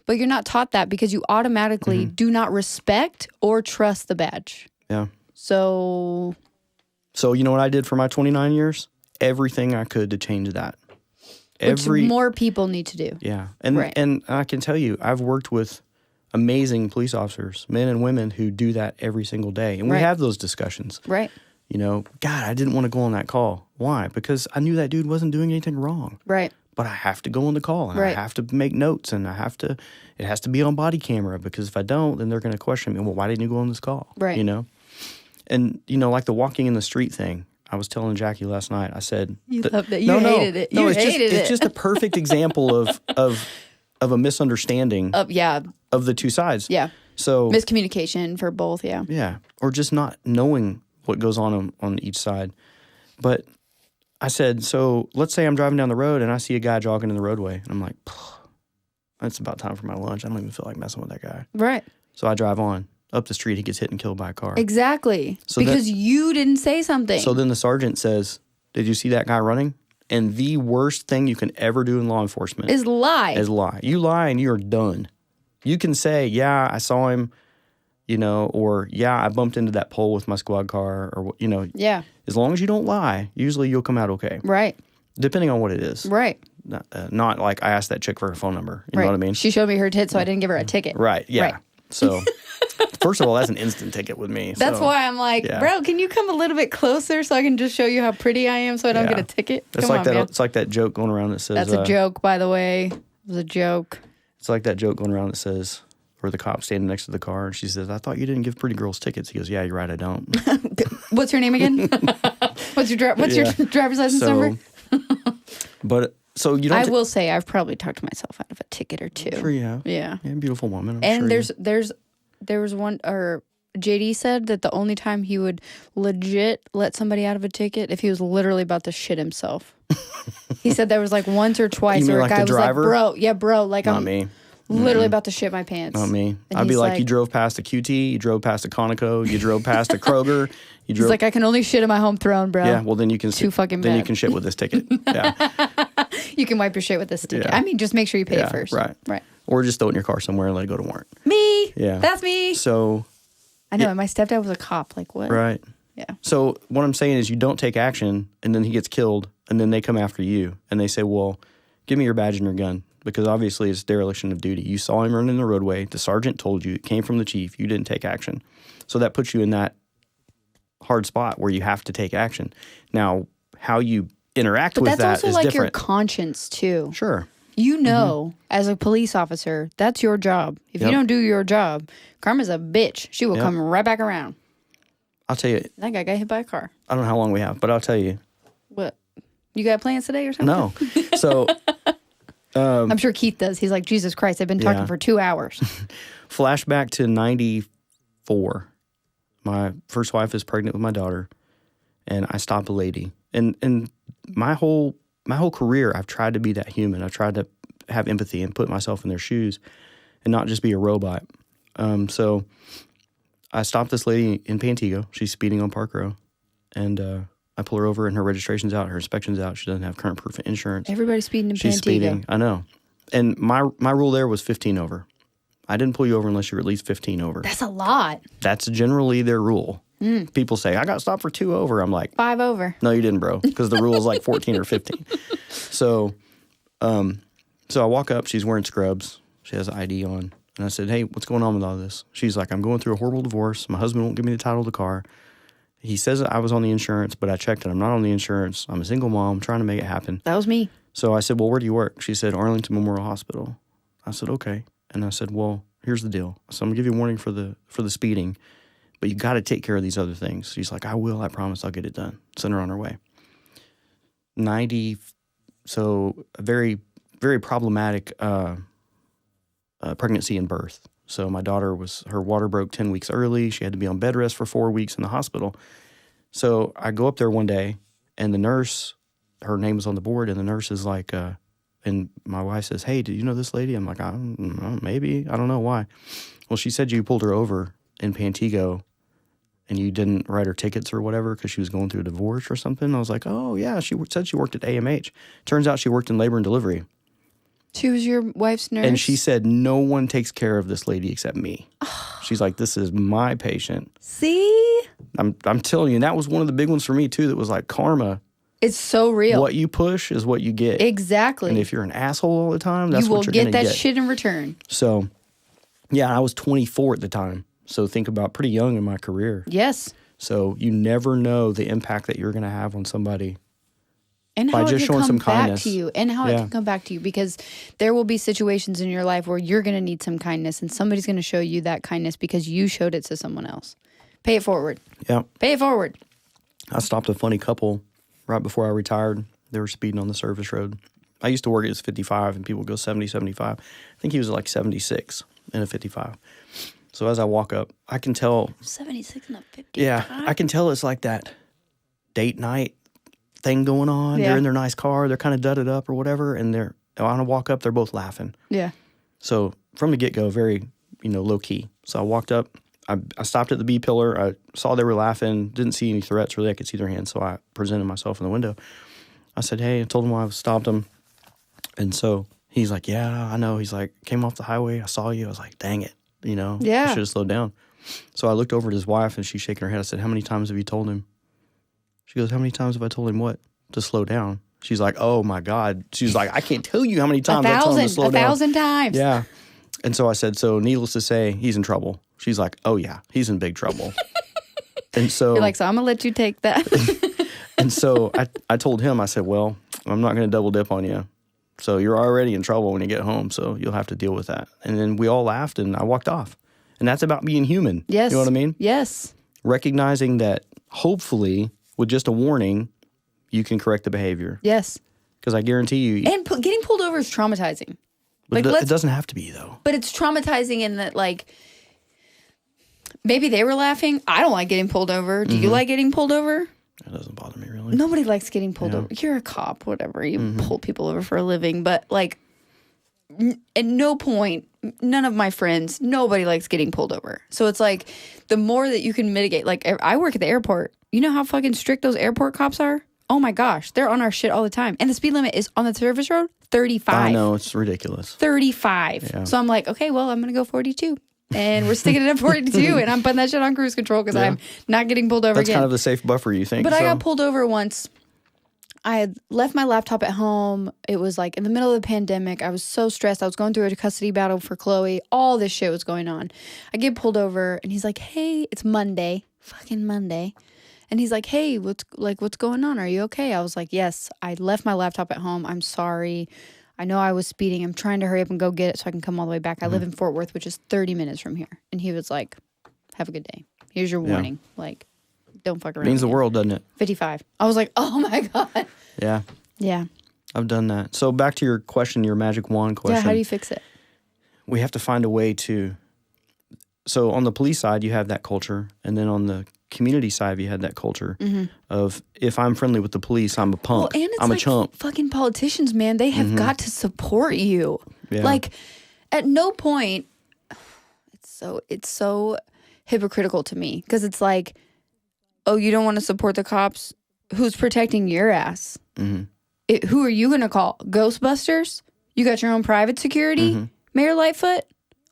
But you're not taught that because you automatically do not respect or trust the badge. Yeah. So you know what I did for my 29 years? Everything I could to change that. Which more people need to do. Yeah. And I can tell you, I've worked with amazing police officers, men and women who do that every single day. And we have those discussions. Right. God, I didn't want to go on that call. Why? Because I knew that dude wasn't doing anything wrong. Right. but I have to go on the call, and I have to make notes, and it has to be on body camera, because if I don't, then they're going to question me. Well, why didn't you go on this call? Right. You know? And, you know, like the walking in the street thing, I was telling Jackie last night, I said... You loved it. You hated it. You hated it. It's just a perfect example of a misunderstanding of the two sides. Yeah. So miscommunication for both, yeah. Yeah. Or just not knowing what goes on each side. But I said, so let's say I'm driving down the road and I see a guy jogging in the roadway. And I'm like, it's about time for my lunch. I don't even feel like messing with that guy. Right. So I drive on. Up the street, he gets hit and killed by a car. Exactly. So because you didn't say something. So then the sergeant says, did you see that guy running? And the worst thing you can ever do in law enforcement is lie. You lie and you're done. You can say, yeah, I saw him, you know, or yeah, I bumped into that pole with my squad car, or, you know. Yeah. As long as you don't lie, usually you'll come out okay. Right. Depending on what it is. Right. Not like I asked that chick for her phone number. You know what I mean? She showed me her tits, so I didn't give her a ticket. Right. Yeah. Right. So, first of all, that's an instant ticket with me. That's why I'm like, bro, can you come a little bit closer so I can just show you how pretty I am so I don't get a ticket? It's like that. It's like that joke going around that says. That's a joke, by the way. It was a joke. It's like that joke going around that says, where the cop's standing next to the car, and she says, I thought you didn't give pretty girls tickets. He goes, yeah, you're right, I don't. What's your name again? What's your driver's license number? But so you don't. I will say I've probably talked myself out of a ticket or two. I'm sure you have. Yeah. Yeah, beautiful woman. I'm sure there was one, or JD said that the only time he would legit let somebody out of a ticket if he was literally about to shit himself. He said there was like once or twice where a guy was like, bro, like not I'm me. Literally about to shit my pants. Not me. And I'd be like, you drove past a QT, you drove past a Conoco, you drove past a Kroger. He's like, I can only shit in my home throne, bro. Yeah, well then you can too fucking bad. Then you can shit with this ticket. Yeah. You can wipe your shit with this ticket. Yeah. I mean, just make sure you pay it first. Right. Right. Or just throw it in your car somewhere and let it go to warrant. Me. Yeah. That's me. So. I know. And my stepdad was a cop. Like, what? Right. Yeah. So what I'm saying is you don't take action, and then he gets killed, and then they come after you, and they say, well, give me your badge and your gun. Because obviously it's dereliction of duty. You saw him running the roadway. The sergeant told you. It came from the chief. You didn't take action. So that puts you in that hard spot where you have to take action. Now, how you interact with that is different. But that's also like your conscience, too. Sure. You know, as a police officer, that's your job. If you don't do your job, karma's a bitch. She will come right back around. I'll tell you. That guy got hit by a car. I don't know how long we have, but I'll tell you. What? You got plans today or something? No. So... I'm sure Keith does. He's like, Jesus Christ, I've been talking for 2 hours. Flashback to 94. My first wife is pregnant with my daughter, and I stop a lady. And my whole career, I've tried to be that human. I've tried to have empathy and put myself in their shoes and not just be a robot. So I stopped this lady in Pantego. She's speeding on Park Row, and I pull her over, and her registration's out, her inspection's out. She doesn't have current proof of insurance. Everybody's speeding in Pantego. She's speeding. I know. And my rule there was 15 over. I didn't pull you over unless you're at least 15 over. That's a lot. That's generally their rule. People say, I got stopped for 2 over. I'm like... 5 over. No, you didn't, bro, because the rule is like 14 or 15. So I walk up. She's wearing scrubs. She has an ID on. And I said, hey, what's going on with all this? She's like, I'm going through a horrible divorce. My husband won't give me the title of the car. He says I was on the insurance, but I checked and I'm not on the insurance. I'm a single mom trying to make it happen. That was me. So I said, well, where do you work? She said, Arlington Memorial Hospital. I said, okay. And I said, well, here's the deal. So I'm going to give you a warning for the speeding, but you got to take care of these other things. She's like, I will. I promise I'll get it done. Send her on her way. 90, so a very, very problematic pregnancy and birth. So my daughter her water broke 10 weeks early. She had to be on bed rest for 4 weeks in the hospital. So I go up there one day, and the nurse, her name was on the board, and the nurse is like, and my wife says, hey, do you know this lady? I'm like, I don't know, maybe. I don't know why. Well, she said you pulled her over in Pantego, and you didn't write her tickets or whatever because she was going through a divorce or something. I was like, oh, yeah. She said she worked at AMH. Turns out she worked in labor and delivery. She was your wife's nurse? And she said, no one takes care of this lady except me. She's like, this is my patient. See? I'm telling you, and that was one of the big ones for me, too, that was like karma. It's so real. What you push is what you get. Exactly. And if you're an asshole all the time, that's what you're going to get. You will get that shit in return. So, yeah, I was 24 at the time. So think about pretty young in my career. Yes. So you never know the impact that you're going to have on somebody And by how just it can showing come some back kindness to you. And how it can come back to you. Because there will be situations in your life where you're going to need some kindness. And somebody's going to show you that kindness because you showed it to someone else. Pay it forward. Yeah. Pay it forward. I stopped a funny couple right before I retired. They were speeding on the service road. I used to work at 55, and people would go 70, 75. I think he was like 76 in a 55. So as I walk up, I can tell. 76 and a 55? Yeah, I can tell it's like that date night thing going on. Yeah. They're in their nice car. They're kind of dudded up or whatever, and when I walk up, they're both laughing. Yeah. So from the get-go, very, low key. So I walked up. I stopped at the B pillar. I saw they were laughing. Didn't see any threats. Really, I could see their hands. So I presented myself in the window. I said, hey, I told him why I stopped him. And so he's like, yeah, I know. He's like, came off the highway. I saw you. I was like, dang it. Yeah. I should have slowed down. So I looked over at his wife, and she's shaking her head. I said, how many times have you told him? She goes, how many times have I told him what? To slow down. She's like, oh, my God. She's like, I can't tell you how many times I told him to slow down. 1,000 times. Yeah. And so I said, so needless to say, he's in trouble. She's like, oh, yeah, he's in big trouble. And so You're like, so I'm going to let you take that. And so I told him, I said, well, I'm not going to double dip on you. So you're already in trouble when you get home, so you'll have to deal with that. And then we all laughed, and I walked off. And that's about being human. Yes. You know what I mean? Yes. Recognizing that hopefully with just a warning, you can correct the behavior. Yes. Because I guarantee you. And getting pulled over is traumatizing. But it doesn't have to be, though. But it's traumatizing in that, like, maybe they were laughing. I don't like getting pulled over. Do you like getting pulled over? It doesn't bother me, really. Nobody likes getting pulled over. You're a cop, whatever. You pull people over for a living. But, like, at no point, none of my friends, nobody likes getting pulled over. So it's like, the more that you can mitigate. Like, I work at the airport. You know how fucking strict those airport cops are? Oh, my gosh. They're on our shit all the time. And the speed limit is on the service road, 35. I know. It's ridiculous. 35. Yeah. So I'm like, okay, well, I'm going to go 42. And we're sticking it at 42, and I'm putting that shit on cruise control because I'm not getting pulled over That's again. kind of the safe buffer, you think. But I got pulled over once. I had left my laptop at home. It was like in the middle of the pandemic. I was so stressed. I was going through a custody battle for Chloe. All this shit was going on. I get pulled over, and he's like, hey, it's Monday. Fucking Monday. And he's like, hey, what's going on? Are you okay? I was like, yes, I left my laptop at home. I'm sorry. I know I was speeding. I'm trying to hurry up and go get it so I can come all the way back. I live in Fort Worth, which is 30 minutes from here. And he was like, have a good day. Here's your warning. Like, don't fuck around. Means the world, doesn't it? 55. I was like, oh my God. Yeah. Yeah. I've done that. So back to your question, your magic wand question. Yeah, how do you fix it? We have to find a way to... So on the police side, you have that culture. And then on the community side, you had that culture of, if I'm friendly with the police, I'm a punk. Well, and it's I'm like a chump. Fucking politicians, man, they have got to support you. Yeah. Like, at no point, it's so hypocritical to me. Because it's like, oh, you don't want to support the cops? Who's protecting your ass? Who are you going to call? Ghostbusters? You got your own private security? Mayor Lightfoot?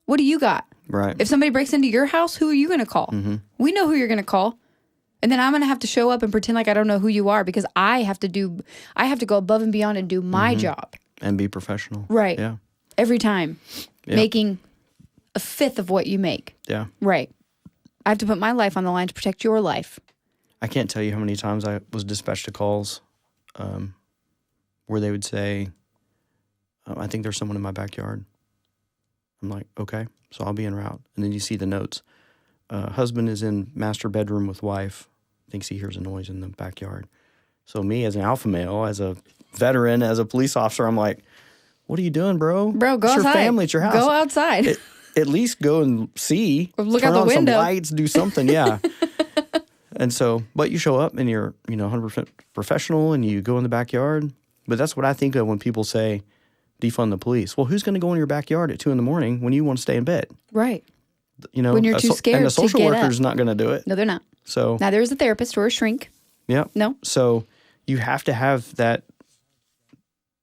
What do you got? Right. If somebody breaks into your house, who are you going to call? We know who you're going to call. And then I'm going to have to show up and pretend like I don't know who you are because I have to go above and beyond and do my job. And be professional. Right. Yeah. Every time. Yeah. Making a fifth of what you make. Yeah. Right. I have to put my life on the line to protect your life. I can't tell you how many times I was dispatched to calls where they would say, I think there's someone in my backyard. I'm like, okay, so I'll be en route. And then you see the notes. Husband is in master bedroom with wife. Thinks he hears a noise in the backyard. So me as an alpha male, as a veteran, as a police officer, I'm like, what are you doing, bro? Bro, go outside. It's your family. It's your house. Go outside. At least go and see. Or look turn out the on window. Some lights, do something, yeah. And so, but you show up and you're, 100% professional and you go in the backyard. But that's what I think of when people say, defund the police. Well, who's going to go in your backyard at 2 a.m. when you want to stay in bed? Right. When you're too scared and the social to get worker's up. not going to do it. No, they're not. So neither is a therapist or a shrink. Yeah. No. So you have to have that.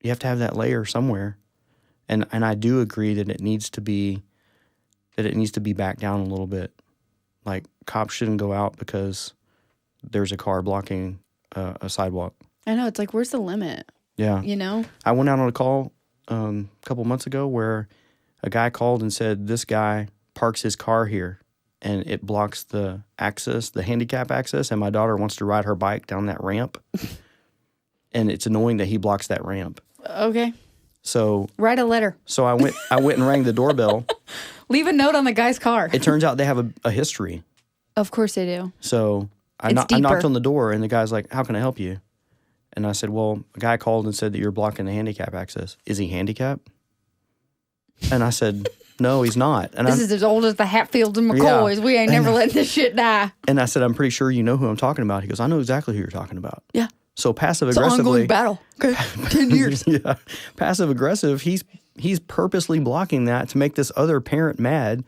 You have to have that layer somewhere, and I do agree that it needs to be back down a little bit. Like, cops shouldn't go out because there's a car blocking a sidewalk. I know. It's like, where's the limit? Yeah. I went out on a call a couple months ago where a guy called and said this guy parks his car here and it blocks the access, the handicap access, and my daughter wants to ride her bike down that ramp. and it's annoying that he blocks that ramp. Okay. So write a letter. So I went and rang the doorbell. Leave a note on the guy's car. It turns out they have a history. Of course they do. So I knocked on the door, and the guy's like, "How can I help you?" And I said, "Well, a guy called and said that you're blocking the handicap access. Is he handicapped?" And I said, "No, he's not." And this is as old as the Hatfields and McCoys. Yeah. We ain't never letting this shit die. And I said, "I'm pretty sure you know who I'm talking about." He goes, "I know exactly who you're talking about." Yeah. So passive aggressively, it's an ongoing battle. Okay, 10 years. Yeah, passive aggressive. He's purposely blocking that to make this other parent mad.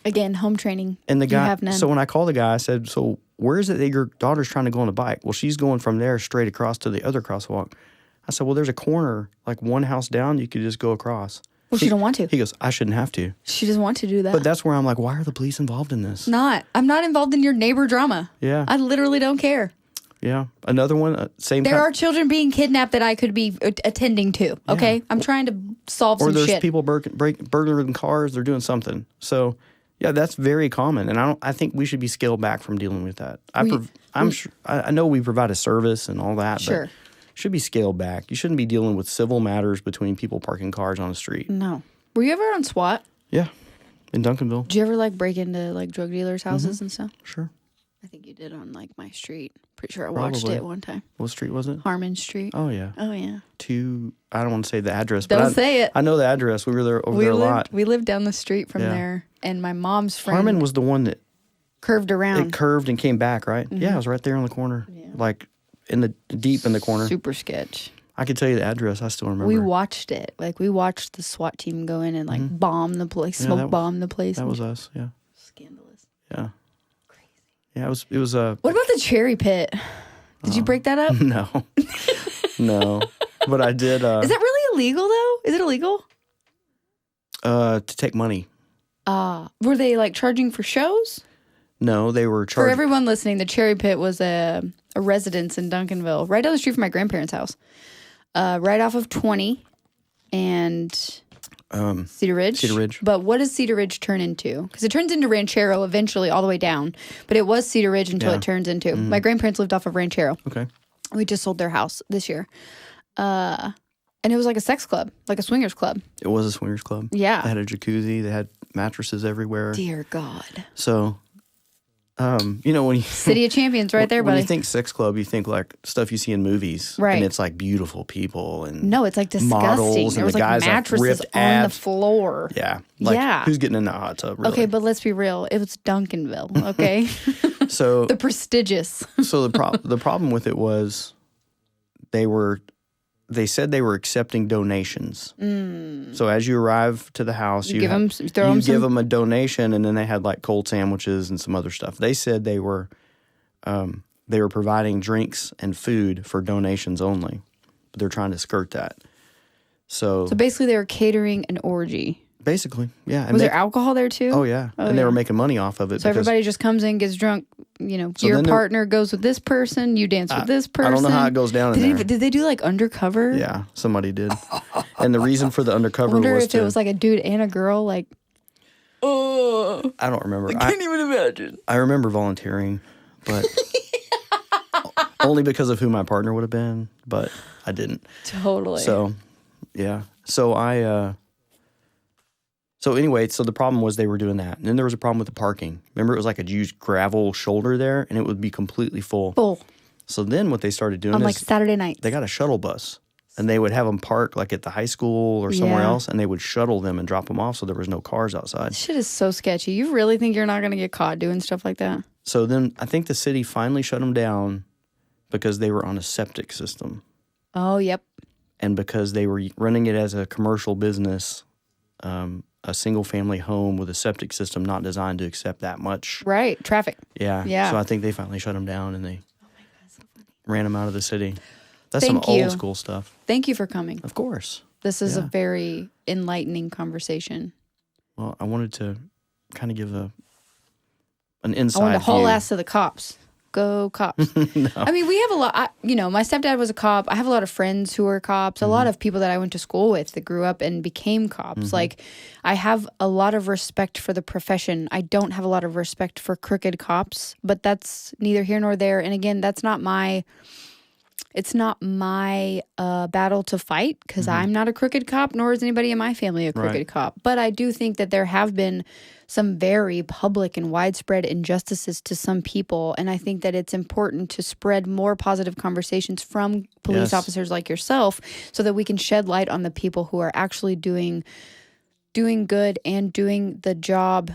Again, home training. And the guy. You have none. So when I called the guy, I said, "So where is it that your daughter's trying to go on a bike?" "Well, she's going from there straight across to the other crosswalk." I said, "Well, there's a corner, like one house down. You could just go across." Well, she don't want to. He goes, "I shouldn't have to." She doesn't want to do that. But that's where I'm like, why are the police involved in this? I'm not involved in your neighbor drama. Yeah. I literally don't care. Yeah. Another one, same There are children being kidnapped that I could be attending to, okay? Yeah. I'm trying to solve some shit. Or there's people burglaring cars. They're doing something. So, yeah, that's very common. And I think we should be scaled back from dealing with that. I know we provide a service and all that, sure. But should be scaled back. You shouldn't be dealing with civil matters between people parking cars on the street. No. Were you ever on SWAT? Yeah, in Duncanville. Did you ever break into drug dealers' houses and stuff? Sure. I think you did on my street. Pretty sure I watched it one time. What street was it? Harmon Street. Oh yeah. Oh yeah. I don't want to say the address. Don't say it. I know the address. We were there there a lot. We lived down the street from there, and my mom's friend. Harmon was the one that curved around. It curved and came back, right? Mm-hmm. Yeah, it was right there on the corner, deep in the corner. Super sketch. I could tell you the address. I still remember. We watched it. We watched the SWAT team go in and bomb the place, bomb the place. That was us. Yeah. Scandalous. Yeah. Crazy. Yeah, it was. What about the cherry pit? Did you break that up? No. No. But I did. Is that really illegal though? Is it illegal? To take money. Were they charging for shows? No, they were charging. For everyone listening, the cherry pit was a residence in Duncanville, right down the street from my grandparents' house. Right off of 20 and Cedar Ridge. Cedar Ridge. But what does Cedar Ridge turn into? Because it turns into Ranchero eventually all the way down. But it was Cedar Ridge until it turns into. Mm-hmm. My grandparents lived off of Ranchero. Okay. We just sold their house this year. And it was like a sex club, like a swingers club. It was a swingers club. Yeah. They had a jacuzzi. They had mattresses everywhere. Dear God. So... when you City of Champions right there, buddy. When you think sex club, you think stuff you see in movies, right? And it's beautiful people and no, it's disgusting. Models there and was the guys mattresses on abs. the floor. Yeah, who's getting in the hot tub? Really? Okay, but let's be real. It was Duncanville. Okay, so the prestigious. So the problem with it was they said they were accepting donations. So as you arrive to the house, you give them a donation, and then they had cold sandwiches and some other stuff. They said they were providing drinks and food for donations only, but they're trying to skirt that. So basically, they were catering an orgy. Basically, yeah. And was there alcohol there too? Oh yeah, and they were making money off of it. So everybody just comes in, gets drunk. Your partner goes with this person. You dance with this person. I don't know how it goes down in there. Did they do undercover? Yeah, somebody did. And the reason for the undercover was I wonder if it was a dude and a girl. I don't remember. I can't even imagine. I remember volunteering, but only because of who my partner would have been. But I didn't. Totally. So, yeah. So So anyway, the problem was they were doing that. And then there was a problem with the parking. Remember, it was a huge gravel shoulder there, and it would be completely full. So then what they started doing is Saturday night, they got a shuttle bus, and they would have them park at the high school or somewhere else, and they would shuttle them and drop them off so there was no cars outside. This shit is so sketchy. You really think you're not going to get caught doing stuff like that? So then I think the city finally shut them down because they were on a septic system. Oh, yep. And because they were running it as a commercial business, a single-family home with a septic system not designed to accept that much. Right, traffic. Yeah. So I think they finally shut them down, and they ran them out of the city. That's some old school stuff. Thank you for coming. Of course. This is a very enlightening conversation. Well, I wanted to kind of give an inside I wanted to haul view. ass to the cops. Go cops. No. I mean, we have a lot, my stepdad was a cop. I have a lot of friends who are cops, a lot of people that I went to school with that grew up and became cops. I have a lot of respect for the profession. I don't have a lot of respect for crooked cops, but that's neither here nor there. And again, that's not It's not my battle to fight because I'm not a crooked cop, nor is anybody in my family a crooked cop. But I do think that there have been some very public and widespread injustices to some people. And I think that it's important to spread more positive conversations from police officers like yourself so that we can shed light on the people who are actually doing good and doing the job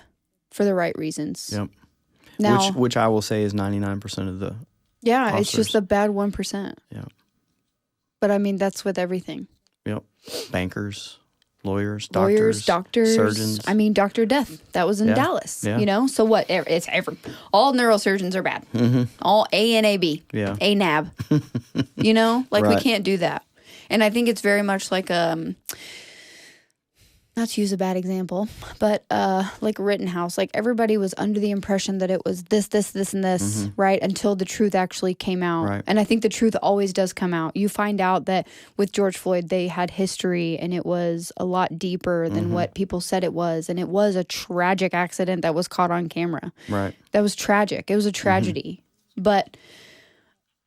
for the right reasons. Yep. Now, which I will say is 99% of the officers. It's just the bad 1%. Yeah. But I mean, that's with everything. Yep. Bankers, lawyers, doctors, surgeons. I mean, Dr. Death, that was in Dallas, Yeah. you know? So what? It's all neurosurgeons are bad. All A and AB. Yeah. A-NAB. You know? Like, we Right. can't do that. And I think it's very much like, not to use a bad example, but like Rittenhouse, like everybody was under the impression that it was this, and this, right? Until the truth actually came out. Right. And I think the truth always does come out. You find out that with George Floyd, they had history and it was a lot deeper than what people said it was. And it was a tragic accident that was caught on camera. Right. That was tragic. It was a tragedy. But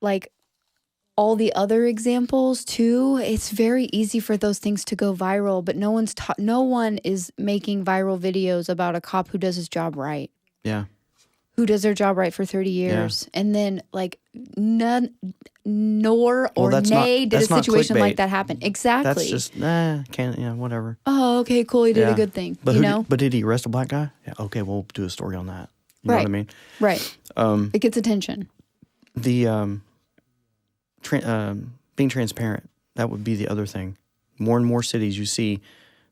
like, all the other examples too, it's very easy for those things to go viral, but no one is making viral videos about a cop who does his job right. Yeah. Who does their job right for 30 years. Yeah. And then like did a situation like that happen. Exactly. That's just, whatever. Oh, okay, cool. He did a good thing. But but did he arrest a black guy? Yeah. Okay, we'll do a story on that. You know what I mean? Right. It gets attention. The, being transparent, that would be the other thing. More and more cities you see,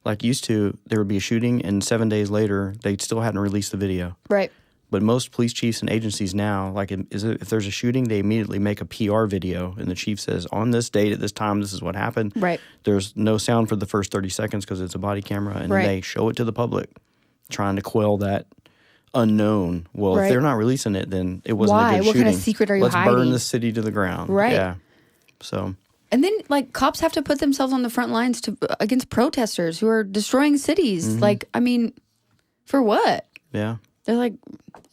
like used to, there would be a shooting and 7 days later, they still hadn't released the video. Right. But most police chiefs and agencies now, like if there's a shooting, they immediately make a PR video and the chief says, on this date at this time, this is what happened. Right. There's no sound for the first 30 seconds because it's a body camera and then they show it to the public, trying to quell that unknown. Well, if they're not releasing it, then it wasn't a good shooting. What kind of secret are you hiding? Let's burn the city to the ground. Right. Yeah. So. And then, like, cops have to put themselves on the front lines against protesters who are destroying cities. Like, I mean, for what? Yeah. They're like,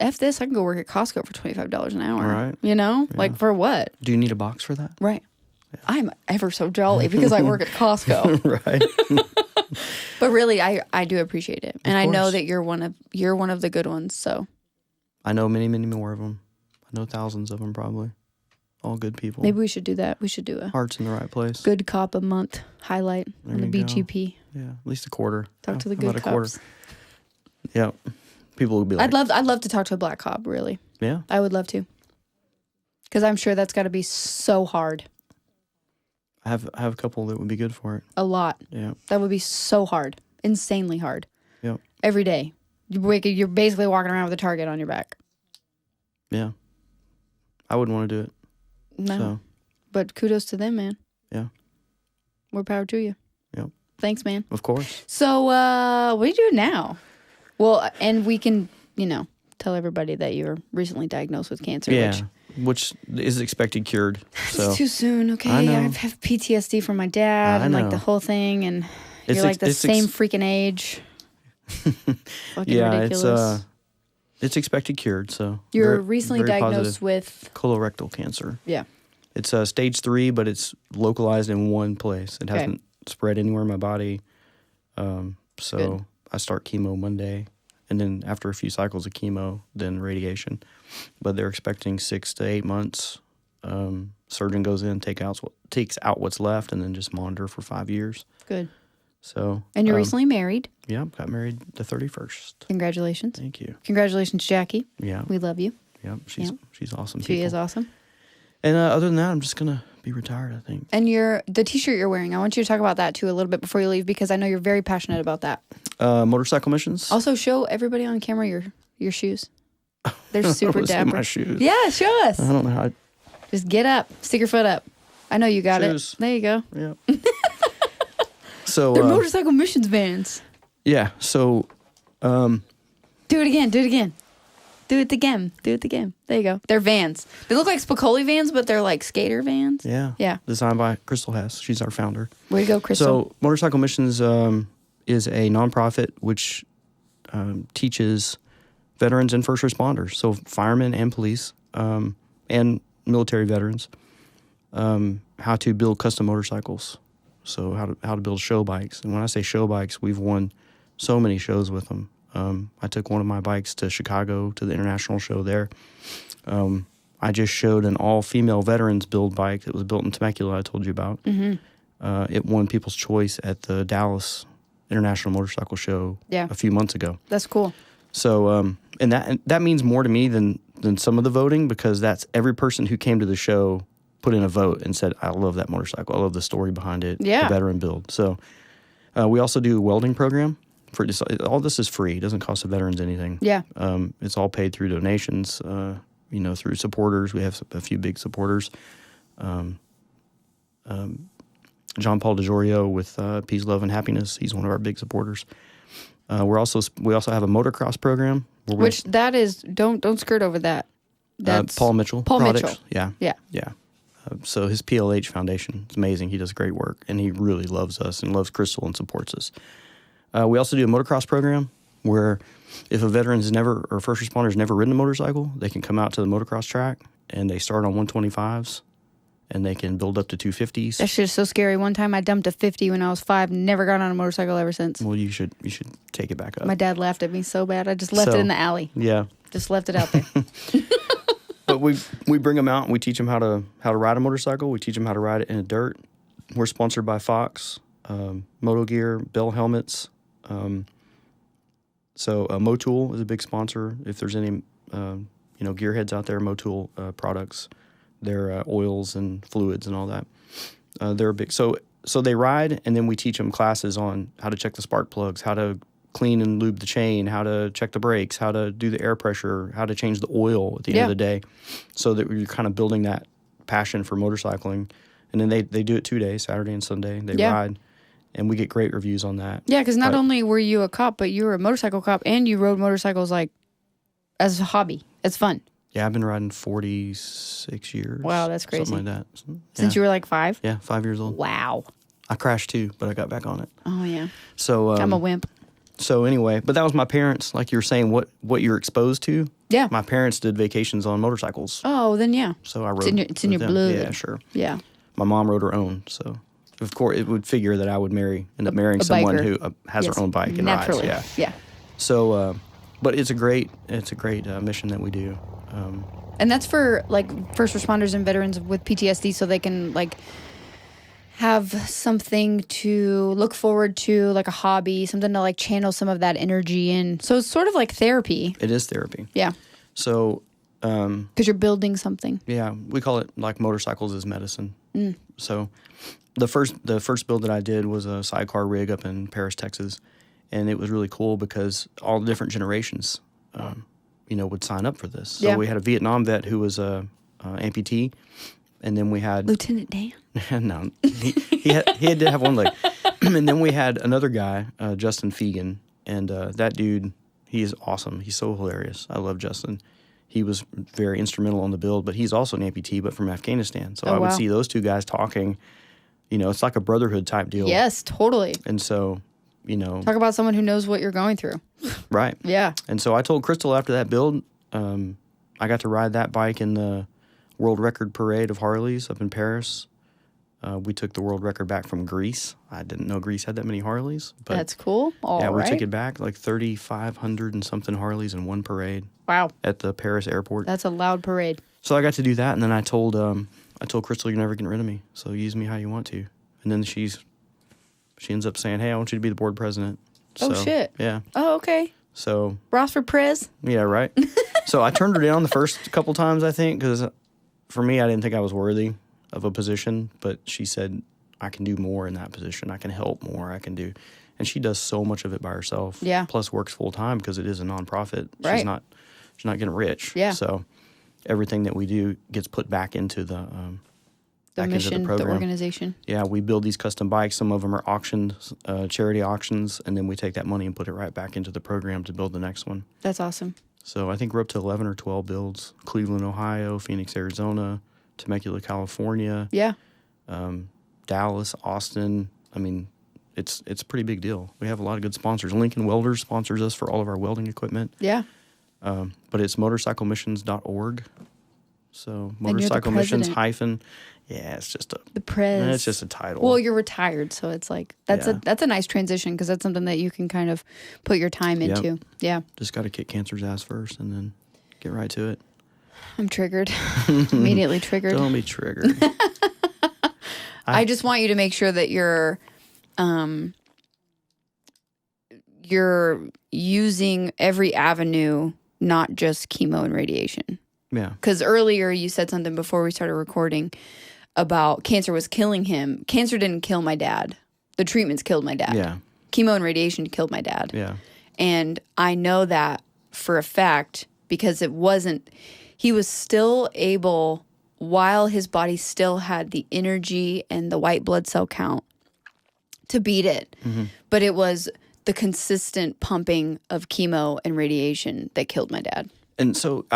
F this, I can go work at Costco for $25 an hour. Right. You know? Yeah. Like, for what? Do you need a box for that? Right. Yeah. I'm ever so jolly because I work at Costco. Right. But really, I do appreciate it. And I know that you're one of the good ones, so. I know many, many more of them. I know thousands of them probably. All good people. Maybe we should do that. We should do a heart's in the right place. Good cop a month highlight on the BGP. Yeah, at least a quarter. Talk to the good cops. Yeah, people would be like, I'd love to talk to a black cop. Really. Yeah, I would love to. Because I'm sure that's got to be so hard. I have a couple that would be good for it. A lot. Yeah, that would be so hard, insanely hard. Yeah, every day you're basically walking around with a target on your back. Yeah, I wouldn't want to do it. No. So. But kudos to them, man. Yeah. More power to you. Yep. Thanks, man. Of course. So, what are you doing now? Well, and we can, tell everybody that you were recently diagnosed with cancer. Yeah. Which is expected cured. So. It's too soon, okay? I have PTSD from my dad and like the whole thing, and you're like the same freaking age. Fucking ridiculous. It's expected cured, so. You're recently diagnosed with colorectal cancer. Yeah. It's stage 3, but it's localized in one place. It hasn't spread anywhere in my body. So good. I start chemo Monday, and then after a few cycles of chemo, then radiation. But they're expecting 6 to 8 months. Surgeon goes in, takes out what's left, and then just monitor for 5 years. Good. So. And you're recently married. Yeah, got married the 31st. Congratulations. Thank you. Congratulations, Jackie. Yeah. We love you. Yeah, she's awesome. She is awesome. And other than that, I'm just going to be retired, I think. And the T-shirt you're wearing, I want you to talk about that too a little bit before you leave, because I know you're very passionate about that. Motorcycle missions. Also, show everybody on camera your shoes. They're super dapper. My shoes. Yeah, show us. I don't know how. Just get up. Stick your foot up. I know you got it. There you go. Yeah. So they're motorcycle missions vans. Yeah. So. Do it again. Do it again. Do it again. Do it again. There you go. They're vans. They look like Spicoli vans, but they're like skater vans. Yeah. Yeah. Designed by Crystal Hess. She's our founder. Way to go, Crystal. So Motorcycle Missions is a nonprofit which teaches veterans and first responders, so firemen and police and military veterans, how to build custom motorcycles. So how to build show bikes. And when I say show bikes, we've won so many shows with them. I took one of my bikes to Chicago to the international show there. I just showed an all-female veterans build bike that was built in Temecula I told you about. Mm-hmm. It won People's Choice at the Dallas International Motorcycle Show a few months ago. That's cool. So, and that means more to me than some of the voting, because that's every person who came to the show put in a vote and said, I love that motorcycle. I love the story behind it, the veteran build. So we also do a welding program. All this is free. It doesn't cost the veterans anything. Yeah. It's all paid through donations, through supporters. We have a few big supporters. John Paul DeJorio with Peace, Love, and Happiness. He's one of our big supporters. We also have a motocross program. Which that is, don't skirt over that. That's Paul Mitchell. Paul Products. Mitchell. Yeah. So his PLH Foundation is amazing. He does great work, and he really loves us and loves Crystal and supports us. We also do a motocross program where if a veteran's never or first responder's never ridden a motorcycle, they can come out to the motocross track and they start on 125s and they can build up to 250s. That shit is so scary. One time I dumped a 50 when I was 5, never got on a motorcycle ever since. Well, you should take it back up. My dad laughed at me so bad. I just left it in the alley. Yeah. Just left it out there. But we bring them out and we teach them how to ride a motorcycle. We teach them how to ride it in the dirt. We're sponsored by Fox, Moto Gear, Bell Helmets. So Motul is a big sponsor. If there's any gearheads out there, Motul products, their oils and fluids and all that. They're big. So they ride, and then we teach them classes on how to check the spark plugs, how to clean and lube the chain, how to check the brakes, how to do the air pressure, how to change the oil at the end of the day, so that you're kind of building that passion for motorcycling. And then they do it 2 days, Saturday and Sunday. They ride, and we get great reviews on that. Yeah, because not only were you a cop, but you were a motorcycle cop, and you rode motorcycles like as a hobby. It's fun. Yeah, I've been riding 46 years. Wow, that's crazy. Something like that. Since you were like 5? Yeah, 5 years old. Wow. I crashed too, but I got back on it. Oh, yeah. So I'm a wimp. So anyway, but that was my parents, like you were saying, what you're exposed to. Yeah. My parents did vacations on motorcycles. Oh, then yeah. So I rode It's in your blood. Yeah, sure. Yeah. My mom rode her own, so of course it would figure that I would end up marrying someone who has her own bike and naturally rides. Yeah. So, but it's a great mission that we do. And that's for like first responders and veterans with PTSD, so they can like have something to look forward to, like a hobby, something to like channel some of that energy in. So it's sort of like therapy. It is therapy. Yeah. So, because you're building something. Yeah, we call it like motorcycles as medicine. So, the first build that I did was a sidecar rig up in Paris, Texas, and it was really cool because all the different generations, would sign up for this. So we had a Vietnam vet who was a amputee, and then we had Lieutenant Dan. No, he had to have one leg. And then we had another guy, Justin Fegan, and that dude, he is awesome. He's so hilarious. I love Justin. He was very instrumental on the build, but he's also an amputee, but from Afghanistan. So I would see those two guys talking. It's like a brotherhood type deal. Yes, totally. And so, talk about someone who knows what you're going through. Right. Yeah. And so I told Crystal after that build, I got to ride that bike in the world record parade of Harleys up in Paris. We took the world record back from Greece. I didn't know Greece had that many Harleys. But that's cool. We took it back, like 3,500 and something Harleys in one parade. Wow. At the Paris airport. That's a loud parade. So I got to do that, and then I told Crystal, you're never getting rid of me, so use me how you want to. And then she ends up saying, hey, I want you to be the board president. Oh, shit. Yeah. Oh, okay. So. Ross for Prez? Yeah, right. So I turned her down the first couple times, I think, because for me, I didn't think I was worthy of a position, but she said, I can do more in that position. I can help more. I can do. And she does so much of it by herself. Yeah. Plus works full time because it is a nonprofit. Right. She's not getting rich. Yeah. So everything that we do gets put back into the mission, into the program. The organization. Yeah, we build these custom bikes. Some of them are auctioned, charity auctions, and then we take that money and put it right back into the program to build the next one. That's awesome. So I think we're up to 11 or 12 builds. Cleveland, Ohio, Phoenix, Arizona, Temecula, California. Yeah. Dallas, Austin. I mean, it's a pretty big deal. We have a lot of good sponsors. Lincoln Welders sponsors us for all of our welding equipment. Yeah. But it's motorcyclemissions.org. So motorcyclemissions Yeah, it's just a... The prez. It's just a title. Well, you're retired, so it's like, that's a nice transition because that's something that you can kind of put your time into. Yep. Yeah. Just got to kick cancer's ass first and then get right to it. I'm triggered. Immediately triggered. Don't be triggered. I just want you to make sure that you're using every avenue, not just chemo and radiation. Yeah. Because earlier you said something before we started recording about cancer was killing him. Cancer didn't kill my dad. The treatments killed my dad. Yeah. Chemo and radiation killed my dad. Yeah. And I know that for a fact because he was still able, while his body still had the energy and the white blood cell count, to beat it. Mm-hmm. But it was the consistent pumping of chemo and radiation that killed my dad. And so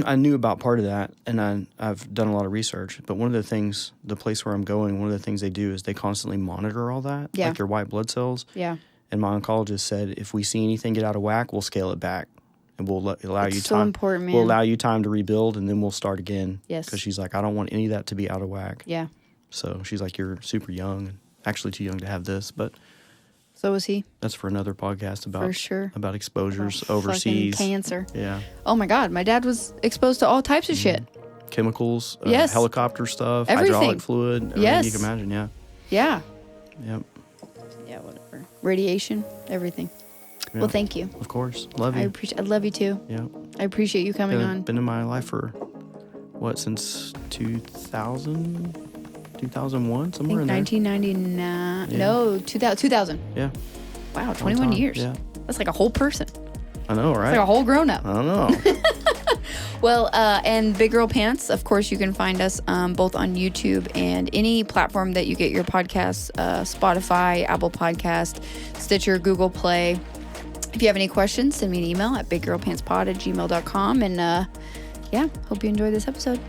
I knew about part of that, and I've done a lot of research. But one of the things, the place where I'm going, one of the things they do is they constantly monitor all that, like your white blood cells. Yeah. And my oncologist said, if we see anything get out of whack, we'll scale it back, and we'll allow you time. So important, man. We'll allow you time to rebuild, and then we'll start again. Yes. Because she's like, I don't want any of that to be out of whack. Yeah. So she's like, you're super young, and actually too young to have this, but. So was he. That's for another podcast about for sure. About exposures overseas. Cancer. Yeah. Oh my God, my dad was exposed to all types of shit. Chemicals, yes. Helicopter stuff, everything. Hydraulic fluid, everything yes. you can imagine, yeah. Yeah. Yep. Yeah, whatever. Radiation, everything. Yeah. Well, thank you. Of course. Love you. I love you too. Yeah. I appreciate you coming on. Been in my life for, since 2000? 2001, somewhere in there. 1999. Yeah. No, 2000. Yeah. Wow, 21 years. Yeah. That's like a whole person. I know, right? It's like a whole grown up. I don't know. Well, and Big Girl Pants, of course, you can find us both on YouTube and any platform that you get your podcasts, Spotify, Apple Podcast, Stitcher, Google Play. If you have any questions, send me an email at biggirlpantspod@gmail.com. And yeah, hope you enjoyed this episode.